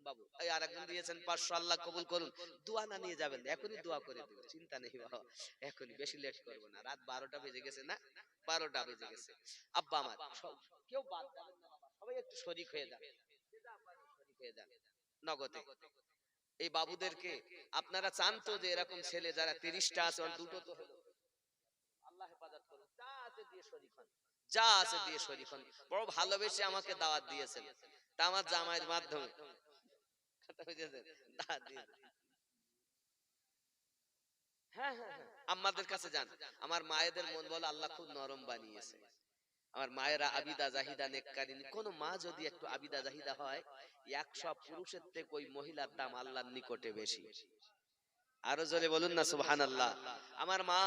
বাবু। এই আরেকজন দিয়েছেন 500, আল্লাহ কবুল করুন। দোয়া না নিয়ে যাবেন, এখনই দোয়া করে দেব, চিন্তা নেই বাবা, এখনই, বেশি লেট করব না। রাত 12টা বেজে গেছে না? 12টা বেজে গেছে। আব্বা আমার, কেউ বাদ যাবেন না বাবা, সবাই একটু শরীক হয়ে যান, শরীক হয়ে যান নগদে। এই বাবুদেরকে আপনারা চান তো যে এরকম ছেলে যারা 30টা আছে, দুটো তো হলো, আল্লাহ হেফাজত করুন। যা আছে দিয়ে শরীক হন, যা আছে দিয়ে শরীক হন। বড় ভালোবেসে আমাকে দাওয়াত দিয়েছেন, তা আমার জামাইয়ের মাধ্যমে হ্যাঁ হ্যাঁ হ্যাঁ, আমাদের কাছে যান। আমার মায়েদের মন বলে আল্লাহ খুব নরম বানিয়েছে। আমার মায়েরা আবিদা জাহিদা নেককারিনী। কোন মা যদি একটু আবিদা জাহিদা হয়, 100 পুরুষের থেকে ওই মহিলার দাম আল্লাহর নিকটে বেশি। আরো জোরে বলুন না সুবহানাল্লাহ। আমার মা,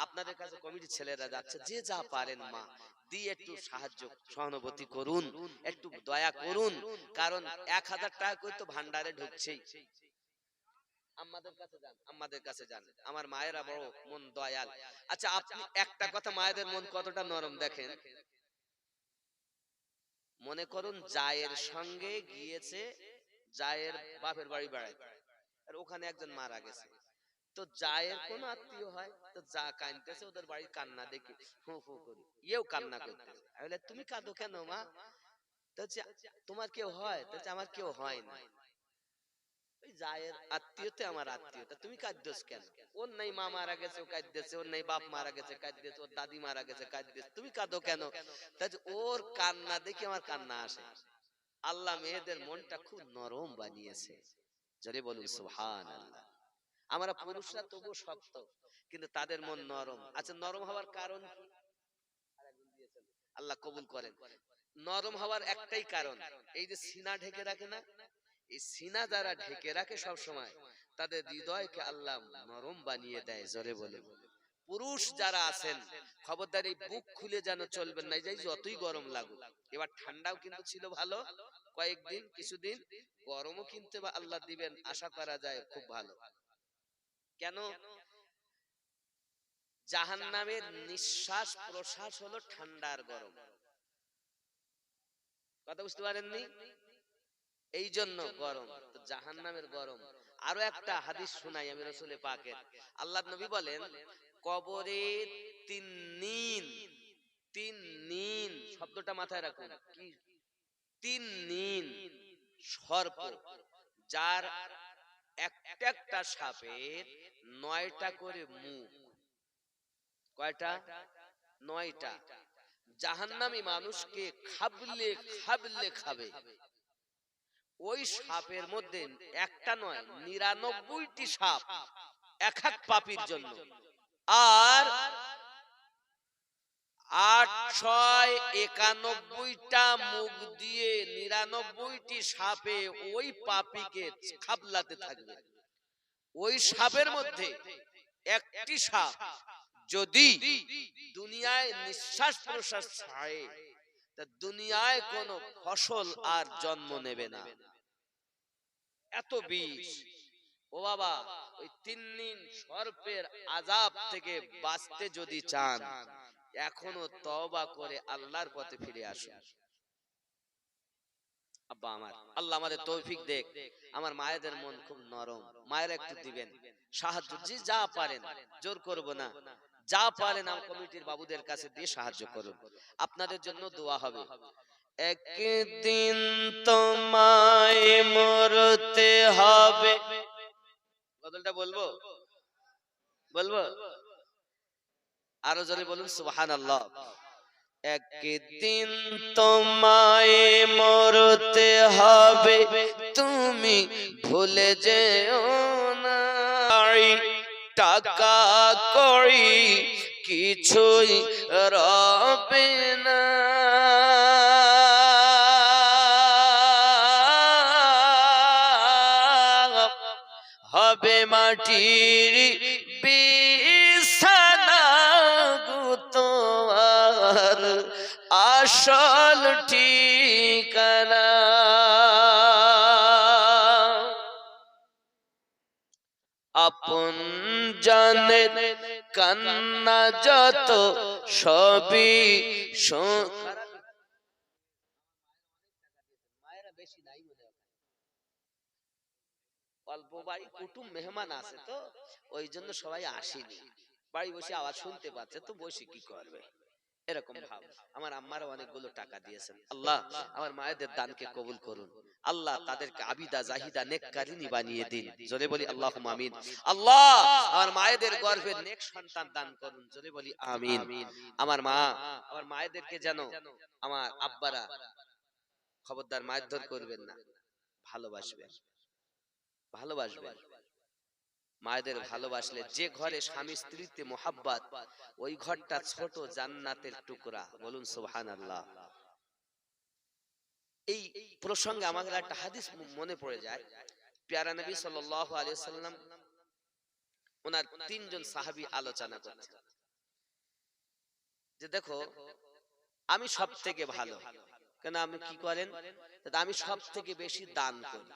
আপনাদের কাছে কমিটির ছেলেরা যাচ্ছে, যে যা পারেন মা দিয়ে একটু সাহায্য সহানুভূতি করুন, একটু দয়া করুন, কারণ 1000 টাকা করে তো ভান্ডারে ঢুকছেই। আমাদের কাছে যান, আমাদের কাছে যান। আমার মায়েরা বড় মন দয়াল। আচ্ছা, আপনি একটা কথা, মায়েদের মন কতটা নরম দেখেন। মনে করুন জায়ের সঙ্গে গিয়েছে, জায়ের বাপের বাড়ি বেড়াইতে, আর ওখানে একজন মারা গেছে। তো জায়ের কোন আত্মীয় হয়, তো যা কাঁদতেছে, ওদের বাড়ির কান্না দেখি ফু ফু করি, ইয়েও কান্না করতেছে। আমি বলি, তুমি কাঁদো কেন মা? তো তোমার কেউ হয়? তো আমার কেউ হয় না। ওই জায়ের আত্মীয়তে আমার আত্মীয়তা, তুমি কাঁদতেছ কেন? ওর নাই মা মারা গেছে, ও কাঁদতেছে, ওর নাই বাপ মারা গেছে, কাঁদতেছে, ওর দাদি মারা গেছে, কাঁদতেছে, তুমি কাঁদো কেন? তাই ওর কান্না দেখে আমার কান্না আসে। আল্লাহ মেয়েদের মনটা খুব নরম বানিয়েছে, যদি বলুন সুবহানাল্লাহ। আমরা পুরুষরা তবু শক্ত, কিন্তু তাদের মন নরম। আচ্ছা, নরম হওয়ার কারণ কি? আল্লাহ কবুল করেন। নরম হওয়ার একটাই কারণ, এই যে সিনা ঢেকে রাখে না, এই সিনা যারা ঢেকে রাখে সব সময়, তাদের হৃদয়কে আল্লাহ নরম বানিয়ে দেয়। জোরে বলে, পুরুষ যারা আছেন খবরদার, এই বুক খুলে যেন চলবেন না, যে যতই গরম লাগুক। এবার ঠান্ডাও কিন্তু ছিল ভালো কয়েকদিন, কিছুদিন গরমও কিন্তু আল্লাহ দিবেন, আশা করা যায় খুব ভালো। কেন? জাহান্নামের নিঃশ্বাস প্রশ্বাস হলো ঠান্ডার গরম। কথা বুঝতে পারেননি? এই জন্য গরম, তো জাহান্নামের গরম। আরো একটা হাদিস শোনাই আমি রাসূল পাকের। আল্লাহর নবী বলেন, কবরে তিন নিন, শব্দটা মাথায় রাখুন, কি তিন নিন সর্প, যার একটা সাপের 9টা করে মুখ। কয়টা? 9টা। জাহান্নামী মানুষকে খাবলে খাবে। ওই সাপের মধ্যে একটা নয়, 99টি সাপ এক এক পাপীর জন্য। আর 8, 6, 91টা মুখ দিয়ে 99টি সাপে ওই পাপীকে খাবলাতে থাকবে। ওই সাপের মধ্যে একটি সাপ যদি দুনিয়ায় নিঃশ্বাস প্রশ্বাস ছাড়ে, তা দুনিয়ায় কোনো ফসল আর জন্ম নেবে না, এত বিষ। ও বাবা, ওই 3 দিন সর্পের আযাব থেকে বাঁচতে যদি চান, এখনো তওবা করে আল্লাহর পথে ফিরে আসুন। আব্বা আমার, আল্লাহ আমাদের তৌফিক দেখ। আমার মায়েদের মন খুব নরম, মায়েরা একটু দিবেন সাহায্য, যে যা পারেন, জোর করব না, যা পারেন আমার কমিটির বাবুদের কাছে দিয়ে সাহায্য করুন। আপনাদের জন্য দোয়া হবে। একদিন তোমায় মরতে হবে। বদলটা বলবো? আরো জোরে বলুন সুবহানাল্লাহ। একদিন তোমায় মরতে হবে, তুমি ভুলে যেও না। টাকা কড়ি কিছুই রবে না, হবে মাটির বিছানা গো তোমার আসল ঠিকানা। আপন জানের কান্না যত সবই মায়েরা বেশি নাই, অল্প বাড়ি, কুটুম মেহমান আছে, তো ওই জন্য সবাই আসেনি। বাড়ি বসে আওয়াজ শুনতে পাচ্ছে, তো বসে কি করবে, এরকম ভাব। আমার আম্মারা অনেকগুলো টাকা দিয়েছেন। আল্লাহ আমার মায়েদের দানকে কবুল করুন। আল্লাহ তাদেরকে আবিদা জাহিদা নেককারিনী বানিয়ে দিন। জোরে বলি আল্লাহুম্মা আমিন। আল্লাহ আমার মায়েদের গর্ভে নেক সন্তান দান করুন। জোরে বলি আমিন। আমার মায়েদেরকে যেন আমার আব্বারা, খবরদার মারধর করবেন না, ভালোবাসবেন। মায়েদের ভালোবাসলে, যে ঘরে স্বামী স্ত্রীতে মোহাব্বত, ওই ঘরটা ছোট জান্নাতের টুকরা। বলুন সুবহানাল্লাহ। এই প্রসঙ্গে আমাদের একটা হাদিস মনে পড়ে যায়। প্যারা নবী সাল্লাল্লাহু আলাইহি ওয়াসাল্লাম ওনার 3 জন সাহাবী আলোচনা করছেন যে, দেখো আমি সব থেকে ভালো, কেন আপনি কি করেন? আমি সব থেকে বেশি দান করি।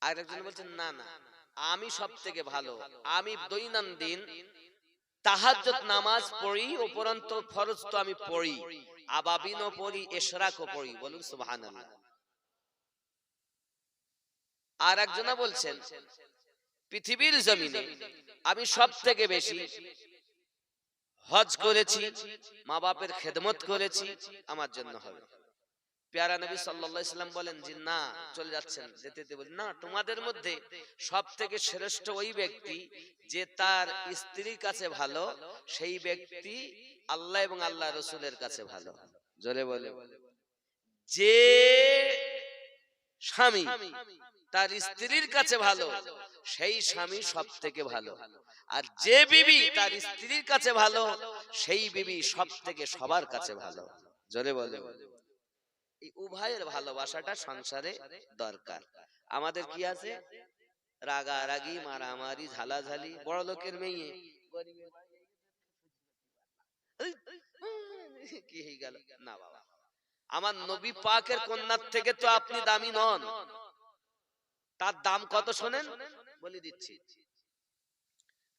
আর একজন বলছেন, না না, আমি সব থেকে ভালো, আমি দৈনন্দিন তাহাজ্জুদ নামাজ পড়ি, উপরন্ত ফরজ তো আমি পড়ি, আবাবিনও পড়ি, ইশরাকও পড়ি। বলুন সুবহানাল্লাহ। আর একজনা বলছেন, পৃথিবীর জমিনে আমি সব থেকে বেশি হজ করেছি, মা বাপের খেদমত করেছি, আমার জন্য হবে। প্যারা নবী সাল্লাল্লাহু আলাইহি সাল্লাম বলেন যে, না, চলে যাচ্ছেন, যেতে বলেন না, তোমাদের মধ্যে সব থেকে শ্রেষ্ঠ ওই ব্যক্তি যে তার স্ত্রীর কাছে ভালো, সেই ব্যক্তি আল্লাহ এবং আল্লাহ রাসূলের কাছে ভালো। জোরে বলে, যে স্বামী তার স্ত্রীর কাছে ভালো, সেই স্বামী সব থেকে ভালো। আর যে বিবি তার স্ত্রীর কাছে ভালো, সেই বিবি সব থেকে সবার কাছে ভালো। জোরে বলে, এই উভয়ের ভালোবাসাটা সংসারে দরকার। আমাদের কি আছে? রাগারাগি, মারামারি, ঝালাঝালি। বড় লোকের মেয়ে কি হয়ে গেল? না বাবা, আমার নবী পাকের কন্যার থেকে তো আপনি দামি নন। তার দাম কত শোনেন, বলে দিচ্ছি।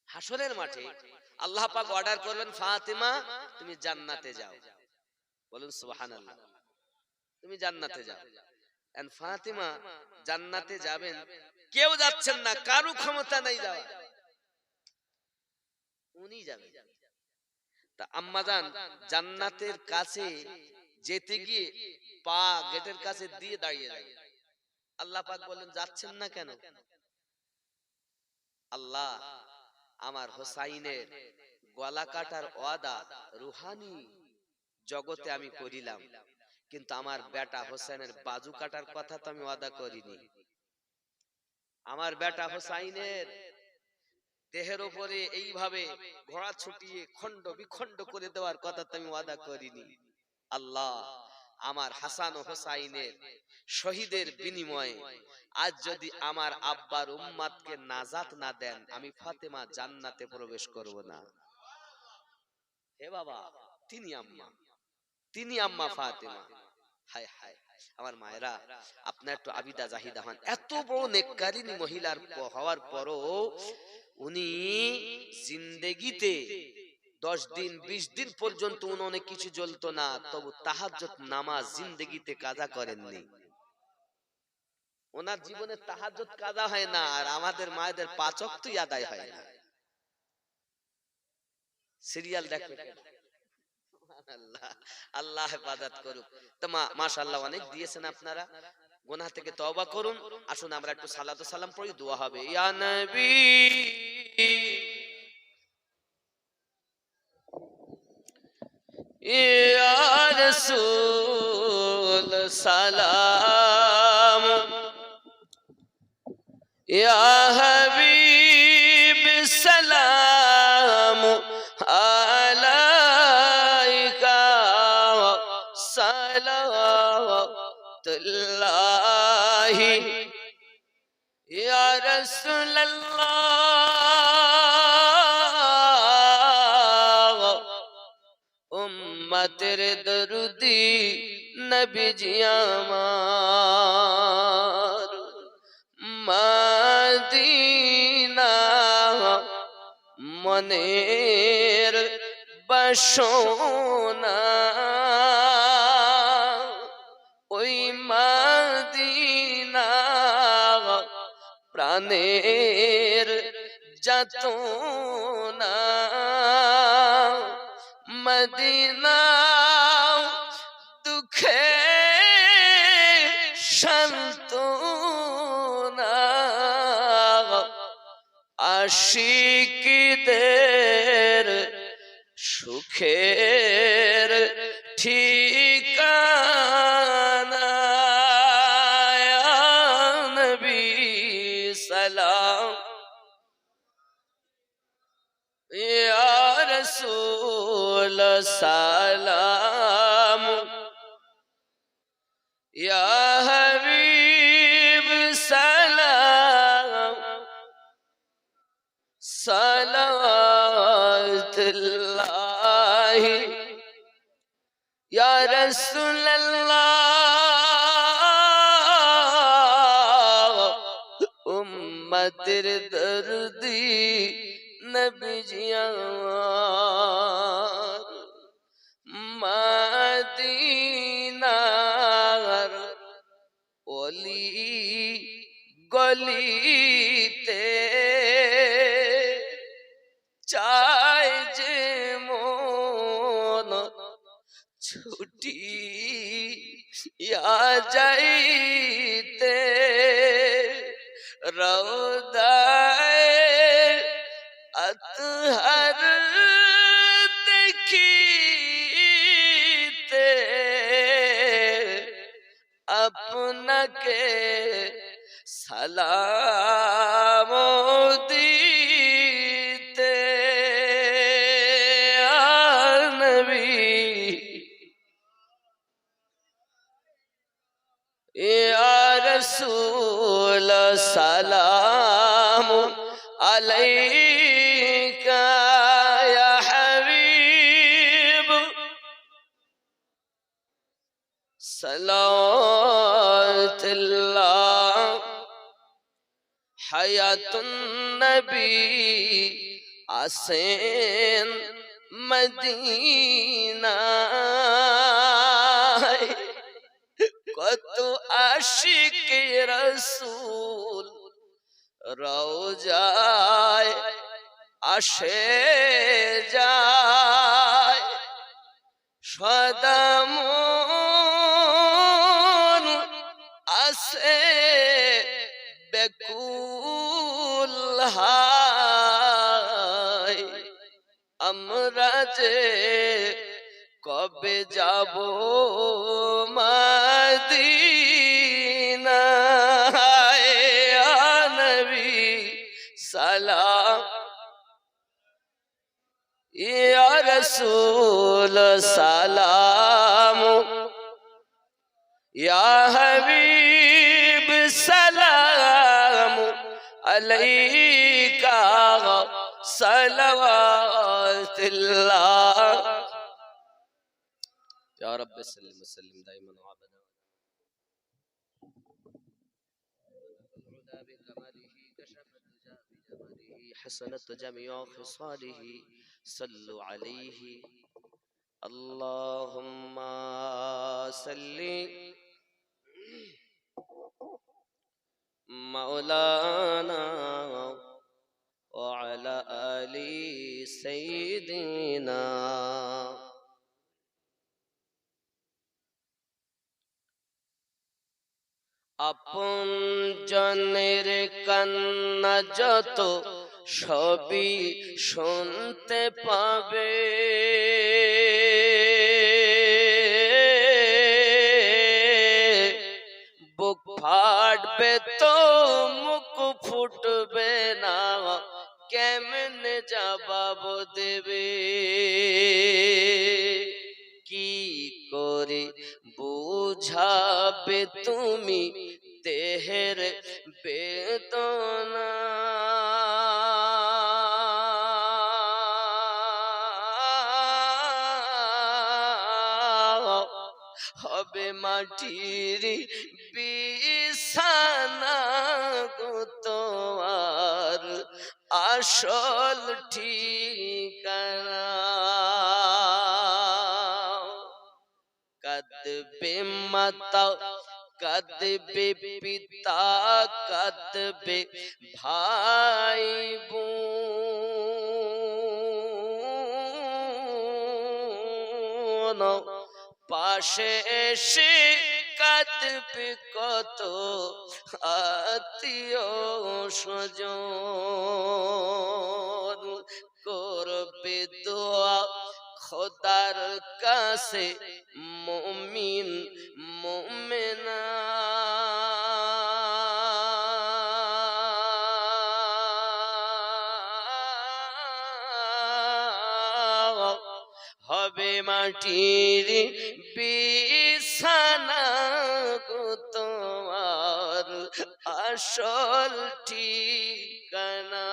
হাসরের মাঠে আল্লাহ পাক অর্ডার করবেন, ফাতিমা তুমি জান্নাতে যাও। বলুন সুবহানাল্লাহ। তুমি জান্নাতে যাও। এন্ড ফাতিমা জান্নাতে যাবেন, কেউ যাচ্ছেন না, কারো ক্ষমতা নাই যাওয়া, উনি যাবেন। তা আম্মাজান জান্নাতের কাছে যেতে গিয়ে পা গেটের কাছে দিয়ে দাঁড়িয়ে যাবেন। আল্লাহ পাক বলেন, যাচ্ছেন না কেন? আল্লাহ, আমার হোসাইনের গলা কাটার ওয়াদা রুহানি জগতে আমি করিলাম, কিন্তু আমার বেটা হোসেনের বাজু কাটার কথা তো আমি ওয়াদা করিনি। আমার বেটা হোসাইনের দেহের উপরে এইভাবে ঘোড়া ছুটিয়ে খণ্ড বিখণ্ড করে দেওয়ার কথা তো আমি ওয়াদা করিনি। আল্লাহ, আমার হাসান ও হোসাইনের শহীদের বিনিময়ে আজ যদি আমার আব্বার উম্মাতকে নাজাত না দেন, আমি ফাতেমা জান্নাতে প্রবেশ করব না। হে বাবা, তিনি আম্মা ফাতেমা। হায় হায় আমার মায়েরা, আপনার একটু আবিদা জাহিদা হন। এত বড় নেককারিনী মহিলার হওয়ার পরও উনি জিন্দেগিতে 10 দিন 20 দিন পর্যন্ত উনি কিছু জ্বলতো না, তবু তাহাজ্জুদ নামাজ জিন্দেগিতে কাজা করেননি। ওনার জীবনে তাহাজ্জুদ কাজা হয় না, আর আমাদের মায়েদের 5 ওয়াক্তই আদায় হয় না। সিরিয়াল দেখো। আল্লাহ আল্লাহ হেফাজত করুক। তো মাশাআল্লাহ অনেক দিয়েছেন আপনারা, গুনাহ থেকে তওবা করুন। আসুন আমরা একটু সালাত ও সালাম পড়ি, দোয়া হবে। ইয়া নবী ইয়া রাসূল সালাম, ইয়া হাবিব সালাম আলাইকা সালাতুল্লাহি ইয়া রাসূলুল্লাহ। উম্মতের দরুদি নবীজি আমার, মদিনা মনের বাসনা, ওই মদিনা প্রাণের যাতনা, মদিনা দুঃখে সান্ত্বনা, আশিকদের সুখের ঠিকানা। ইয়া নবী সালাম, ইয়া রাসূল সালাম, ইয়া হাবিব সালাম সালাতুল্লাহি ইয়া রাসূলুল্লাহ। উম্মতের দরদি নবীজি আমার, মদিনার অলি গলিতে চায় যে মন ছুটি যাইতে, রওদায়ে আতহার দেখিতে, আপনাকে সালাম দিতে। ইয়া নবী ইয়া রাসূল সালাম আলাইকা ইয়া হাবিব সালাতুল্লাহ। হায়াতুন নবী আসেন মদিনায় কত আশিক রাসূল রওজায় আসে যায় সদা মন আসে বেকুল হায় আমরা যে কবে যাব মদিনায় ইয়া নবী সালাম ইয়া রাসূল সালাম ইয়া হাবিব সালাম আলাইকা সালাওয়াতুল্লাহ ইয়া রাব্বি সাল্লিম ওয়া সাল্লিম দাইমান ওয়া আবাদা حسنت جميع خصاله صلوا عليه اللهم صل مولانا وعلى آل سيدنا আপন জনের কান্না যত সবই শুনতে পাবে বুক ফাটবে তো মুখ ফুটবে না কেমনে জবাব দেবে কি করে বুঝাবে তুমি দেহের বেদনা হবে মাটির বিছানা গো তোমার আসল ঠিকানা কাঁদবে মাতা কাঁদবে পিতা কাঁদবে ভাই বোন পাশে এসে কাঁদবে কত আত্মীয় স্বজন করবে দোয়া খোদার কাছে মুমিন মুমিনা হবে মাটির বিছানা গো তোমার আসল ঠিকানা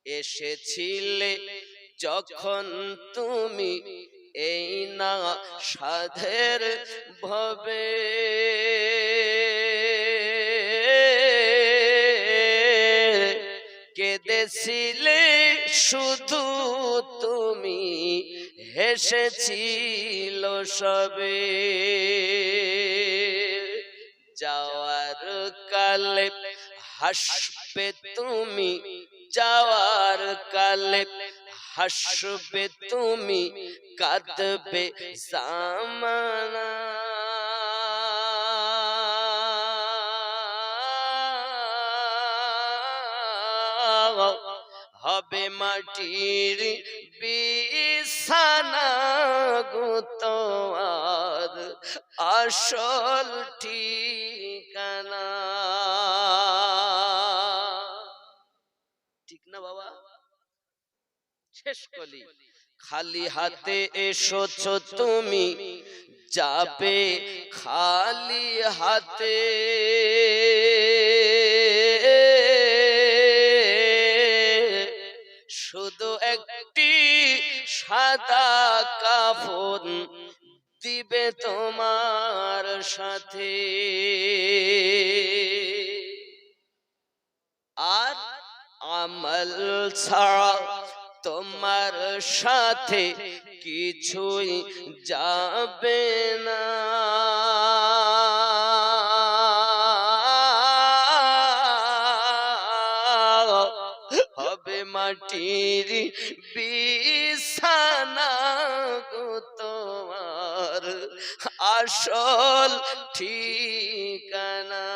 এসেছিলে যখন তুমি এই না সাধের ভবে কেঁদেছিলে শুধু তুমি হেসেছিল সবে যাওয়ার কালে হাসবে তুমি যাওয়ার কালে হাসবে তুমি কাঁদবে জামানা হবে মাটির বিছানা গো তোমার আসল ঠিকানা ঠিক না বাবা শেষ কলি খালি হাতে এসেছো তুমি যাবে খালি হাতে শুধু একটি সাদা কাফন দিবে তোমার সাথে আর আমল ছাড়া তোমার সাথে কিছুই যাবে না। হবে মাটির বিছানা গো তোমার আসল ঠিকানা।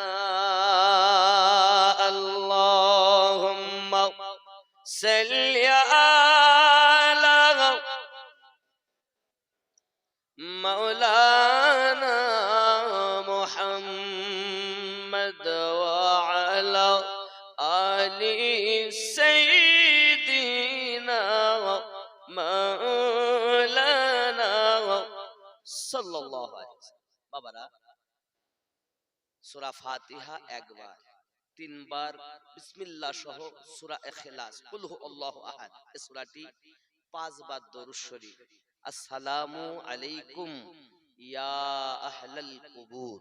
আল্লাহুম্মা সাল্লি আলা মাওলানা মুহাম্মদ ওয়া আলা আলি সাইয়্যিদিনা মাওলানা সাল্লাল্লাহু আলাইহি ওয়াসাল্লাম। বাবারা, সূরা ফাতিহা একবার, তিনবার বিসমিল্লাহ সহ সূরা ইখলাস কুল হু আল্লাহু আহাদ এই সূরাটি পাঁচবার দরুদ শরীফ। আসসালামু আলাইকুম ইয়া আহলাল কুবুর।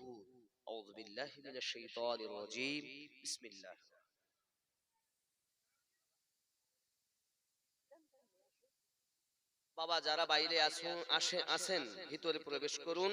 আউযু বিল্লাহি মিনাশ শাইতানির রাজীম। বিসমিল্লাহ। বাবা, যারা বাইরে আছেন ভিতরে প্রবেশ করুন।